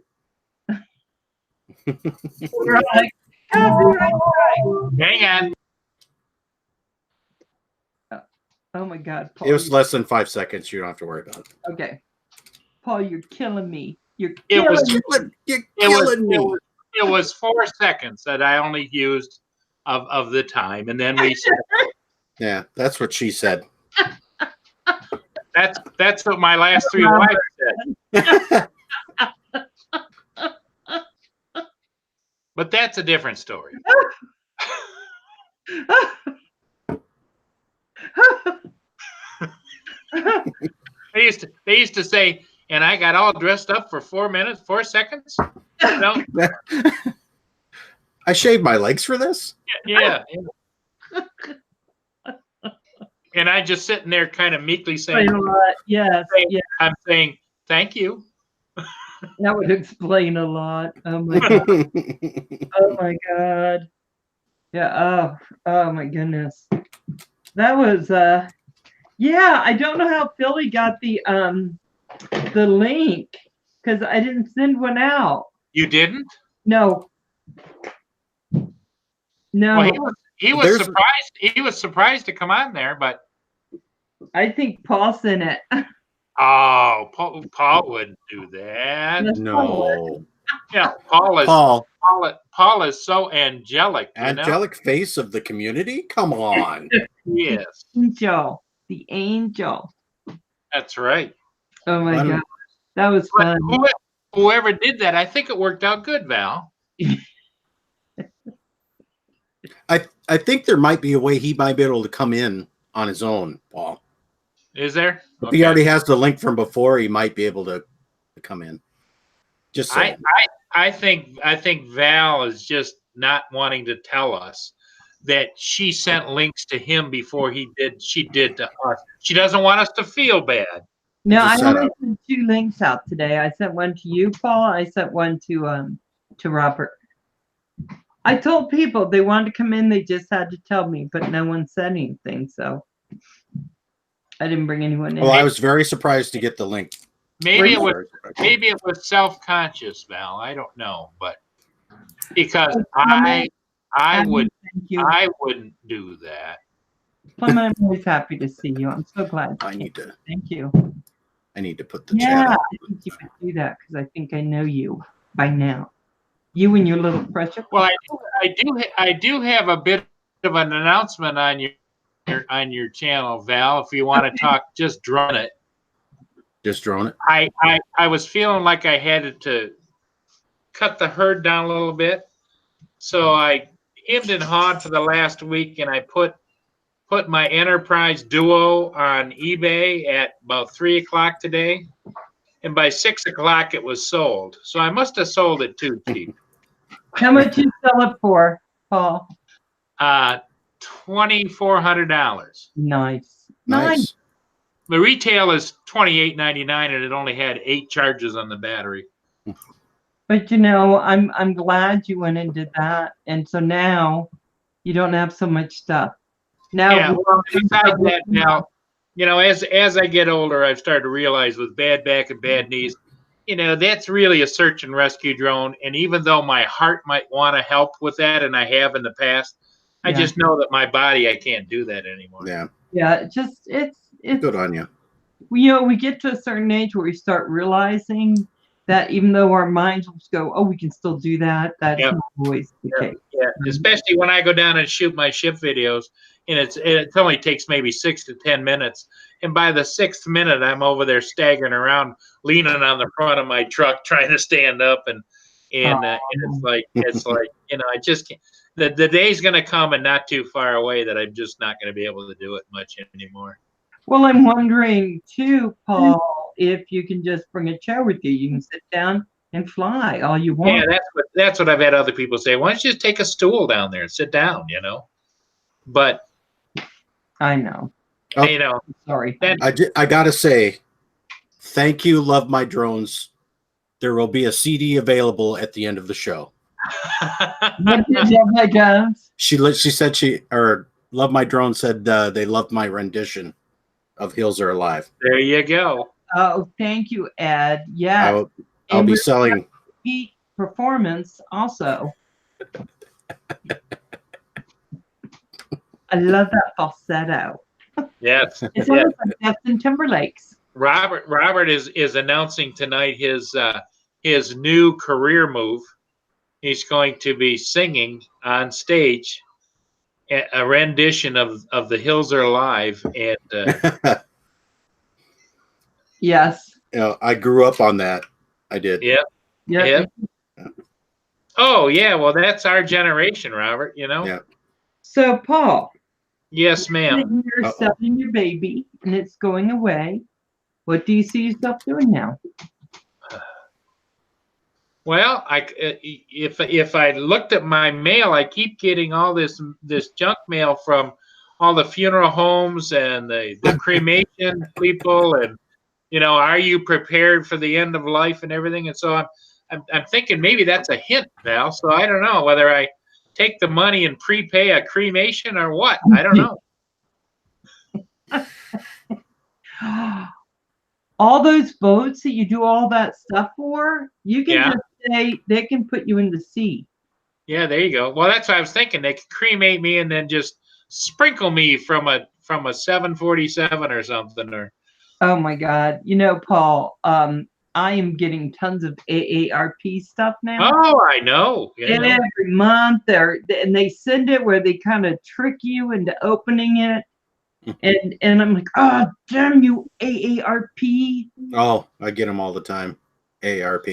We're like, copyright strike. Hang on. Oh my God, Paul. It was less than 5 seconds. You don't have to worry about it. Okay. Paul, you're killing me. You're It killing was me. You're killing me. It was 4 seconds that I only used of the time, and then we said, Yeah, that's what she said. That's what my last 3 wives said. But that's a different story. They used to say, and I got all dressed up for 4 minutes, 4 seconds. No, I shaved my legs for this. yeah. And I just sitting there, kind of meekly saying, Yes, yeah, "I'm saying thank you." that would explain a lot. Oh my god. Oh my god. Yeah. Oh my goodness. That was yeah, I don't know how Philly got the link because I didn't send one out. You didn't? No. No. Well, he was There's- surprised. He was surprised to come on there, but I think Paul sent it. oh, Paul wouldn't do that. Yes, Paul would. No. Yeah, Paul is so angelic. You know? Angelic face of the community? Come on. Yes, Angel. The angel. that's right. Oh my Fun. god. That was But fun. whoever did that, I think it worked out good, Val. I think there might be a way he might be able to come in on his own, Paul. Is there? If he already has the link from before, he might be able to come in. Just saying. I think Val is just not wanting to tell us that she sent links to him before she did to us. She doesn't want us to feel bad. No, It's a I only setup. sent 2 links out today. I sent one to you, Paul. I sent one to Robert. I told people they wanted to come in, they just had to tell me, but no one said anything, so I didn't bring anyone in. Well, I was very surprised to get the link. Maybe it was Very surprised. maybe it was self-conscious, Val. I don't know, but because Clement, I Thank you. wouldn't do that. Clement, I'm always happy to see you. I'm so glad. I need to Thank you. put the Yeah, chat up. I think you could do that because I think I know you by now. You and your little pressure. Well, I do have a bit of an announcement on your channel, Val. If you want to talk, just drone it. Just drone it. I was feeling like I had to cut the herd down a little bit, so I hemmed and hawed for the last week, and I put my Enterprise Duo on eBay at about 3 o'clock today, and by 6 o'clock it was sold. So I must have sold it too cheap. How much you sell it for, Paul? $2,400. Nice. Nice. The retail is $28.99, and it only had 8 charges on the battery. But you know, I'm glad you went and did that, and so now you don't have so much stuff. Now, Yeah, well, besides that, now, you know, as I get older, I've started to realize with bad back and bad knees, you know, that's really a search and rescue drone. And even though my heart might want to help with that, and I have in the past, I Yeah. just know that my body, I can't do that anymore. Yeah. yeah, it's Good on you. you know, we get to a certain age where we start realizing that even though our minds will just go, oh, we can still do that, that's Yep. not always the case. Yeah, especially when I go down and shoot my ship videos, and it only takes maybe 6 to 10 minutes, and by the 6th minute, I'm over there staggering around, leaning on the front of my truck, trying to stand up, and it's like you know, I just can't. The day's going to come, and not too far away, that I'm just not going to be able to do it much anymore. Well, I'm wondering too, Paul, if you can just bring a chair with you. You can sit down and fly all you want. Yeah, that's what I've had other people say. Why don't you just take a stool down there and sit down? You know, but I know. Oh. you know. Sorry. I gotta say, thank you, Love My Drones. There will be a CD available at the end of the show. What did you my guns? She said Love My Drone said they loved my rendition of Hills Are Alive. There you go. Oh, thank you, Ed. Yeah. I'll And be we're selling. Peak performance also. I love that falsetto. Yes. It's Yeah. almost like Justin Timberlake's. Robert is announcing tonight his new career move. He's going to be singing on stage a rendition of The Hills Are Alive, and Yes. You know, I grew up on that. I did. yeah, Yeah. yeah. Oh yeah, well that's our generation, Robert. You know. Yeah. So, Paul, Yes, ma'am. you're Uh-oh. selling your baby and it's going away. What do you see yourself doing now? Well, if I looked at my mail, I keep getting all this junk mail from all the funeral homes and the cremation people, and are you prepared for the end of life and everything? And so I'm thinking maybe that's a hint, Val. So I don't know whether I take the money and prepay a cremation or what. I don't know. All those boats that you do all that stuff for, you can Yeah. just say they can put you in the sea. Yeah, there you go. Well, that's what I was thinking. They could cremate me and then just sprinkle me from a 747 or something. Or Oh my God. Paul, I am getting tons of AARP stuff now. oh, I know. Yeah, And every month and they send it where they kind of trick you into opening it. And I'm like, oh, damn you, AARP. Oh, I get them all the time. ARP.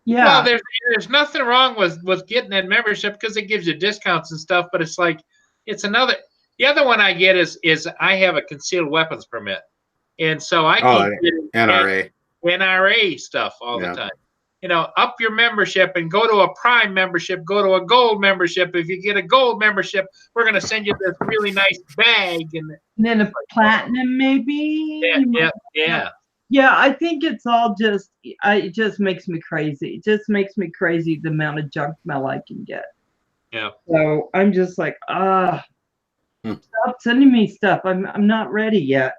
Yeah. Well, there's nothing wrong with getting that membership because it gives you discounts and stuff. But it's like it's another. The other one I get is I have a concealed weapons permit, and so I keep getting NRA stuff all the time. Up your membership and go to a Prime membership, go to a Gold membership. If you get a Gold membership, we're going to send you this really nice bag. And then a Platinum, maybe. Yeah. Yeah, I think it's all it just makes me crazy. It just makes me crazy the amount of junk mail I can get. Yeah. So I'm just like, stop sending me stuff. I'm not ready yet.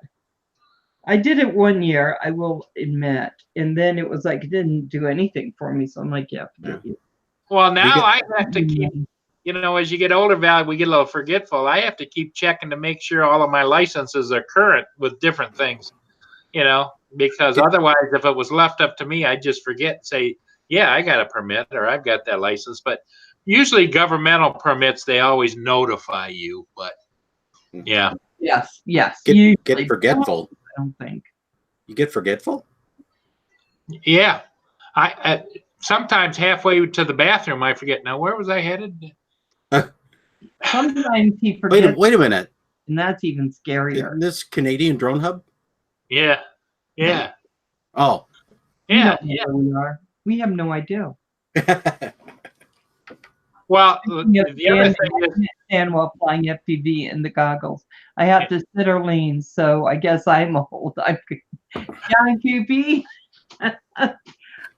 I did it one year, I will admit, and then it was like it didn't do anything for me. So I'm like, yeah, forget you. Well, now I have to keep, as you get older, Val, we get a little forgetful. I have to keep checking to make sure all of my licenses are current with different things, because otherwise, if it was left up to me, I'd just forget and say, yeah, I got a permit or I've got that license. But usually governmental permits, they always notify you. But yeah. Yes. Get forgetful. I don't think. You get forgetful? Yeah. I sometimes halfway to the bathroom, I forget. Now, where was I headed? Sometimes he forgets. Wait a minute. And that's even scarier. Isn't this Canadian Drone Hub? Yeah. Oh. Yeah. We are. We have no idea. Well, the other thing is, and while flying FPV in the goggles, I have to sit or lean. So I guess I'm old. John QP.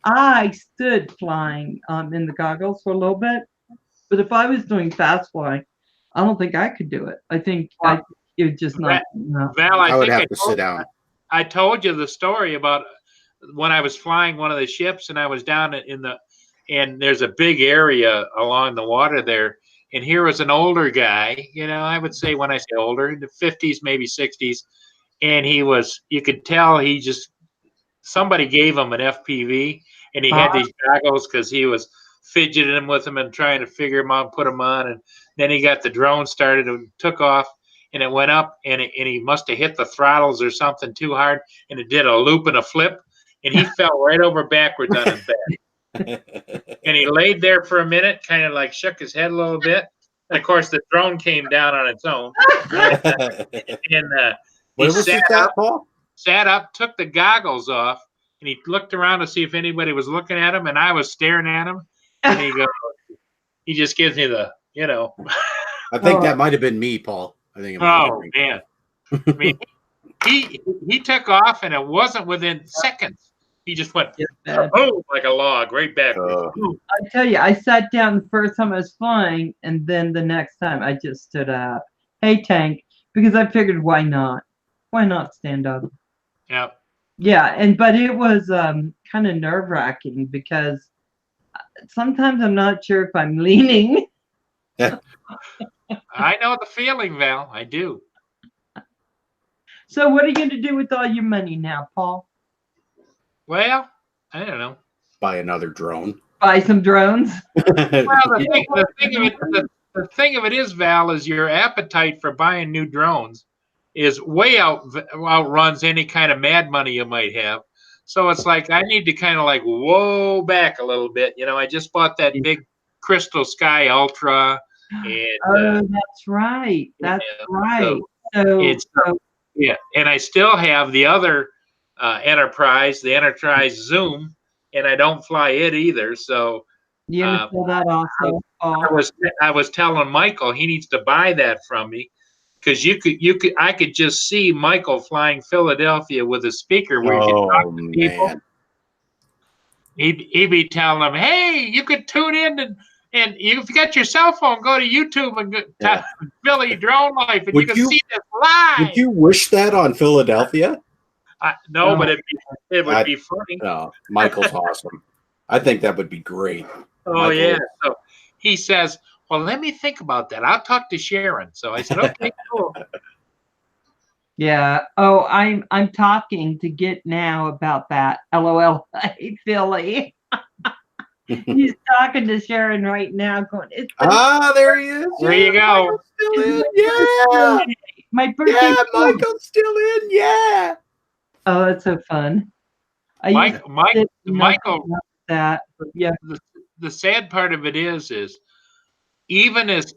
I stood flying in the goggles for a little bit, but if I was doing fast flying, I don't think I could do it. I think it would just not. Val, I would have to sit down. I told you the story about when I was flying one of the ships and I was down and there's a big area along the water there. And here was an older guy, I would say when I say older, in the 50s, maybe 60s. And you could tell somebody gave him an FPV and he had these goggles because he was fidgeting with them and trying to figure them out, put them on. And then he got the drone started and took off and it went up and he must have hit the throttles or something too hard. And it did a loop and a flip and he fell right over backwards on his back. And he laid there for a minute, kind of like shook his head a little bit. And of course, the drone came down on its own. And he sat up, took the goggles off, and he looked around to see if anybody was looking at him. And I was staring at him. And he just gives me the, I think that might have been me, Paul. I think. Man, I mean, he took off, and it wasn't within seconds. He just went boom like a log, right back. I tell you, I sat down the first time I was flying, and then the next time I just stood up. Hey, Tank, because I figured, why not? Why not stand up? Yeah. Yeah, but it was kind of nerve-wracking because sometimes I'm not sure if I'm leaning. I know the feeling, Val. I do. So what are you going to do with all your money now, Paul? Well, I don't know. Buy another drone. Buy some drones? Well, the the thing of it is, Val, is your appetite for buying new drones is way outruns any kind of mad money you might have. So it's like I need to kind of like whoa back a little bit. I just bought that big Crystal Sky Ultra, and Oh, that's right. That's right. it's yeah, and I still have the other Enterprise, the Enterprise Zoom, and I don't fly it either. So you gonna sell that also? I was telling Michael he needs to buy that from me because I could just see Michael flying Philadelphia with a speaker where he could talk to people. Man. He'd be telling them, "Hey, you could tune in and if you got your cell phone, go to YouTube and go Philly Drone Life, and you can see this live." Would you wish that on Philadelphia? No, but it would be funny. No, Michael's awesome. I think that would be great. Oh, Michael. yeah. So he says, well, let me think about that. I'll talk to Sharon. So I said, okay, cool. Yeah. Oh, I'm talking to Get Now about that. LOL. Hey, Philly. He's talking to Sharon right now going, it's there he is. There you go. Still in. Yeah. My birthday. Yeah, Michael's still in. Yeah. Oh, that's so fun. Michael, that. Yeah. The sad part of it is even as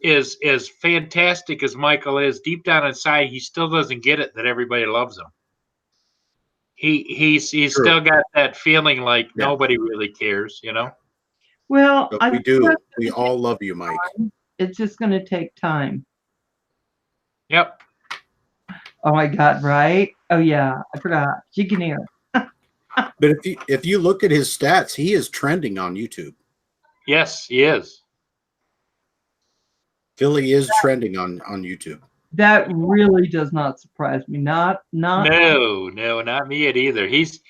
fantastic as Michael is, deep down inside, he still doesn't get it that everybody loves him. He's still got that feeling like nobody really cares, Well, But we do. We all love you, Mike. It's just going to take time. Yep. Oh my God! Right? Oh yeah, I forgot. Chicaneer. But if you look at his stats, he is trending on YouTube. Yes, he is. Philly is trending on YouTube. That really does not surprise me. Not. No, not me either. He's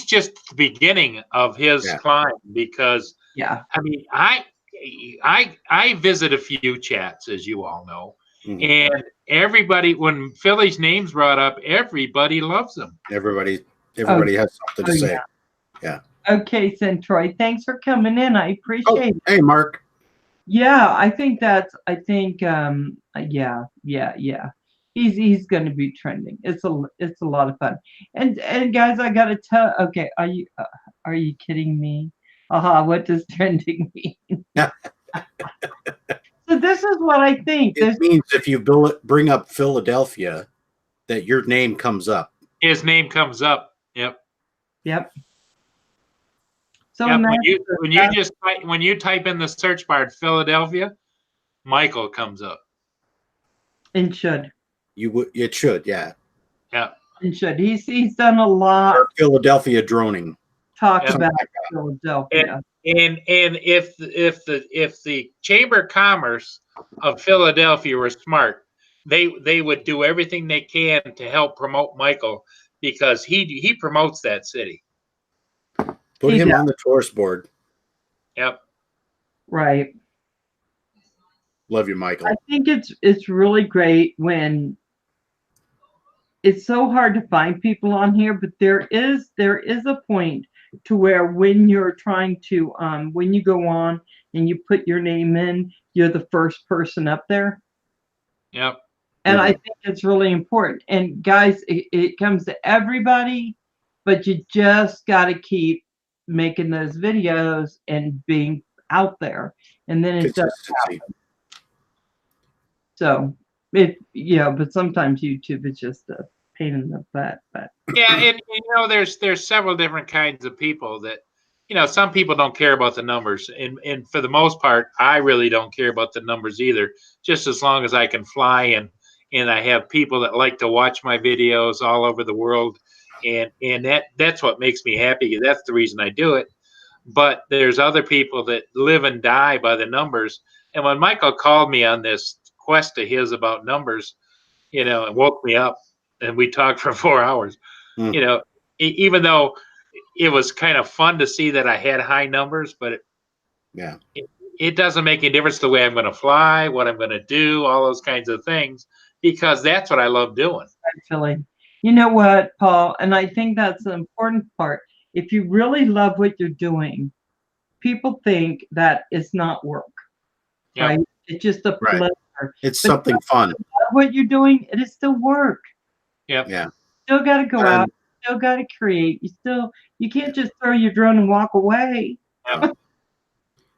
just the beginning of his climb because I mean I visit a few chats, as you all know, and everybody, when Philly's name's brought up, everybody loves him. Everybody has something to say. Yeah. Okay, Centroy, thanks for coming in. I appreciate it. Hey, Mark. Yeah, I think yeah. He's going to be trending. It's a lot of fun. And guys, I got to tell. Okay, are you kidding me? What does trending mean? So this is what I think. It means if you bring up Philadelphia, that your name comes up. His name comes up. Yep. So when you type in the search bar Philadelphia, Michael comes up. It should. It should, yeah. Yeah. It should. He's done a lot. Or Philadelphia droning. Talk about Philadelphia. And if the Chamber of Commerce of Philadelphia were smart, they would do everything they can to help promote Michael because he promotes that city. Put him on the tourist board. Yep. Right. Love you, Michael. I think it's really great when it's so hard to find people on here, but there is a point to where when you're trying to when you go on and you put your name in, you're the first person up there. Yep. And I think it's really important. And guys, it comes to everybody, but you just got to keep making those videos and being out there, and then it does happen. So but sometimes YouTube is just a pain in the butt. But yeah, and there's several different kinds of people that some people don't care about the numbers, and for the most part, I really don't care about the numbers either. Just as long as I can fly and I have people that like to watch my videos all over the world. And that's what makes me happy. That's the reason I do it. But there's other people that live and die by the numbers. And when Michael called me on this quest of his about numbers, it woke me up, and we talked for 4 hours. Even though it was kind of fun to see that I had high numbers, but it doesn't make any difference the way I'm going to fly, what I'm going to do, all those kinds of things, because that's what I love doing. Actually. You know what, Paul? And I think that's the important part. If you really love what you're doing, people think that it's not work, right? It's just a Right. pleasure. It's But something fun. love what you're doing, it is still work. Yep. Yeah. Still got to go And- out. Still got to create. You can't just throw your drone and walk away. And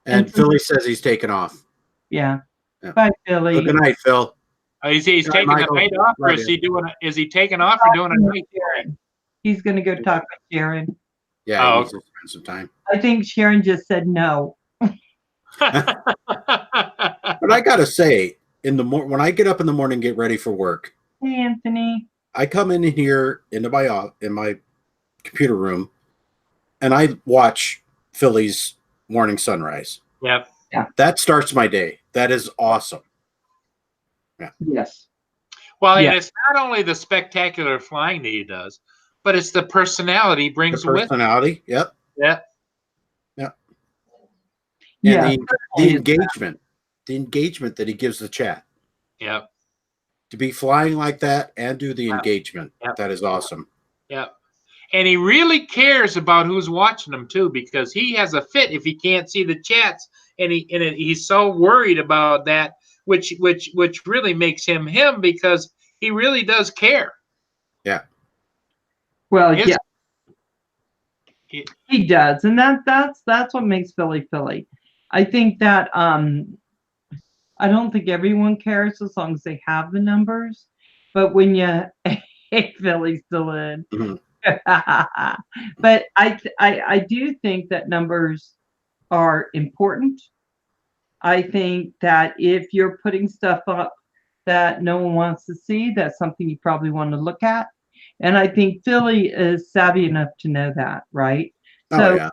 And so- Philly says he's taking off. Yeah. Yeah. Bye, So Philly. good night, Phil. He's Good night, taking the Michael. night off, or Right is he doing? Is he taking off or doing a night? Sharon. He's going to go talk with Sharon. Yeah, Oh, he needs to spend some time. I think Sharon just said no. But I gotta say, when I get up in the morning, get ready for work, Hey, Anthony. I come in here into my computer room, and I watch Philly's morning sunrise. Yep. That starts my day. That is awesome. Yes. Well, Yeah. and it's not only the spectacular flying that he does, but it's the personality he The brings with. personality. Yep. Yeah. And Yeah. the engagement that he gives the chat. Yep. To be flying like that and do the Yeah. engagement, Yeah. that is awesome. Yep. And he really cares about who's watching him too, because he has a fit if he can't see the chats, and he's so worried about that, which really makes him because he really does care. Well, Yes. yeah. He does, and that's what makes Philly Philly. I think that I don't think everyone cares as long as they have the numbers, but when you hey, Philly's still in. Mhm. But I do think that numbers are important. I think that if you're putting stuff up that no one wants to see, that's something you probably want to look at. And I think Philly is savvy enough to know that, right? Oh yeah.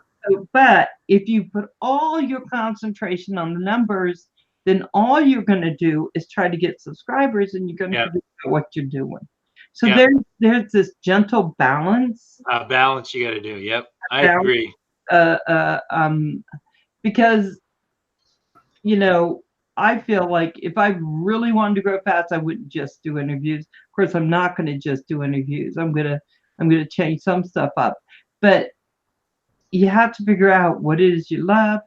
But if you put all your concentration on the numbers, then all you're going to do is try to get subscribers, and you're going to Yeah. forget about what you're doing. So Yeah. there's this gentle balance, Balance you got to do. Yep. I Balance. agree. because I feel like if I really wanted to grow fast, I wouldn't just do interviews. Of course, I'm not going to just do interviews. I'm gonna change some stuff up, but you have to figure out what it is you love,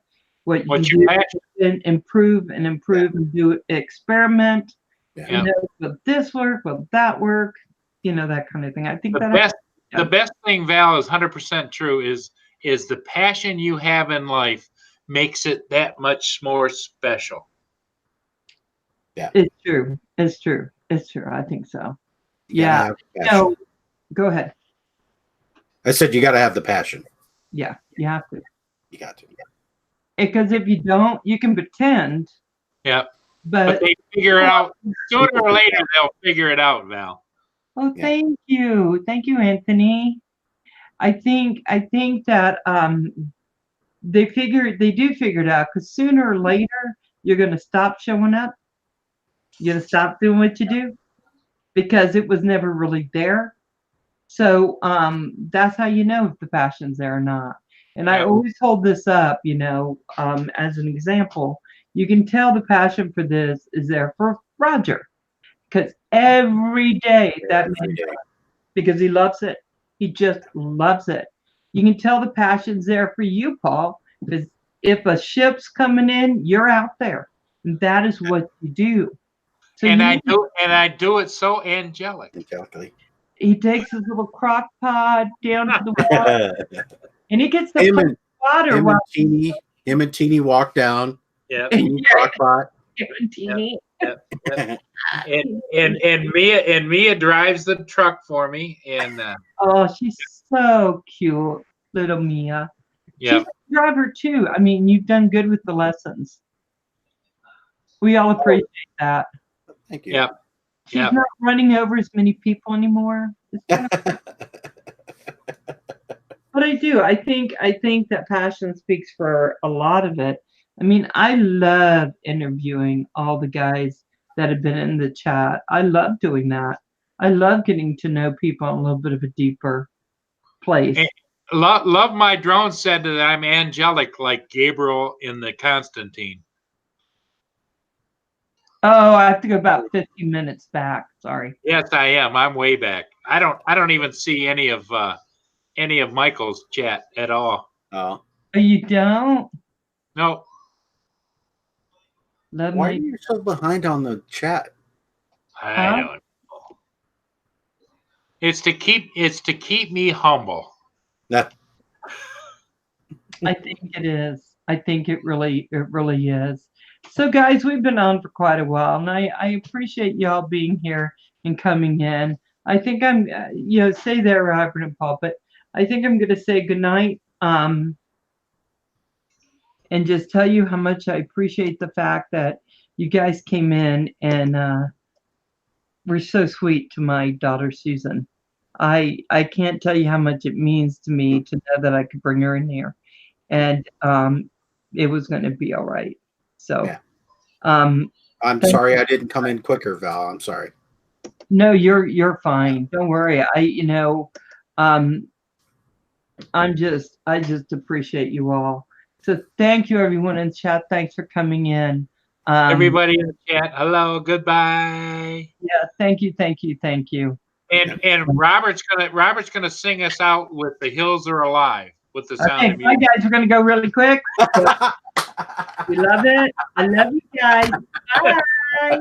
what What's you your do, passion? and improve and do experiment. Yeah. Will this work? Will that work? That kind of thing. I think The best thing, Val, is 100% true. Is the passion you have in life makes it that much more special. it's true. It's true. It's true. I think so. You gotta Yeah. have the passion. Go ahead. I said you got to have the passion. Yeah, you have to. You got to. Because if you don't, you can pretend. Yeah. But But they figure it out sooner or later. They'll figure it out, Val. oh, Yeah. thank you, Anthony. I think that they do figure it out, because sooner or later you're going to stop showing up. You're going to stop doing what you do because it was never really there. So that's how you know if the passion's there or not. And I Yeah. always hold this up, as an example. You can tell the passion for this is there for Roger, because every day that Every man, day. because he loves it. He just loves it. You can tell the passion's there for you, Paul, because if a ship's coming in, you're out there. And that is what you do. So And I do it so angelic. Exactly. he takes his little crock pot down to the water, and he gets the him plain and, water him while and Teeny walk down. Yeah. Crockpot. Teeny. And Mia drives the truck for me, and Oh, she's so cute, little Mia. yeah. She's a driver too. I mean, you've done good with the lessons. We all appreciate that. Thank you. Yeah. She's Yeah. not running over as many people anymore. It's kind of, but I do. I think that passion speaks for a lot of it. I mean, I love interviewing all the guys that have been in the chat. I love doing that. I love getting to know people in a little bit of a deeper place. Hey, Love My Drone said that I'm angelic like Gabriel in the Constantine. Oh, I have to go about 50 minutes back. Sorry. Yes, I am. I'm way back. I don't even see any of Michael's chat at all. Oh. Oh, you don't? No. Love Why are Mike. you so behind on the chat? I Huh? don't know. It's to keep me humble. That I think it is. I think it really is. So guys, we've been on for quite a while, and I appreciate y'all being here and coming in. I think I'm, say there, Robert and Paul, but I think I'm going to say goodnight. And just tell you how much I appreciate the fact that you guys came in and were so sweet to my daughter Susan. I can't tell you how much it means to me to know that I could bring her in here, and it was going to be all right. So, Yeah. um, I'm Thank sorry I didn't come in quicker, Val. I'm sorry. no, you're fine. Don't worry. I just appreciate you all. So thank you everyone in chat. Thanks for coming in. Everybody in the chat, hello, goodbye. Yeah, thank you. And Robert's gonna sing us out with "The Hills Are Alive" with the Sound Okay, of bye Music. guys. We're gonna go really quick. We love it. I love you guys. Bye.